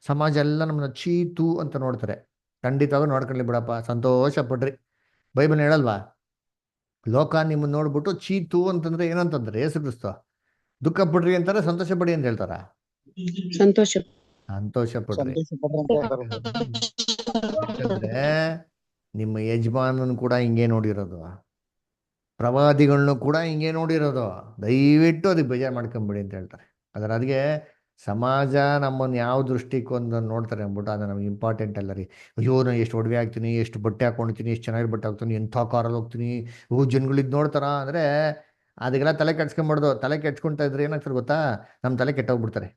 ಸಮಾಜ ಎಲ್ಲ ನಮ್ಮನ್ನ ಚೀತು ಅಂತ ನೋಡ್ತಾರೆ. ಖಂಡಿತವಾಗ ನೋಡ್ಕೊಳ್ಳಿ ಬಿಡಪ್ಪ, ಸಂತೋಷ ಪಡ್ರಿ. ಬೈಬಲ್ ಹೇಳಲ್ವಾ, ಲೋಕ ನಿಮ್ಮನ್ನು ನೋಡ್ಬಿಟ್ಟು ಚೀತು ಅಂತಂದ್ರೆ ಏನಂತಂದ್ರೆ ಯೇಸು ಕ್ರಿಸ್ತ ದುಃಖ ಪಡ್ರಿ ಅಂತಾರೆ, ಸಂತೋಷ ಪಡಿ ಅಂತ ಹೇಳ್ತಾರ? ಸಂತೋಷ ಪಡ್ರಿ. ಯಾಕಂದ್ರೆ ನಿಮ್ಮ ಯಜಮಾನನ್ ಕೂಡ ಹಿಂಗೆ ನೋಡಿರೋದು, ಪ್ರವಾದಿಗಳನ್ನೂ ಕೂಡ ಹಿಂಗೆ ನೋಡಿರೋದು. ದಯವಿಟ್ಟು ಅದಕ್ಕೆ ಬೇಜಾರು ಮಾಡ್ಕೊಂಬಿಡಿ ಅಂತ ಹೇಳ್ತಾರೆ. ಅದಕ್ಕೆ ಸಮಾಜ ನಮ್ಮನ್ನು ಯಾವ ದೃಷ್ಟಿಕೋನ ನೋಡ್ತಾರೆ ಅಂದ್ಬಿಟ್ಟು ಅದು ನಮ್ಗೆ ಇಂಪಾರ್ಟೆಂಟ್ ಅಲ್ಲ ರೀ. ಅಯ್ಯೋ ನಾನು ಎಷ್ಟು ಒಡವೆ ಆಗ್ತೀನಿ, ಎಷ್ಟು ಬಟ್ಟೆ ಹಾಕೊಂಡಿರ್ತೀನಿ, ಎಷ್ಟು ಚೆನ್ನಾಗಿ ಬಟ್ಟೆ ಹಾಕ್ತೀನಿ, ಎಂಥ ಕಾರಲ್ಲಿ ಹೋಗ್ತೀನಿ, ಜನಗಳಿದ್ ನೋಡ್ತಾರ ಅಂದರೆ ಅದಕ್ಕೆಲ್ಲ ತಲೆ ಕೆಡ್ಸ್ಕೊಂಬಾರ್ದು. ತಲೆ ಕೆಡ್ಸ್ಕೊಂತ ಇದ್ರೆ ಏನಾಗ್ತದೆ ಗೊತ್ತಾ, ನಮ್ಮ ತಲೆ ಕೆಟ್ಟೋಗ್ಬಿಡ್ತಾರೆ.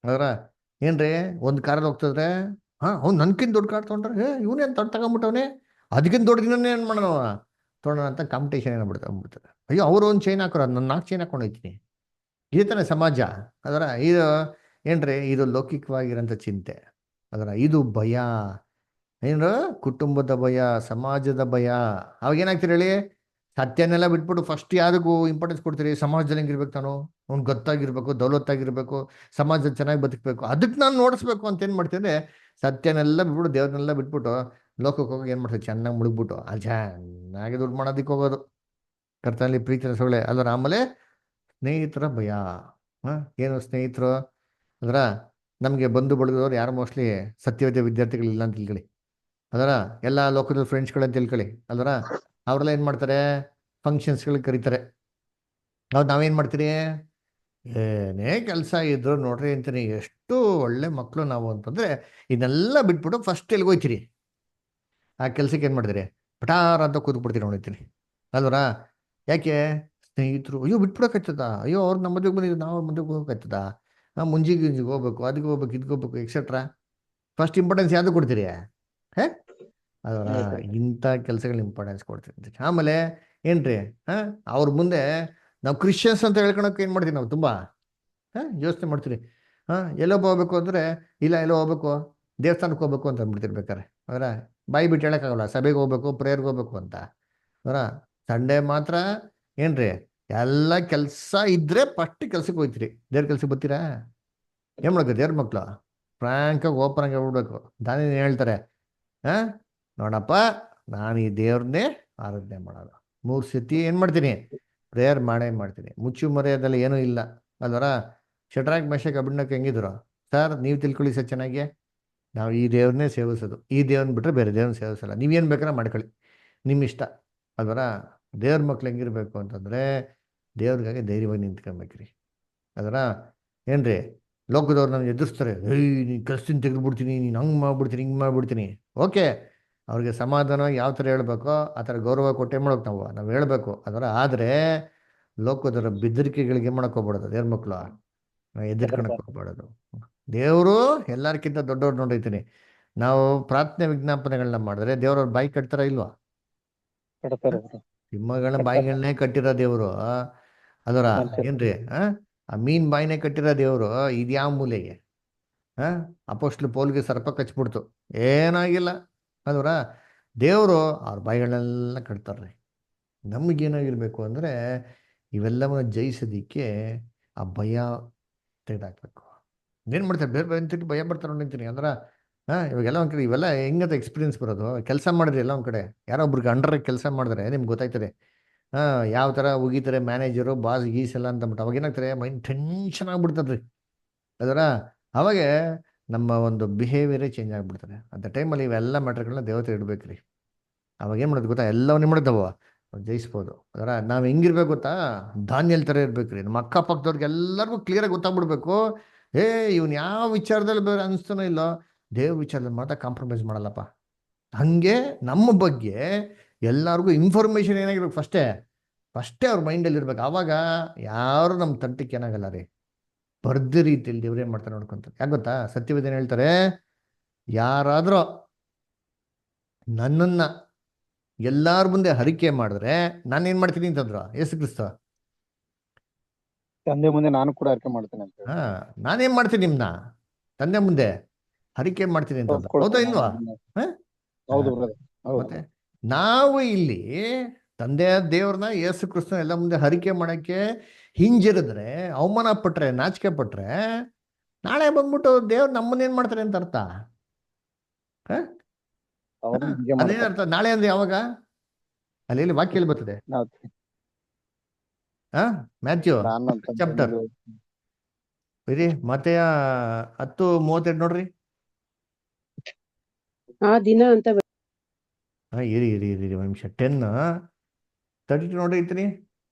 ಅದರ ಏನ್ರಿ, ಒಂದು ಕಾರಲ್ಲಿ ಹೋಗ್ತಿದ್ರೆ ಅವ್ನು ನನ್ಕಿಂತ ದೊಡ್ಡ ಕಾರ್ ತೊಗೊಂಡ್ರೆ ಇವನೇನು ದೊಡ್ಡ ತಗೊಂಬಿಟ್ಟವನೇ, ಅದಕ್ಕಿಂತ ದೊಡ್ಡ ದಿನ ಏನು ಮಾಡೋಣ ತೊಗೊಳೋಣ ಅಂತ ಕಾಂಪಿಟೇಷನ್ ಏನಾಗ್ಬಿಡ್ತಾರೆ. ಅಯ್ಯೋ ಅವರು ಒಂದು ಚೈನ್ ಹಾಕೋರು, ನಾನು 4 ಚೈನ್ ಹಾಕೊಂಡೋಗ್ತೀನಿ. ಇದೇ ತಾನೇ ಸಮಾಜ. ಅದರ ಇದು ಏನ್ರಿ, ಇದು ಲೌಕಿಕವಾಗಿರೋಂಥ ಚಿಂತೆ. ಅದರ ಇದು ಭಯ, ಏನು ಕುಟುಂಬದ ಭಯ, ಸಮಾಜದ ಭಯ. ಅವಾಗ ಏನಾಗ್ತೀರಿ ಹೇಳಿ, ಸತ್ಯನೆಲ್ಲ ಬಿಟ್ಬಿಟ್ಟು ಫಸ್ಟ್ ಯಾವುದಕ್ಕೂ ಇಂಪಾರ್ಟೆನ್ಸ್ ಕೊಡ್ತೀರಿ? ಸಮಾಜದಲ್ಲಿ ಹೆಂಗಿರ್ಬೇಕು, ನಾನು ಅವ್ನು ಗೊತ್ತಾಗಿರ್ಬೇಕು, ದೌಲತ್ತಾಗಿರ್ಬೇಕು, ಸಮಾಜದಲ್ಲಿ ಚೆನ್ನಾಗಿ ಬದುಕಬೇಕು, ಅದಕ್ಕೆ ನಾನು ನೋಡಿಸ್ಬೇಕು ಅಂತ ಏನು ಮಾಡ್ತೀನಿ, ಸತ್ಯನೆಲ್ಲ ಬಿಟ್ಬಿಟ್ಟು ದೇವ್ರನ್ನೆಲ್ಲ ಬಿಟ್ಬಿಟ್ಟು ಲೋಕಕ್ಕೆ ಹೋಗಿ ಏನು ಮಾಡ್ತೀವಿ, ಚೆನ್ನಾಗಿ ಮುಳುಗ್ಬಿಟ್ಟು ಚೆನ್ನಾಗಿ ದುಡ್ಡು ಮಾಡೋದಕ್ಕೆ ಹೋಗೋದು. ಕರ್ತನಲ್ಲಿ ಪ್ರೀತಿ ರಸಗಳೇ ಅಲ್ಲರ. ಆಮೇಲೆ ಸ್ನೇಹಿತರ ಭಯ. ಏನು ಸ್ನೇಹಿತರು ಅದರ, ನಮಗೆ ಬಂಧು ಬಳಗದವ್ರು ಯಾರು ಮೋಸ್ಟ್ಲಿ ಸತ್ಯವೇದ ವಿದ್ಯಾರ್ಥಿಗಳಿಲ್ಲ ಅಂತ ತಿಳ್ಕೊಳ್ಳಿ. ಅದರ ಎಲ್ಲ ಲೋಕದ ಫ್ರೆಂಡ್ಸ್ಗಳಂತ ತಿಳ್ಕೊಳ್ಳಿ. ಅಲ್ವರ ಅವರೆಲ್ಲ ಏನು ಮಾಡ್ತಾರೆ, ಫಂಕ್ಷನ್ಸ್ಗಳಿಗೆ ಕರೀತಾರೆ. ನಾವೇನು ಮಾಡ್ತೀರಿ, ಏನೇ ಕೆಲಸ ಇದ್ರು ನೋಡ್ರಿ ಅಂತೀನಿ, ಎಷ್ಟು ಒಳ್ಳೆ ಮಕ್ಕಳು ನಾವು ಅಂತಂದರೆ ಇದನ್ನೆಲ್ಲ ಬಿಟ್ಬಿಟ್ಟು ಫಸ್ಟ್ ಎಲ್ಲಿಗೆ ಹೋಗ್ತೀರಿ, ಆ ಕೆಲ್ಸಕ್ಕೆ ಏನು ಮಾಡ್ತೀರಿ, ಪಟಾರ ಅಂತ ಕೂತ್ಬಿಡ್ತೀರಿ ನೋಡಿರ್ತೀನಿ. ಅಲ್ವರ ಯಾಕೆ, ಸ್ನೇಹಿತರು ಅಯ್ಯೋ ಬಿಟ್ಬಿಡೋಕಾಯ್ತದ, ಅಯ್ಯೋ ಅವ್ರು ನಮ್ಮ ಮದುವೆಗೆ ಬಂದಿದ್ದು ನಾವು ಮದುವೆಗೆ ಹೋಗೋಕಾಯ್ತದ, ಮುಂಜಿಗೆ ಹೋಗ್ಬೇಕು, ಅದಕ್ಕೆ ಹೋಗ್ಬೇಕು, ಇದಕ್ಕೆ ಹೋಗ್ಬೇಕು, ಎಕ್ಸೆಟ್ರಾ. ಫಸ್ಟ್ ಇಂಪಾರ್ಟೆನ್ಸ್ ಯಾವುದು ಕೊಡ್ತೀರಿ, ಅದರ ಇಂಥ ಕೆಲಸಗಳು ಇಂಪಾರ್ಟೆನ್ಸ್ ಕೊಡ್ತೀವಿ. ಆಮೇಲೆ ಏನ್ರಿ, ಅವ್ರ ಮುಂದೆ ನಾವು ಕ್ರಿಶ್ಚಿಯನ್ಸ್ ಅಂತ ಹೇಳ್ಕೊಳಕ್ಕೆ ಏನು ಮಾಡ್ತೀವಿ, ನಾವು ತುಂಬ ಯೋಚನೆ ಮಾಡ್ತೀರಿ. ಎಲ್ಲೋ ಹೋಗ್ಬೇಕು ಅಂದರೆ ಇಲ್ಲ, ಎಲ್ಲೋ ಹೋಗ್ಬೇಕು, ದೇವಸ್ಥಾನಕ್ಕೆ ಹೋಗ್ಬೇಕು ಅಂತ ಅಂದ್ಬಿಡ್ತಿರ್ಬೇಕಾರೆ. ಅದರ ಬಾಯಿ ಬಿಟ್ಟು ಹೇಳೋಕ್ಕಾಗಲ್ಲ, ಸಭೆಗೆ ಹೋಗ್ಬೇಕು, ಪ್ರೇಯರ್ಗೆ ಹೋಗ್ಬೇಕು ಅಂತ. ಅದರ ಸಂಡೇ ಮಾತ್ರ ಏನ್ರಿ, ಎಲ್ಲ ಕೆಲಸ ಇದ್ರೆ ಫಸ್ಟ್ ಕೆಲ್ಸಕ್ಕೆ ಹೋಗ್ತೀರಿ. ದೇವ್ರ ಕೆಲ್ಸಕ್ಕೆ ಬರ್ತೀರಾ, ಏನು ಮಾಡೋದು, ದೇವ್ರ ಮಕ್ಕಳು ಫ್ರ್ಯಾಂಕಾಗಿ ಓಪನ್ ಆಗಿ ಹೇಳ್ಬಿಡ್ಬೇಕು. ದಾನಿ ಹೇಳ್ತಾರೆ, ನೋಡಪ್ಪ ನಾನು ಈ ದೇವ್ರನ್ನೇ ಆರಾಧನೆ ಮಾಡೋದು, 3 ಸತಿ ಏನು ಮಾಡ್ತೀನಿ, ಪ್ರೇಯರ್ ಮಾಡೇ ಮಾಡ್ತೀನಿ, ಮುಚ್ಚು ಮರೆಯೋದಲ್ಲಿ ಏನೂ ಇಲ್ಲ. ಅಲ್ವರ ಶಡ್ರಾಕ್ ಮೇಷಕ್ ಅಬ್ednego ಹೆಂಗಿದ್ರು, ಸರ್ ನೀವು ತಿಳ್ಕೊಳ್ಳಿ ಸರ್ ಚೆನ್ನಾಗಿ, ನಾವು ಈ ದೇವ್ರನ್ನೇ ಸೇವಿಸೋದು, ಈ ದೇವ್ರನ್ನ ಬಿಟ್ಟರೆ ಬೇರೆ ದೇವ್ರನ್ನ ಸೇವಿಸಲ್ಲ, ನೀವೇನು ಬೇಕಾದ್ರೆ ಮಾಡ್ಕೊಳ್ಳಿ, ನಿಮ್ಮ ಇಷ್ಟ. ಅಲ್ವರ ದೇವ್ರ ಮಕ್ಳು ಹೆಂಗಿರ್ಬೇಕು ಅಂತಂದರೆ ದೇವ್ರಿಗಾಗಿ ಧೈರ್ಯವಾಗಿ ನಿಂತ್ಕೊಬೇಕ್ರಿ. ಅದರ ಏನ್ರಿ, ಲೋಕದವ್ರು ನಮ್ಗೆ ಎದುರಿಸ್ತಾರೆ, ನೀನು ಕೆಲಸದಿಂದ ತೆಗೆದುಬಿಡ್ತೀನಿ, ನೀನು ಹಂಗೆ ಮಾಡ್ಬಿಡ್ತೀನಿ, ಹಿಂಗೆ ಮಾಡ್ಬಿಡ್ತೀನಿ. ಓಕೆ, ಅವ್ರಿಗೆ ಸಮಾಧಾನವಾಗಿ ಯಾವ ಥರ ಹೇಳ್ಬೇಕೋ ಆ ಥರ ಗೌರವ ಕೊಟ್ಟೆ ಮಾಡೋಕೆ ನಾವು ಹೇಳಬೇಕು. ಅದರ ಆದರೆ ಲೋಕದವರ ಬೆದರಿಕೆಗಳಿಗೆ ಮಾಡೋಕ್ಕೋಗ್ಬಾರ್ದು. ದೇವ್ರ ಮಕ್ಕಳು ಎದುರ್ಕೊಳಕ್ಕೆ ಹೋಗ್ಬಾರ್ದು. ದೇವರು ಎಲ್ಲರಿಗಿಂತ ದೊಡ್ಡವ್ರು ನೋಡಿರ್ತೀನಿ. ನಾವು ಪ್ರಾರ್ಥನೆ ವಿಜ್ಞಾಪನೆಗಳನ್ನ ಮಾಡಿದ್ರೆ ದೇವ್ರವ್ರ ಬಾಯಿ ಕಟ್ತಾರ ಇಲ್ವಾ? ಸಿಂಹಗಳ ಬಾಯಿಗಳನ್ನೇ ಕಟ್ಟಿರೋ ದೇವರು. ಅದರ ಏನ್ರಿ, ಆ ಮೀನ್ ಬಾಯಿನೇ ಕಟ್ಟಿರೋ ದೇವರು ಇದ್ಯಾವ ಮೂಲೆಗೆ? ಅಪೊಸ್ತಲ ಪೌಲ್ಗೆ ಸರ್ಪ ಕಚ್ಬಿಡ್ತು, ಏನಾಗಿಲ್ಲ. ಅದರ ದೇವರು ಅವ್ರ ಬಾಯಿಗಳನ್ನೆಲ್ಲ ಕಟ್ತಾರ್ರಿ. ನಮಗೇನಾಗಿರ್ಬೇಕು ಅಂದರೆ ಇವೆಲ್ಲವನ್ನು ಜಯಿಸೋದಿಕ್ಕೆ ಆ ಭಯ ತೆಗೆದಾಕ್ಬೇಕು. ಏನು ಮಾಡ್ತಾರೆ, ಬೇರೆ ಬೇರೆ ಭಯ ಬರ್ತಾರೆ ನಿಂತೀನಿ. ಅಂದ್ರೆ ಇವಾಗೆಲ್ಲ ಒಂದು ಕಡೆ ಇವೆಲ್ಲ ಹೆಂಗಂತ ಎಕ್ಸ್ಪೀರಿಯನ್ಸ್ ಬರೋದು, ಕೆಲಸ ಮಾಡಿದ್ರಿ ಎಲ್ಲ ಒಂದು ಕಡೆ, ಯಾರೋ ಒಬ್ರಿಗೆ ಅಂಡರಾಗಿ ಕೆಲಸ ಮಾಡಿದ್ರೆ ನಿಮ್ಗೆ ಗೊತ್ತಾಯ್ತದೆ ಯಾವ ಥರ ಉಗಿತಾರೆ ಮ್ಯಾನೇಜರು, ಬಾಸ್ ಗೀಸ್ ಎಲ್ಲ ಅಂತಂದ್ಬಿಟ್ಟು. ಅವಾಗ ಏನಾಗ್ತಾರೆ, ಮೈಂಡ್ ಟೆನ್ಷನ್ ಆಗ್ಬಿಡ್ತದ್ರಿ. ಅದರ ಅವಾಗ ನಮ್ಮ ಒಂದು ಬಿಹೇವಿಯರೇ ಚೇಂಜ್ ಆಗಿಬಿಡ್ತಾರೆ. ಅಂಥ ಟೈಮಲ್ಲಿ ಇವೆಲ್ಲ ಮ್ಯಾಟ್ರ್ಗಳನ್ನ ದೇವತೆ ಇಡಬೇಕ್ರಿ. ಅವಾಗ ಏನು ಮಾಡೋದು ಗೊತ್ತಾ, ಎಲ್ಲವನ್ನ ಮಾಡಿದವ ಜಯಿಸ್ಬೋದು. ಅದರ ನಾವು ಹೆಂಗಿರ್ಬೇಕು ಗೊತ್ತಾ, ಧಾನ್ಯಲ್ ಥರ ಇರ್ಬೇಕು ರೀ. ನಮ್ಮ ಅಕ್ಕಪಕ್ಕದವ್ರಿಗೆ ಎಲ್ಲರಿಗೂ ಕ್ಲಿಯರಾಗಿ ಗೊತ್ತಾಗ್ಬಿಡ್ಬೇಕು, ಇವನು ಯಾವ ವಿಚಾರದಲ್ಲಿ ಬೇರೆ ಅನಿಸ್ತಾನೋ ಇಲ್ಲೋ, ದೇವ್ರ ವಿಚಾರದಲ್ಲಿ ಮಾತ್ರ ಕಾಂಪ್ರಮೈಸ್ ಮಾಡಲ್ಲಪ್ಪ. ಹಾಗೆ ನಮ್ಮ ಬಗ್ಗೆ ಎಲ್ಲರಿಗೂ ಇನ್ಫಾರ್ಮೇಷನ್ ಏನಾಗಿರ್ಬೇಕು, ಫಸ್ಟೇ ಅವ್ರ ಮೈಂಡಲ್ಲಿ ಇರ್ಬೇಕು. ಆವಾಗ ಯಾರು ನಮ್ಮ ತಂಟಕ್ಕೆ ಏನಾಗಲ್ಲ ರೀ. ಬರ್ದ ರೀತಿಯಲ್ಲಿ ದೇವ್ರೇನು ಮಾಡ್ತಾರೆ ನೋಡ್ಕೊಂತಾರೆ. ಯಾಕೆ ಗೊತ್ತಾ, ಸತ್ಯವೇದನೆ ಹೇಳ್ತಾರೆ, ಯಾರಾದರೂ ನನ್ನನ್ನು ಎಲ್ಲಾರ ಮುಂದೆ ಹರಿಕೆ ಮಾಡಿದ್ರೆ ನಾನೇನು ಮಾಡ್ತೀನಿ ಅಂತಂದ್ರು ಯೇಸು ಕ್ರಿಸ್ತ. ತಂದೆ ಮುಂದೆ ನಾನು ಕೂಡ ಹರಿಕೆ ಮಾಡ್ತೇನೆ ಅಂತ. ನಾನೇನ್ ಮಾಡ್ತೀನಿ, ನಿಮ್ನ ತಂದೆ ಮುಂದೆ ಹರಿಕೆ ಮಾಡ್ತೀನಿ ಅಂತಂದ್ರು. ಹೌದಾ ಇಲ್ವಾ? ಮತ್ತೆ ನಾವು ಇಲ್ಲಿ ತಂದೆ ದೇವ್ರನ್ನ ಯೇಸು ಕ್ರಿಸ್ತನ ಎಲ್ಲ ಮುಂದೆ ಹರಿಕೆ ಮಾಡಕ್ಕೆ ಹಿಂಜಿರಿದ್ರೆ, ಅವಮಾನ ಪಟ್ರೆ, ನಾಚಿಕೆ ಪಟ್ರೆ, ನಾಳೆ ಬಂದ್ಬಿಟ್ಟು ದೇವ್ರು ನಮ್ಮನ್ನೇನ್ ಮಾಡ್ತಾರೆ ಅಂತ ಅರ್ಥ. ಅದೇನ್ ಅರ್ಥ? ನಾಳೆ ಅಂದ್ರೆ ಯಾವಾಗ? ಅಲ್ಲಿ ವಾಕ್ಯಲ್ಲಿ ಬರ್ತದೆ, ಮ್ಯಾಥ್ಯೂ ಚಾಪ್ಟರ್ ಇರಿ, ಮತ್ತೆಯ 10:32 ನೋಡ್ರಿ. ಆ ದಿನ ಅಂತ ಇರಿ ಒಂದು ನಿಮಿಷ. 10:32 ನೋಡಿ ಐತೀನಿ,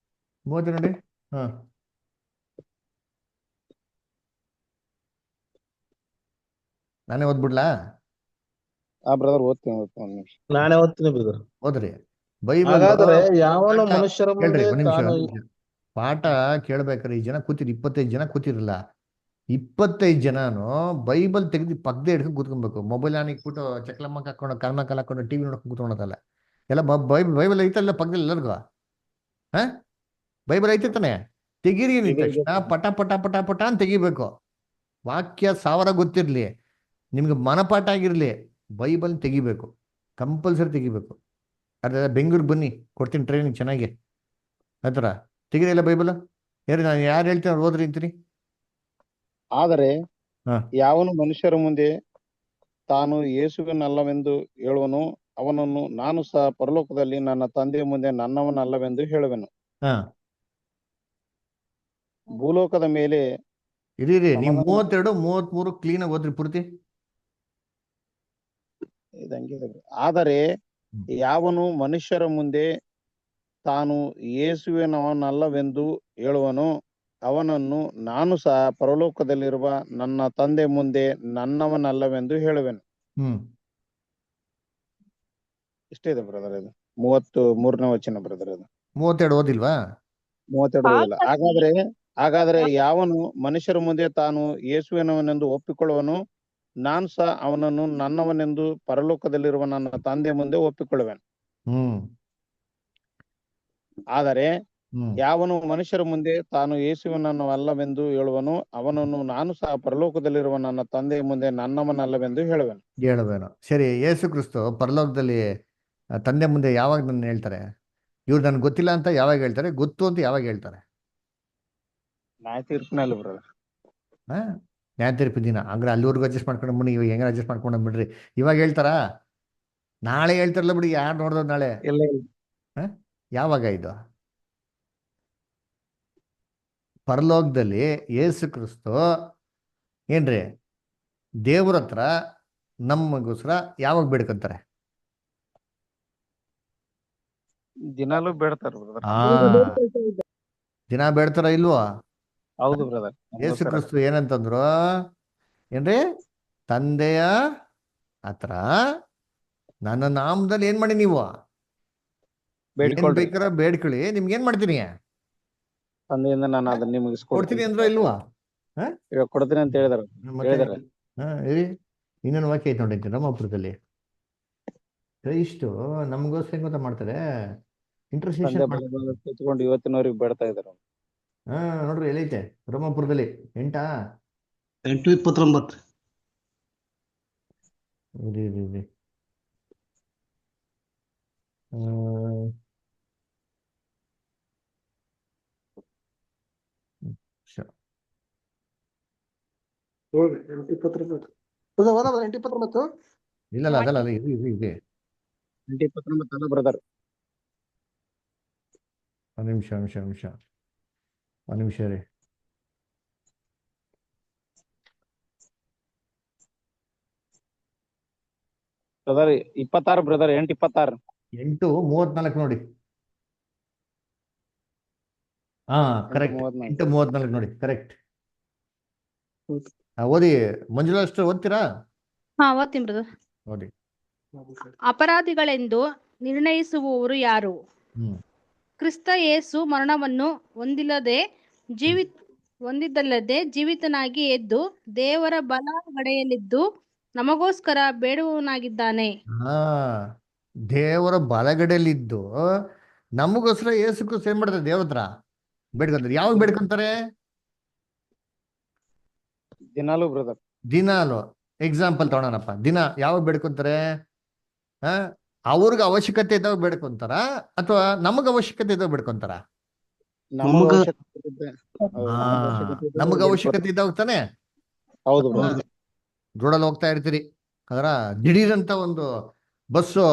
30 ನೋಡಿ. ಹಾಂ, ನಾನೇ ಓದ್ಬಿಡ್ಲಾ? ಬ್ರದರ್ ಓದ್ತೀನಿ ಒಂದ್ ನಿಮಿಷ. ನಾನೇ ಓದ್ತೀನಿ ಬ್ರದರ್. ಓದ್ರಿ. ಬೈಬಲ್ ಹಾಗಾದ್ರೆ ಯಾವನು ಪಾಠ ಮನುಷ್ಯರ ಕೇಳ್ರಿ, ಮುಂದೆ ಒಂದ್ ನಿಮಿಷ ತಾನು ಪಾಠ ಕೇಳ್ಬೇಕಾರೆ ಈ ಜನ ಕೂತಿರಿ, 25 ಜನ ಕೂತಿರಲ್ಲ. 25 ಜನನು ಬೈಬಲ್ ತೆಗೆದು ಪಕ್ಕದ ಹಿಡ್ಕೊಂಡು ಕೂತ್ಕೊಬೇಕು. ಮೊಬೈಲ್ ಆನ್ ಇಟ್ಬಿಟ್ಟು ಚಕ್ಲಮ್ಮಕ್ ಹಾಕೊಂಡು ಕಲ್ಮಕ್ಕಲ್ ಹಾಕೊಂಡು ಟಿವಿ ನೋಡ್ಕೊಂಡು ಕೂತ್ಕೊಳೋದಲ್ಲ. ಎಲ್ಲ ಬೈಬಲ್ ಐತಲ್ಲ ಪಕ್ಕದಲ್ಲಿ ಎಲ್ಲರಿಗೂ. ಹಾ, ಬೈಬಲ್ ಐತೆ ತಾನೆ? ತೆಗೀರಿ ಅಂದ ತಕ್ಷಣ ಪಟ ಪಟ ಪಟ ಪಟ ಅಂತ ತೆಗಿಬೇಕು. ವಾಕ್ಯ 1000 ಗೊತ್ತಿರಲಿ, ನಿಮ್ಗೆ ಮನಪಾಠ ಆಗಿರಲಿ, ಬೈಬಲ್ ತೆಗಿಬೇಕು, ಕಂಪಲ್ಸರಿ ತೆಗಿಬೇಕು. ಅದೇ ಬೆಂಗಳೂರಿಗೆ ಬನ್ನಿ, ಕೊಡ್ತೀನಿ ಟ್ರೈನಿಂಗ್ ಚೆನ್ನಾಗಿ. ಆ ಥರ ತೆಗೀರಿ ಎಲ್ಲ ಬೈಬಲ್. ನಾನು ಯಾರು ಹೇಳ್ತೀನಿ ಅವ್ರು ಓದ್ರಿ ಅಂತೀನಿ. ಆದರೆ ಹಾ. ಯಾವನು ಮನುಷ್ಯರ ಮುಂದೆ ತಾನು ಯೇಸುವಿನಲ್ಲವೆಂದು ಹೇಳುವನು, ಅವನನ್ನು ನಾನು ಸಹ ಪರಲೋಕದಲ್ಲಿ ನನ್ನ ತಂದೆಯ ಮುಂದೆ ನನ್ನವನಲ್ಲವೆಂದು ಹೇಳುವೆನು. ಹಾ, ಭೂಲೋಕದ ಮೇಲೆ ಇರಿ ನೀವು 32, 33 ಕ್ಲೀನಾಗಿ ಓದ್ರಿ ಪೂರ್ತಿ. ಇದಂಗಿದೆ. ಆದರೆ ಯಾವನು ಮನುಷ್ಯರ ಮುಂದೆ ತಾನು ಯೇಸುವಿನವನಲ್ಲವೆಂದು ಹೇಳುವನು, ಅವನನ್ನು ನಾನು ಸಹ ಪರಲೋಕದಲ್ಲಿರುವ ನನ್ನ ತಂದೆ ಮುಂದೆ ನನ್ನವನಲ್ಲವೆಂದು ಹೇಳುವೆನು. ಹ್ಮ್, ಇಷ್ಟೇ ಇದೆ ಬ್ರದರ್. ಇದು 33ನೇ ವಚನ ಬ್ರದರ್. ಅದು 32 ಓದಿಲ್ವಾ? 32 ಓದಿಲ್ಲ. ಹಾಗಾದ್ರೆ ಯಾವನು ಮನುಷ್ಯರ ಮುಂದೆ ತಾನು ಯೇಸುವಿನವನೆಂದು ಒಪ್ಪಿಕೊಳ್ಳುವನು, ನಾನು ಸಹ ಅವನನ್ನು ನನ್ನವನೆಂದು ಪರಲೋಕದಲ್ಲಿರುವ ನನ್ನ ತಂದೆ ಮುಂದೆ ಒಪ್ಪಿಕೊಳ್ಳುವೆನು. ಹ್ಮ್, ಆದರೆ ಹ್ಮ್, ಯಾವನು ಮನುಷ್ಯರ ಮುಂದೆ ತಾನು ಯೇಸುವಿನವನಲ್ಲವೆಂದು ಹೇಳುವನು, ಅವನನ್ನು ನಾನು ಸಹ ಪರಲೋಕದಲ್ಲಿರುವ ನನ್ನ ತಂದೆಯ ಮುಂದೆ ನನ್ನವನಲ್ಲವೆಂದು ಹೇಳುವೆನು. ಹೇಳಬೇಡ. ಸರಿ, ಯೇಸು ಕ್ರಿಸ್ತು ಪರಲೋಕದಲ್ಲಿ ತಂದೆ ಮುಂದೆ ಯಾವಾಗ ನನ್ನ ಹೇಳ್ತಾರೆ? ಇವ್ರು ನನ್ಗೆ ಗೊತ್ತಿಲ್ಲ ಅಂತ ಯಾವಾಗ ಹೇಳ್ತಾರೆ? ಗೊತ್ತು ಅಂತ ಯಾವಾಗ ಹೇಳ್ತಾರೆ? ನ್ಯಾಯ ತೀರ್ಪಿನಲ್ಲಿ ಬ್ರದರ್. ಹಾ, ನ್ಯಾಯ ತೀರ್ಪು ದಿನ. ಹಂಗ್ರೆ ಅಲ್ಲಿವರೆಗೂ ಅಡ್ಜಸ್ಟ್ ಮಾಡ್ಕೊಂಡು ಬನ್ನಿ, ಇವಾಗ ಹೆಂಗ ಅಡ್ಜಸ್ಟ್ ಮಾಡ್ಕೊಂಡು ಬಿಡ್ರಿ. ಇವಾಗ ಹೇಳ್ತಾರಾ? ನಾಳೆ ಹೇಳ್ತಾರಲ್ಲ ಬಿಡಿ, ಯಾರು ನೋಡ್ದೋ ನಾಳೆ. ಇಲ್ಲ. ಹಾ, ಯಾವಾಗ ಇದು? ಪರಲೋಕದಲ್ಲಿ ಯೇಸು ಕ್ರಿಸ್ತು ಏನ್ರಿ ದೇವ್ರ ಹತ್ರ ನಮಗೋಸ್ಕರ ಯಾವಾಗ ಬೇಡ್ಕೊಂತಾರೆ? ದಿನಾಲೂ ಬೇಡ್ತಾರ ಬ್ರದರ್. ಆ ದಿನ ಬೇಡ್ತಾರ ಇಲ್ವೋ? ಹೌದು ಬ್ರದರ್. ಯೇಸು ಕ್ರಿಸ್ತು ಏನಂತಂದ್ರು? ಏನ್ರಿ, ತಂದೆಯ ಹತ್ರ ನನ್ನ ನಾಮದಲ್ಲಿ ಏನ್ ಮಾಡಿ ನೀವು ಏನ್ ಬೇಕಾರ ಬೇಡ್ಕೊಳ್ಳಿ, ನಿಮ್ಗೆ ಏನ್ ಮಾಡ್ತೀನಿ? ತಂದೆಯಿಂದ ನಾನು ಅದನ್ನ ನಿಮಗೆ ಕೊಡ್ತೀನಿ ಅಂದ್ರ ಇಲ್ವಾ? ಇವಾಗ ಕೊಡ್ತೀನಿ ಅಂತ ಹೇಳಿದಾರೆ. ಹೇಳಿದಾರೆ. ಇನ್ನೊಂದು ವಾಕ್ಯ ಐತೆ ನೋಡಿ ರೋಮಾಪುರದಲ್ಲಿ. ಕ್ರೈಸ್ತು ನಮಗೋಸ್ಕರ ಗೊತ್ತಾ ಮಾಡ್ತಾರೆ, ಇಂಟರ್ಸೆಷನ್ ಮಾಡ್ತಾರೆ. ಕೂತ್ಕೊಂಡು ಇವತ್ತಿನವರೆಗೆ ಬೇಡ್ತಾ ಇದಾರೆ. ನೋಡ್ರಿ ಎಲ್ಲೈತೆ ರೋಮಾಪುರದಲ್ಲಿ 8:29. ಇರಿ ನೋಡಿ 8:29. 8:29. ಇಲ್ಲ ಅದಲ್ಲ ಇದೆ 8:29 ಅಲ್ಲ ಬ್ರದರ್. ಒಂದು ನಿಮಿಷ ರೀ. Brother 26 brother. 8:26. 8:34 ನೋಡಿ. ಕರೆಕ್ಟ್. 8:34 ನೋಡಿ, ಕರೆಕ್ಟ್. ಓದಿ ಮಂಜುಳಾ, ಅಷ್ಟು ಓದ್ತೀರಾ? ಓದ್ತೀನಿ ಬ್ರದರ್. ಓದಿ. ಅಪರಾಧಿಗಳೆಂದು ನಿರ್ಣಯಿಸುವವರು ಯಾರು? ಕ್ರಿಸ್ತ ಯೇಸು ಮರಣವನ್ನು ಹೊಂದಿದ್ದಲ್ಲದೆ ಜೀವಿತನಾಗಿ ಎದ್ದು ದೇವರ ಬಲಗಡೆಯಲ್ಲಿದ್ದು ನಮಗೋಸ್ಕರ ಬೇಡುವವನಾಗಿದ್ದಾನೆ. ದೇವರ ಬಲಗಡೆಯಲ್ಲಿದ್ದು ನಮಗೋಸ್ಕರ ಯೇಸು ಕ್ರಿಸ್ತು ಏನ್ ಮಾಡ್ತಾರೆ? ದೇವ್ರ ಹತ್ರ ಬೇಡ್ಕೊಂತಾರೆ. ಯಾವಾಗ ಬೇಡ್ಕೊಂತಾರೆ? ದಿನಾಲೂ ಬ್ರದರ್. ದಿನಾಲು. ಎಕ್ಸಾಂಪಲ್ ತಗೊಳೋಣಪ್ಪ. ದಿನ ಯಾವಾಗ ಬೇಡ್ಕೊಂತಾರೆ? ಅವ್ರಿಗೆ ಅವಶ್ಯಕತೆ ಇದ್ದಾಗ ಬೇಡ್ಕೊಂತಾರ ಅಥವಾ ನಮಗ ಅವಶ್ಯಕತೆ ಇದ್ದಾಗ ಬೇಡ್ಕೊಂತಾರ? ನಮಗ ಅವಶ್ಯಕತೆ ಇದ್ದಾಗ ತಾನೆ. ಹೌದು. ರೋಡಲ್ಲಿ ಹೋಗ್ತಾ ಇರ್ತೀರಿ, ಅದರ ದಿಢೀರಂತ ಒಂದು ಬಸ್ಸು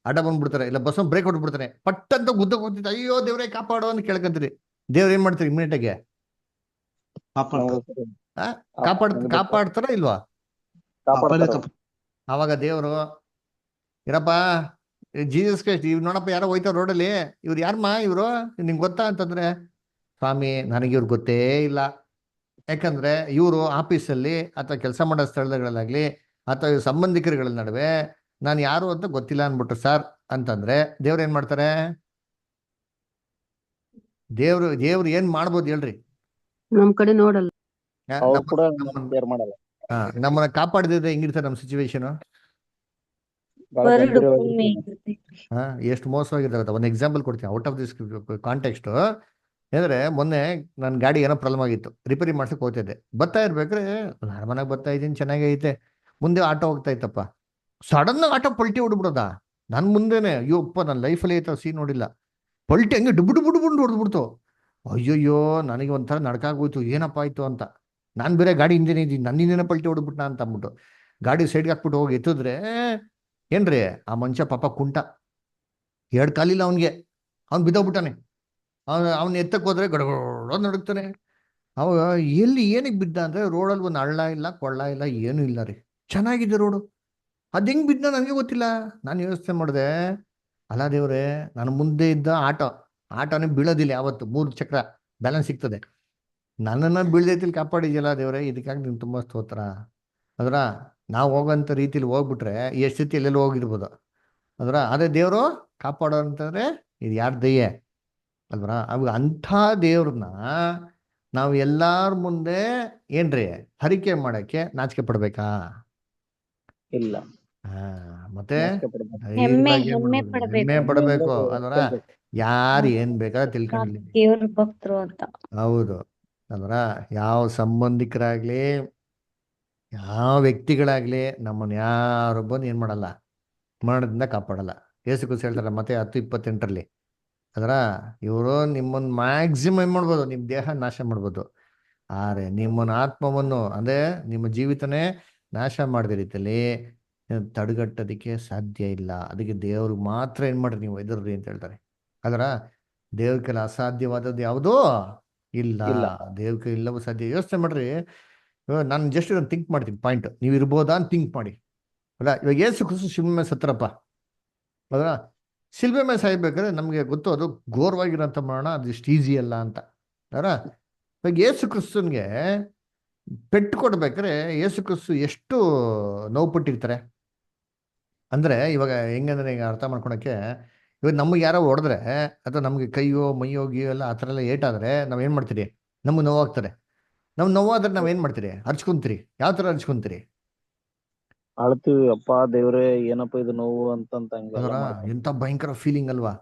ಅಡ್ಡ ಬಂದ್ಬಿಡ್ತಾರೆ, ಇಲ್ಲ ಬಸ್ ಬ್ರೇಕ್ ಹೊಡ್ಬಿಡ್ತಾರೆ, ಪಟ್ಟಂತ ಗುದ್ದಕ್ಕೆ ಹೋಗ್ತಿದ್ದೆ, ಅಯ್ಯೋ ದೇವ್ರೇ ಕಾಪಾಡೋ ಅಂತ ಕೇಳ್ಕೊಂತೀರಿ. ದೇವ್ರ ಏನ್ ಮಾಡ್ತೀರಿ? ಇಮಿಡಿಯೇಟಾಗೆ ಕಾಪಾಡ್ತಾರ ಇಲ್ವಾ? ಅವಾಗ ದೇವರು ಇರಪ್ಪ ಜೀಸಸ್ ಕ್ರೈಸ್ಟ್ ಇವ್ ನೋಡಪ್ಪ ಯಾರೋ ಹೋಯ್ತಾರ ರೋಡಲ್ಲಿ, ಇವ್ರು ಯಾರಮ್ಮ ಇವರು ನಿಂಗೆ ಗೊತ್ತಾ ಅಂತಂದ್ರೆ, ಸ್ವಾಮಿ ನನಗೆ ಇವ್ರು ಗೊತ್ತೇ ಇಲ್ಲ. ಯಾಕಂದ್ರೆ ಇವರು ಆಫೀಸಲ್ಲಿ ಅಥವಾ ಕೆಲಸ ಮಾಡೋ ಸ್ಥಳಗಳಲ್ಲಾಗ್ಲಿ ಅಥವಾ ಇವ್ರ ಸಂಬಂಧಿಕರುಗಳ ನಡುವೆ ನಾನು ಯಾರು ಅಂತ ಗೊತ್ತಿಲ್ಲ ಅನ್ಬಿಟ್ರು ಸರ್ ಅಂತಂದ್ರೆ, ದೇವ್ರು ಏನ್ ಮಾಡ್ತಾರೆ? ದೇವ್ರು ಏನ್ ಮಾಡ್ಬೋದು ಹೇಳ್ರಿ? ನಮ್ ಕಡೆ ನೋಡಲ್ಲ. ಅವ್ರು ಕೂಡ ಕೇರ್ ಮಾಡಲ್ಲ. ನಮ್ಮನ್ನ ಕಾಪಾಡದಿದ್ರೆ ಹೆಂಗಿರ್ತಾರೆ ನಮ್ಮ ಸಿಚುವೇಶನ್? ಬಹಳ ಬರಡು ಗಂಭೀರವಾಗಿ ಭೂಮಿ ಇರ್ತೈತಿ. ಎಷ್ಟು ಮೋಸವಾಗಿರ್ತಾರೆ. ಒಂದು ಎಕ್ಸಾಂಪಲ್ ಕೊಡ್ತೀನಿ ಔಟ್ ಆಫ್ ದಿಸ್ ಕಾಂಟೆಕ್ಸ್ಟ್. ಅಂದ್ರೆ ಮೊನ್ನೆ ನನ್ನ ಗಾಡಿ ಏನೋ ಪ್ರಾಬ್ಲಮ್ ಆಗಿತ್ತು, ರಿಪೇರಿ ಮಾಡ್ಸಕ್ ಹೋಗ್ತಿದ್ದೆ. ಬರ್ತಾ ಇರ್ಬೇಕ್ರೆ ಮನೆಗೆ ಬರ್ತಾ ಇದ್ದೀನಿ, ಚೆನ್ನಾಗೈತೆ, ಮುಂದೆ ಆಟೋ ಹೋಗ್ತಾ ಇತ್ತಪ್ಪ. ಸಡನ್ ಆಟೋ ಪಲ್ಟಿ ಹೊಡ್ಬಿಡೋದ ನನ್ ಮುಂದೆನೆ. ಅಯ್ಯೋಪ್ಪ, ನನ್ನ ಲೈಫಲ್ಲಿ ಐತ ಸೀನ್ ನೋಡಿಲ್ಲ. ಪಲ್ಟಿ ಹಂಗೆ ಡುಬು ಡುಬು ಡುಬು ಹೊಡೆದ್ಬಿಡ್ತು. ಅಯ್ಯೋಯ್ಯೋ, ನನಗೆ ಒಂಥರ ನಡ್ಕಾಗೋಯ್ತು, ಏನಪ್ಪ ಆಯ್ತು ಅಂತ. ನಾನು ಬೇರೆ ಗಾಡಿ ಹಿಂದೆನೇ ಇದ್ದೀನಿ, ನನ್ನಿಂದೇನೆ ಪಲ್ಟಿ ಹೊಡ್ಬಿಟ್ನಾ ಅಂತ ಅಂದ್ಬಿಟ್ಟು ಗಾಡಿ ಸೈಡ್ಗೆ ಹಾಕ್ಬಿಟ್ಟು ಹೋಗಿ ಎತ್ತಿದ್ರೆ ಏನ್ರಿ ಆ ಮನುಷ್ಯ ಪಾಪ ಕುಂಟ, 2 ಕಾಲಿಲ್ಲ ಅವನ್ಗೆ, ಅವ್ನು ಬಿದ್ದೋಗ್ಬಿಟ್ಟಾನೆ. ಅವ್ನ ಎತ್ತಕ್ಕೆ ಹೋದ್ರೆ ಗಡಗಡ ನಡುಕ್ತಾನೆ. ಅವ ಎಲ್ಲಿ ಏನಕ್ಕೆ ಬಿದ್ದ ಅಂದ್ರೆ, ರೋಡಲ್ಲಿ ಒಂದು ಹಳ್ಳ ಇಲ್ಲ, ಕೊಳ್ಳ ಇಲ್ಲ, ಏನೂ ಇಲ್ಲ ರೀ, ಚೆನ್ನಾಗಿದೆ ರೋಡು. ಅದು ಹೆಂಗ್ ಬಿದ್ದ ನನಗೆ ಗೊತ್ತಿಲ್ಲ. ನಾನು ಯೋಚನೆ ಮಾಡಿದೆ, ಅಲ್ಲ ದೇವ್ರೆ, ನನ್ನ ಮುಂದೆ ಇದ್ದ ಆಟೋನೇ ಬೀಳೋದಿಲ್ಲ ಯಾವತ್ತು, 3 ಚಕ್ರ ಬ್ಯಾಲೆನ್ಸ್ ಸಿಗ್ತದೆ. ನನ್ನನ್ನು ಬೀಳ್ದೈತಿಲ್ ಕಾಪಾಡಿದ್ಯಲ್ಲ ದೇವ್ರೆ, ಇದಕ್ಕಾಗಿ ನಿಮ್ಗೆ ತುಂಬ ಸ್ತೋತ್ರ. ಅದರ ನಾವು ಹೋಗೋಂಥ ರೀತಿಲಿ ಹೋಗ್ಬಿಟ್ರೆ ಎಷ್ಟು ಸ್ಥಿತಿ ಎಲ್ಲೆಲ್ಲೋ ಹೋಗಿರ್ಬೋದು. ಅದೇ ದೇವರು ಕಾಪಾಡೋ ಅಂತಂದ್ರೆ ಇದು ಯಾರ ದಯೆ ಅಲ್ವರ? ಅವಾಗ ಅಂಥ ದೇವ್ರನ್ನ ನಾವು ಎಲ್ಲಾರ ಮುಂದೆ ಏನ್ರಿ ಹರಿಕೆ ಮಾಡಕ್ಕೆ ನಾಚಿಕೆ ಪಡ್ಬೇಕಾ? ಇಲ್ಲ. ಮತ್ತೆ ಹೆಮ್ಮೆ ಹೆಮ್ಮೆ ಪಡ್ಬೇಕು. ಪಡಬೇಕು ಅಲ್ವರ? ಯಾರು ಏನ್ ಬೇಕಾದ್ರೆ ತಿಳ್ಕೊಳ್ಳಿ, ದೇವ್ರ ಭಕ್ತರು ಅಂತ. ಹೌದು ಅಲ್ವರ? ಯಾವ ಸಂಬಂಧಿಕರಾಗ್ಲಿ, ಯಾವ ವ್ಯಕ್ತಿಗಳಾಗ್ಲಿ ನಮ್ಮನ್ನ ಯಾರು ಬಂದು ಏನ್ ಮಾಡಲ್ಲ, ಮರಣದಿಂದ ಕಾಪಾಡಲ್ಲ. ಯೇಸು ಕ್ರಿಸ್ತ ಹೇಳ್ತಾರೆ ಮತ್ತೆ 10:28 ಅದರ, ಇವರು ನಿಮ್ಮನ್ನು ಮ್ಯಾಕ್ಸಿಮಮ್ ಏನ್ ಮಾಡ್ಬೋದು, ನಿಮ್ಮ ದೇಹ ನಾಶ ಮಾಡ್ಬೋದು, ಆದ್ರೆ ನಿಮ್ಮನ್ನ ಆತ್ಮವನ್ನು ಅಂದ್ರೆ ನಿಮ್ಮ ಜೀವಿತನೇ ನಾಶ ಮಾಡಿದ ರೀತಿಯಲ್ಲಿ ತಡೆಗಟ್ಟೋದಕ್ಕೆ ಸಾಧ್ಯ ಇಲ್ಲ. ಅದಕ್ಕೆ ದೇವ್ರಿಗೆ ಮಾತ್ರ ಏನ್ ಮಾಡ್ರಿ ನೀವು ಎದುರ್ರಿ ಅಂತ ಹೇಳ್ತಾರೆ. ಅದರ ದೇವ್ರ ಕೈಲಿ ಅಸಾಧ್ಯವಾದದ್ದು ಯಾವುದೂ ಇಲ್ಲ. ದೇವ್ರ ಕೈ ಇಲ್ಲವೂ ಸಾಧ್ಯ. ಯೋಚನೆ ಮಾಡ್ರಿ, ನಾನು ಜಸ್ಟ್ ಇದನ್ನು ಥಿಂಕ್ ಮಾಡ್ತೀನಿ ಪಾಯಿಂಟ್, ನೀವು ಇರ್ಬೋದಾ ಅಂತ ಥಿಂಕ್ ಮಾಡಿ. ಅಲ್ಲ, ಇವಾಗ ಯೇಸು ಕ್ರಿಸ್ತ ಶಿಲ್ಬೆ ಮೇಲೆ ಸತ್ತರಪ್ಪ, ಅದರ ಶಿಲ್ಬೆ ಮೇಲೆ ಸಾಯ್ಬೇಕಾದ್ರೆ ನಮಗೆ ಗೊತ್ತು ಅದು ಘೋರವಾಗಿರೋಂಥ ಮರಣ, ಅದು ಇಷ್ಟು ಈಸಿ ಅಲ್ಲ ಅಂತ. ಅದರ ಇವಾಗ ಯೇಸು ಕ್ರಿಸ್ತನ್ಗೆ ಪೆಟ್ಟು ಕೊಡ್ಬೇಕಾದ್ರೆ ಯೇಸು ಕ್ರಿಸ್ತು ಎಷ್ಟು ನೋವು ಪಟ್ಟಿರ್ತಾರೆ ಅಂದ್ರೆ, ಇವಾಗ ಹೆಂಗಂದ್ರೆ ಈಗ ಅರ್ಥ ಮಾಡ್ಕೊಳಕ್ಕೆ, ಇವಾಗ ನಮಗೆ ಯಾರೋ ಹೊಡೆದ್ರೆ ಅಥವಾ ನಮಗೆ ಕೈಯೋ ಮೈಯೋ ಗಿಯೋ ಎಲ್ಲ ಆ ಥರ ಎಲ್ಲ ಏಟಾದ್ರೆ ನಾವೇನು ಮಾಡ್ತೀರಿ, ನಮಗೆ ನೋವಾಗ್ತಾರೆ. ನಾವು ನೋವಾದ್ರೆ ನಾವೇನು ಮಾಡ್ತೀರಿ, ಹರ್ಚ್ಕೊಂತೀರಿ. ಯಾವ ಥರ ಹರ್ಚ್ಕೊಂತೀರಿ? ಅಳ್ತೀವಿ, ಅಪ್ಪ ದೇವ್ರೆ ಏನಪ್ಪ ಇದು ನೋವು ಅಂತಂತ ಅದರ ಎಂಥ ಭಯಂಕರ ಫೀಲಿಂಗ್ ಅಲ್ವಾ?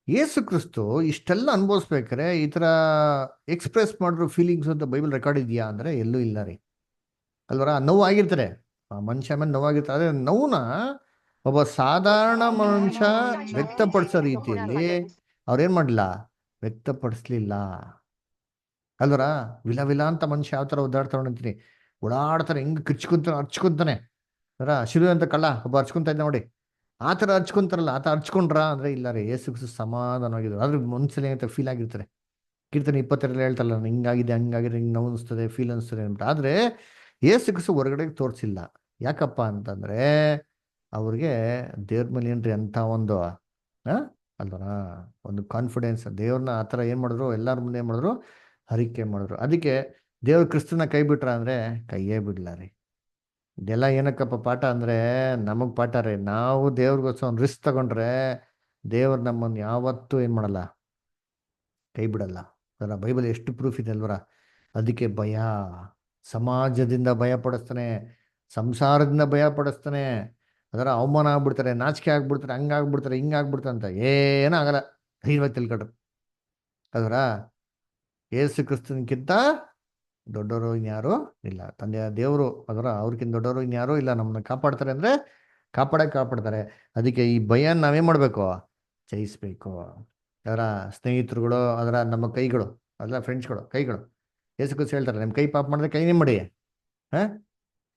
ಯೇಸು ಕ್ರಿಸ್ತು ಇಷ್ಟೆಲ್ಲ ಅನುಭವಿಸ್ಬೇಕಾರೆ ಈ ಥರ ಎಕ್ಸ್ಪ್ರೆಸ್ ಮಾಡಿರೋ ಫೀಲಿಂಗ್ಸ್ ಅಂತ ಬೈಬಲ್ ರೆಕಾರ್ಡ್ ಇದೆಯಾ ಅಂದ್ರೆ ಎಲ್ಲೂ ಇಲ್ಲ ರೀ. ಅಲ್ವರ? ನೋವು ಆಗಿರ್ತಾರೆ, ಆ ಮನುಷ್ಯ ಮೇಲೆ ನೋವಾಗಿರ್ತಾರೆ. ಅದೇ ನೋವನ್ನ ಒಬ್ಬ ಸಾಧಾರಣ ಮನುಷ್ಯ ವ್ಯಕ್ತಪಡಿಸೋ ರೀತಿಯಲ್ಲಿ ಅವ್ರೇನ್ ಮಾಡಲಿಲ್ಲ, ವ್ಯಕ್ತಪಡಿಸ್ಲಿಲ್ಲ. ಅಲ್ವರ? ವಿಲ ಅಂತ ಮನುಷ್ಯ ಯಾವ ಥರ ಓಡಾಡ್ತಾನೆ ಅಂತೀನಿ, ಓಡಾಡ್ತಾರೆ, ಹೆಂಗ್ ಹರ್ಚ್ಕೊಂತಾನೆ. ಅದರ ಶಿಲು ಅಂತ ಕಳ್ಳ ಒಬ್ಬ ಹರ್ಚ್ಕೊಂತ ಇದ್ದ ನೋಡಿ, ಆ ಥರ ಹರ್ಚ್ಕೊಂತಾರಲ್ಲ, ಆ ಥರ ಹರ್ಚ್ಕೊಂಡ್ರ ಅಂದ್ರೆ ಇಲ್ಲ ರೀ. ಯೇಸು ಕ್ರಿಸ್ತ ಸಮಾಧಾನವಾಗಿದ್ರು. ಆದ್ರೆ ಮನ್ಸಲ್ಲಿ ಏನಂತ ಫೀಲ್ ಆಗಿರ್ತಾರೆ. ಕೀರ್ತನೆ 22 ಹೇಳ್ತಾರಲ್ಲ, ಹಿಂಗಾಗಿದೆ ಹಂಗಾಗಿದೆ, ಹಿಂಗೆ ನೋವು ಅನಿಸ್ತದೆ, ಫೀಲ್ ಅನಿಸ್ತದೆ ಅಂದ್ಬಿಟ್ಟು. ಆದ್ರೆ ಯೇಸು ಕ್ರಿಸ್ತ ಹೊರಗಡೆ ತೋರಿಸಿಲ್ಲ. ಯಾಕಪ್ಪ ಅಂತಂದ್ರೆ ಅವ್ರಿಗೆ ದೇವ್ರ ಮೇಲೆ ಏನ್ರಿ ಅಂತ ಒಂದು ಅಲ್ವರ ಒಂದು ಕಾನ್ಫಿಡೆನ್ಸ್. ದೇವ್ರನ್ನ ಆ ಥರ ಏನು ಮಾಡಿದ್ರು, ಎಲ್ಲರ ಮುಂದೆ ಏನು ಮಾಡಿದ್ರು, ಹರಿಕೆ ಮಾಡಿದ್ರು. ಅದಕ್ಕೆ ದೇವ್ರ ಕ್ರಿಸ್ತನ ಕೈ ಬಿಟ್ರ ಅಂದ್ರೆ ಕೈಯೇ ಬಿಡ್ಲ ರೀ. ಇದೆಲ್ಲ ಏನಕ್ಕಪ್ಪ ಪಾಠ ಅಂದ್ರೆ ನಮಗ್ ಪಾಠ ರೀ. ನಾವು ದೇವ್ರಿಗೋಸ್ಕರ ಒಂದು ರಿಸ್ಕ್ ತಗೊಂಡ್ರೆ ದೇವ್ರು ನಮ್ಮನ್ನು ಯಾವತ್ತೂ ಏನ್ ಮಾಡಲ್ಲ, ಕೈ ಬಿಡಲ್ಲ. ಅದರ ಬೈಬಲ್ ಎಷ್ಟು ಪ್ರೂಫ್ ಇದೆ ಅಲ್ವರ? ಅದಕ್ಕೆ ಭಯ, ಸಮಾಜದಿಂದ ಭಯ ಪಡಿಸ್ತಾನೆ, ಸಂಸಾರದಿಂದ ಭಯ ಪಡಿಸ್ತಾನೆ. ಅದರ ಅವಮಾನ ಆಗ್ಬಿಡ್ತಾರೆ, ನಾಚಿಕೆ ಆಗ್ಬಿಡ್ತಾರೆ, ಹಂಗಾಗ್ಬಿಡ್ತಾರೆ, ಹಿಂಗಾಗ್ಬಿಡ್ತಾರೆ ಅಂತ ಏನಾಗಲ್ಲ, ಧೈರ್ಯವಾಗಿ ತಿಳ್ಕೊಳ್ರಿ. ಅದರ ಯೇಸು ಕ್ರಿಸ್ತನ್ಕಿಂತ ದೊಡ್ಡವರು ಇನ್ಯಾರು ಇಲ್ಲ. ತಂದೆಯ ದೇವರು ಅದರ ಅವ್ರಿಗಿಂತ ದೊಡ್ಡವರು ಇನ್ಯಾರು ಇಲ್ಲ. ನಮ್ಮನ್ನ ಕಾಪಾಡ್ತಾರೆ ಅಂದ್ರೆ ಕಾಪಾಡ್ತಾರೆ. ಅದಕ್ಕೆ ಈ ಭಯ ನಾವೇನ್ ಮಾಡ್ಬೇಕು, ಜಯಿಸ್ಬೇಕು. ಅದರ ಸ್ನೇಹಿತರುಗಳು, ಅದರ ನಮ್ಮ ಕೈಗಳು, ಅದರ ಫ್ರೆಂಡ್ಸ್ಗಳು, ಕೈಗಳು. ಯೇಸು ಕ್ರಿಸ್ತ ಹೇಳ್ತಾರೆ, ನಿಮ್ಮ ಕೈ ಪಾಪ ಮಾಡಿದ್ರೆ ಕೈನೇ ಮಾಡಿ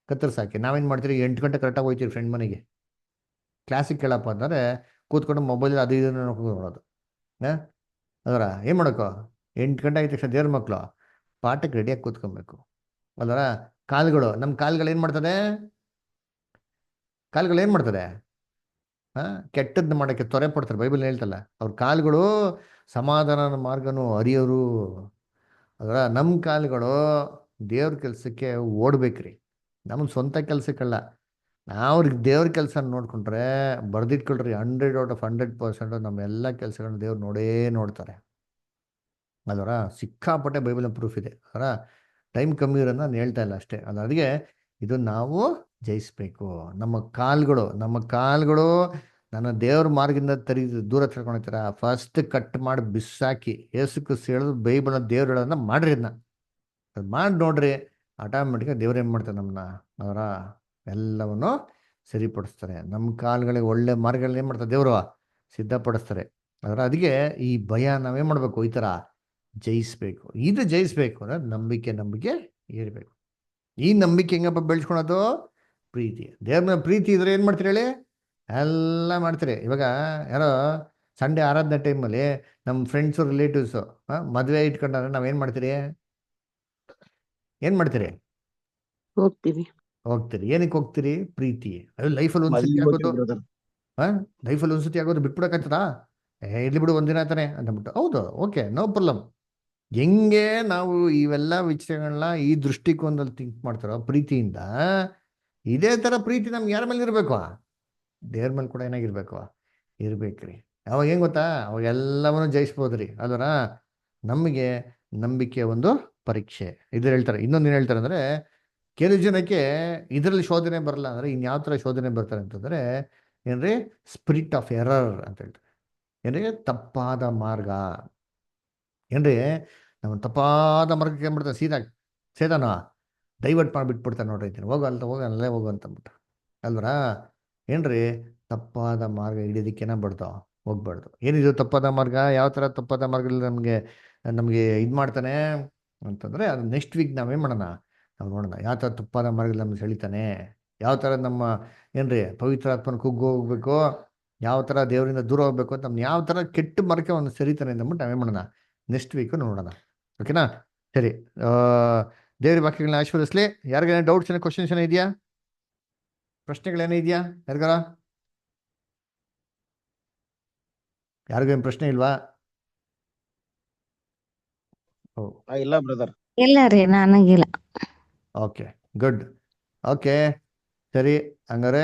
ಕತ್ತರಿಸಾಕಿ. ನಾವೇನ್ ಮಾಡ್ತೀರಿ, 8 ಗಂಟೆ ಕರೆಕ್ಟಾಗಿ ಹೋಗ್ತೀವಿ ಫ್ರೆಂಡ್ ಮನೆಗೆ. ಕ್ಲಾಸಿಗೆ ಕೇಳಪ್ಪ ಅಂದರೆ ಕೂತ್ಕೊಂಡು ಮೊಬೈಲ್ ಅದು ಇದನ್ನು ನೋಡೋದು. ಅದರ ಏನು ಮಾಡೋಕ್ಕೋ, 8 ಗಂಟೆ ಆಗಿದ ತಕ್ಷಣ ದೇವ್ರ ಮಕ್ಕಳು ಪಾಠಕ್ಕೆ ರೆಡಿಯಾಗಿ ಕೂತ್ಕೊಬೇಕು. ಅದರ ಕಾಲುಗಳು, ನಮ್ಮ ಕಾಲುಗಳು ಏನು ಮಾಡ್ತದೆ, ಕೆಟ್ಟದ್ದು ಮಾಡೋಕ್ಕೆ ತೊರೆ ಪಡ್ತಾರೆ. ಬೈಬಲ್ ಹೇಳ್ತಲ್ಲ, ಅವ್ರ ಕಾಲುಗಳು ಸಮಾಧಾನದ ಮಾರ್ಗನು ಅರಿಯೋರು. ಅದರ ನಮ್ಮ ಕಾಲುಗಳು ದೇವ್ರ ಕೆಲಸಕ್ಕೆ ಓಡ್ಬೇಕ್ರಿ, ನಮ್ಮ ಸ್ವಂತ ಕೆಲಸಕ್ಕಲ್ಲ. ನಾವು ದೇವ್ರ ಕೆಲಸ ನೋಡ್ಕೊಂಡ್ರೆ ಬರ್ದಿಟ್ಕೊಳ್ರಿ, 100/100% ನಮ್ಮ ಎಲ್ಲ ಕೆಲಸಗಳನ್ನ ದೇವ್ರು ನೋಡ್ತಾರೆ. ಅದರ ಸಿಕ್ಕಾಪಟ್ಟೆ ಬೈಬಲ್ ಪ್ರೂಫ್ ಇದೆ. ಅದರ ಟೈಮ್ ಕಮ್ಮಿ ಇರೋದು ನಾನು ಹೇಳ್ತಾ ಇಲ್ಲ ಅಷ್ಟೇ. ಅದಕ್ಕೆ ಇದು ನಾವು ಜಯಿಸ್ಬೇಕು. ನಮ್ಮ ಕಾಲುಗಳು ನನ್ನ ದೇವ್ರ ಮಾರ್ಗದಿಂದ ದೂರ ತಳ್ಕೊಂಡಿರ್ತಾರ, ಫಸ್ಟ್ ಕಟ್ ಮಾಡಿ ಬಿಸಾಕಿ ಏಸು ಕ್ರಿಸ್ತ ಹೇಳೋದು ಬೈಬಲ್ನ ದೇವ್ರು ಹೇಳೋದನ್ನ ಮಾಡ್ರಿ. ಅದನ್ನ ಅದು ಮಾಡಿ ನೋಡ್ರಿ, ಆಟೋಮೆಟಿಕಾಗಿ ದೇವ್ರು ಏನು ಮಾಡ್ತಾರೆ, ನಮ್ಮನ್ನ ಅವರ ಎಲ್ಲವನ್ನು ಸರಿಪಡಿಸ್ತಾರೆ. ನಮ್ಮ ಕಾಲುಗಳಿಗೆ ಒಳ್ಳೆ ಮಾರ್ಗಗಳನ್ನ ಏನು ಮಾಡ್ತಾರೆ, ದೇವರು ಸಿದ್ಧಪಡಿಸ್ತಾರೆ. ಅದಕ್ಕೆ ಈ ಭಯ ನಾವೇನು ಮಾಡಬೇಕು, ಈ ಥರ ಜಯಿಸ್ಬೇಕು. ಇದು ಜಯಿಸ್ಬೇಕು ಅಂದ್ರೆ ನಂಬಿಕೆ ಇರಬೇಕು. ಈ ನಂಬಿಕೆ ಹೆಂಗಪ್ಪ ಬೆಳೆಸ್ಕೊಳೋದು? ಪ್ರೀತಿ. ದೇವ್ರ ಮೇಲೆ ಪ್ರೀತಿ ಇದ್ರೆ ಏನು ಮಾಡ್ತೀರಿ ಹೇಳಿ, ಎಲ್ಲ ಮಾಡ್ತೀರಿ. ಇವಾಗ ಯಾರೋ ಸಂಡೇ ಆರಾಧನೆ ಟೈಮಲ್ಲಿ ನಮ್ಮ ಫ್ರೆಂಡ್ಸು ರಿಲೇಟಿವ್ಸು ಮದುವೆ ಇಟ್ಕೊಂಡ್ರೆ ನಾವೇನು ಮಾಡ್ತೀರಿ, ಹೋಗ್ತೀವಿ. ಹೋಗ್ತೀರಿ. ಏನಕ್ಕೆ ಹೋಗ್ತೀರಿ? ಪ್ರೀತಿ. ಅದು ಲೈಫಲ್ಲಿ ಒಂದ್ಸತಿ ಆಗೋದು, ಲೈಫಲ್ಲಿ ಒಂದ್ಸತಿ ಆಗೋದು ಬಿಟ್ಬಿಡಕ್ಕಾಗ್ತದಾ? ಇರ್ಲಿ ಬಿಡು, ಒಂದಿನ ತಾನೆ ಅಂದ್ಬಿಟ್ಟು, ಹೌದು, ಓಕೆ, ನೋ ಪ್ರಾಬ್ಲಮ್. ಹೆಂಗೆ ನಾವು ಇವೆಲ್ಲ ವಿಷಯಗಳನ್ನ ಈ ದೃಷ್ಟಿಕೋನದಲ್ಲಿ ಥಿಂಕ್ ಮಾಡ್ತಾರೋ ಪ್ರೀತಿಯಿಂದ, ಇದೇ ಥರ ಪ್ರೀತಿ ನಮ್ಗೆ ಯಾರ ಮೇಲೆ ಇರಬೇಕು? ದೇವ್ರ ಮೇಲೆ ಕೂಡ ಇರ್ಬೇಕ್ರಿ. ಅವಾಗ ಹೆಂಗ್ ಗೊತ್ತಾ, ಅವಾಗ ಎಲ್ಲವನ್ನೂ ಜಯಿಸ್ಬೋದ್ರಿ. ಅದರ ನಮಗೆ ನಂಬಿಕೆ ಒಂದು ಪರೀಕ್ಷೆ. ಇದ್ರ ಹೇಳ್ತಾರೆ. ಇನ್ನೊಂದು ಏನು ಹೇಳ್ತಾರೆ ಅಂದರೆ, ಕೆಲವು ಜನಕ್ಕೆ ಇದರಲ್ಲಿ ಶೋಧನೆ ಬರಲ್ಲ ಅಂದರೆ ಇನ್ಯಾವ ಥರ ಶೋಧನೆ ಬರ್ತಾರೆ ಅಂತಂದರೆ ಏನ್ರಿ, ಸ್ಪಿರಿಟ್ ಆಫ್ ಎರರ್ ಅಂತ ಹೇಳ್ತಾರೆ. ಏನ್ರಿ, ತಪ್ಪಾದ ಮಾರ್ಗ. ಏನ್ರಿ, ನಾವು ತಪ್ಪಾದ ಮಾರ್ಗಕ್ಕೆ ಏನು ಮಾಡ್ತಾರೆ, ಸೇದಾನ ಡೈವರ್ಟ್ ಮಾಡಿಬಿಟ್ಬಿಡ್ತಾರೆ. ನೋಡ್ರಿ, ಅಲ್ಲೇ ಹೋಗು ಅಂತಂದ್ಬಿಟ್ಟು ಅಲ್ವರಾ. ಏನ್ರಿ, ತಪ್ಪಾದ ಮಾರ್ಗ ಹಿಡಿಯೋದಕ್ಕೇನ ಹೋಗ್ಬಾರ್ದು. ಏನಿದು ತಪ್ಪಾದ ಮಾರ್ಗ? ಯಾವ ಥರ ತಪ್ಪಾದ ಮಾರ್ಗದಲ್ಲಿ ನಮಗೆ ಇದು ಮಾಡ್ತಾನೆ ಅಂತಂದರೆ, ಅದು ನೆಕ್ಸ್ಟ್ ವೀಕ್ ನಾವೇನು ಮಾಡೋಣ, ನಾವು ನೋಡೋಣ ಯಾವ ಥರ ತಪ್ಪಾದ ಮಾರ್ಗದಲ್ಲಿ ನಮ್ಗೆ ಸೆಳಿತಾನೆ, ಯಾವ ಥರ ನಮ್ಮ ಏನ್ರಿ ಪವಿತ್ರ ಆತ್ಮನ ಹೋಗ್ಬೇಕು, ಯಾವ ಥರ ದೇವರಿಂದ ದೂರ ಹೋಗ್ಬೇಕು ಅಂತ, ನಮ್ಗೆ ಯಾವ ಥರ ಕೆಟ್ಟ ಮಾರ್ಗಕ್ಕೆ ಒಂದು ಸರಿತಾನೆ ಅಂದ್ಬಿಟ್ಟು ನಾವೇನು ಮಾಡೋಣ, ನೆಕ್ಸ್ಟ್ ವೀಕು ನೋಡೋಣ. ಓಕೆನಾ? ಸರಿ, ದೇವ್ರ ವಾಕ್ಯಗಳನ್ನ ಆಶೀರ್ವದಿಸ್ಲಿ. ಯಾರಿಗೇನೋ ಡೌಟ್ಸ್, ಏನೋ ಕ್ವಶನ್ಸ್ ಏನೋ ಇದೆಯಾ, ಪ್ರಶ್ನೆಗಳೇನೋ ಇದೆಯಾ ಯಾರಿಗೇನು ಪ್ರಶ್ನೆ ಇಲ್ವಾ? ಇಲ್ಲ ಬ್ರದರ್. ಇಲ್ಲ ರೀ, ನನಗಿಲ್ಲ. Okay, good. ಓಕೆ, ಸರಿ, ಹಂಗಾರೆ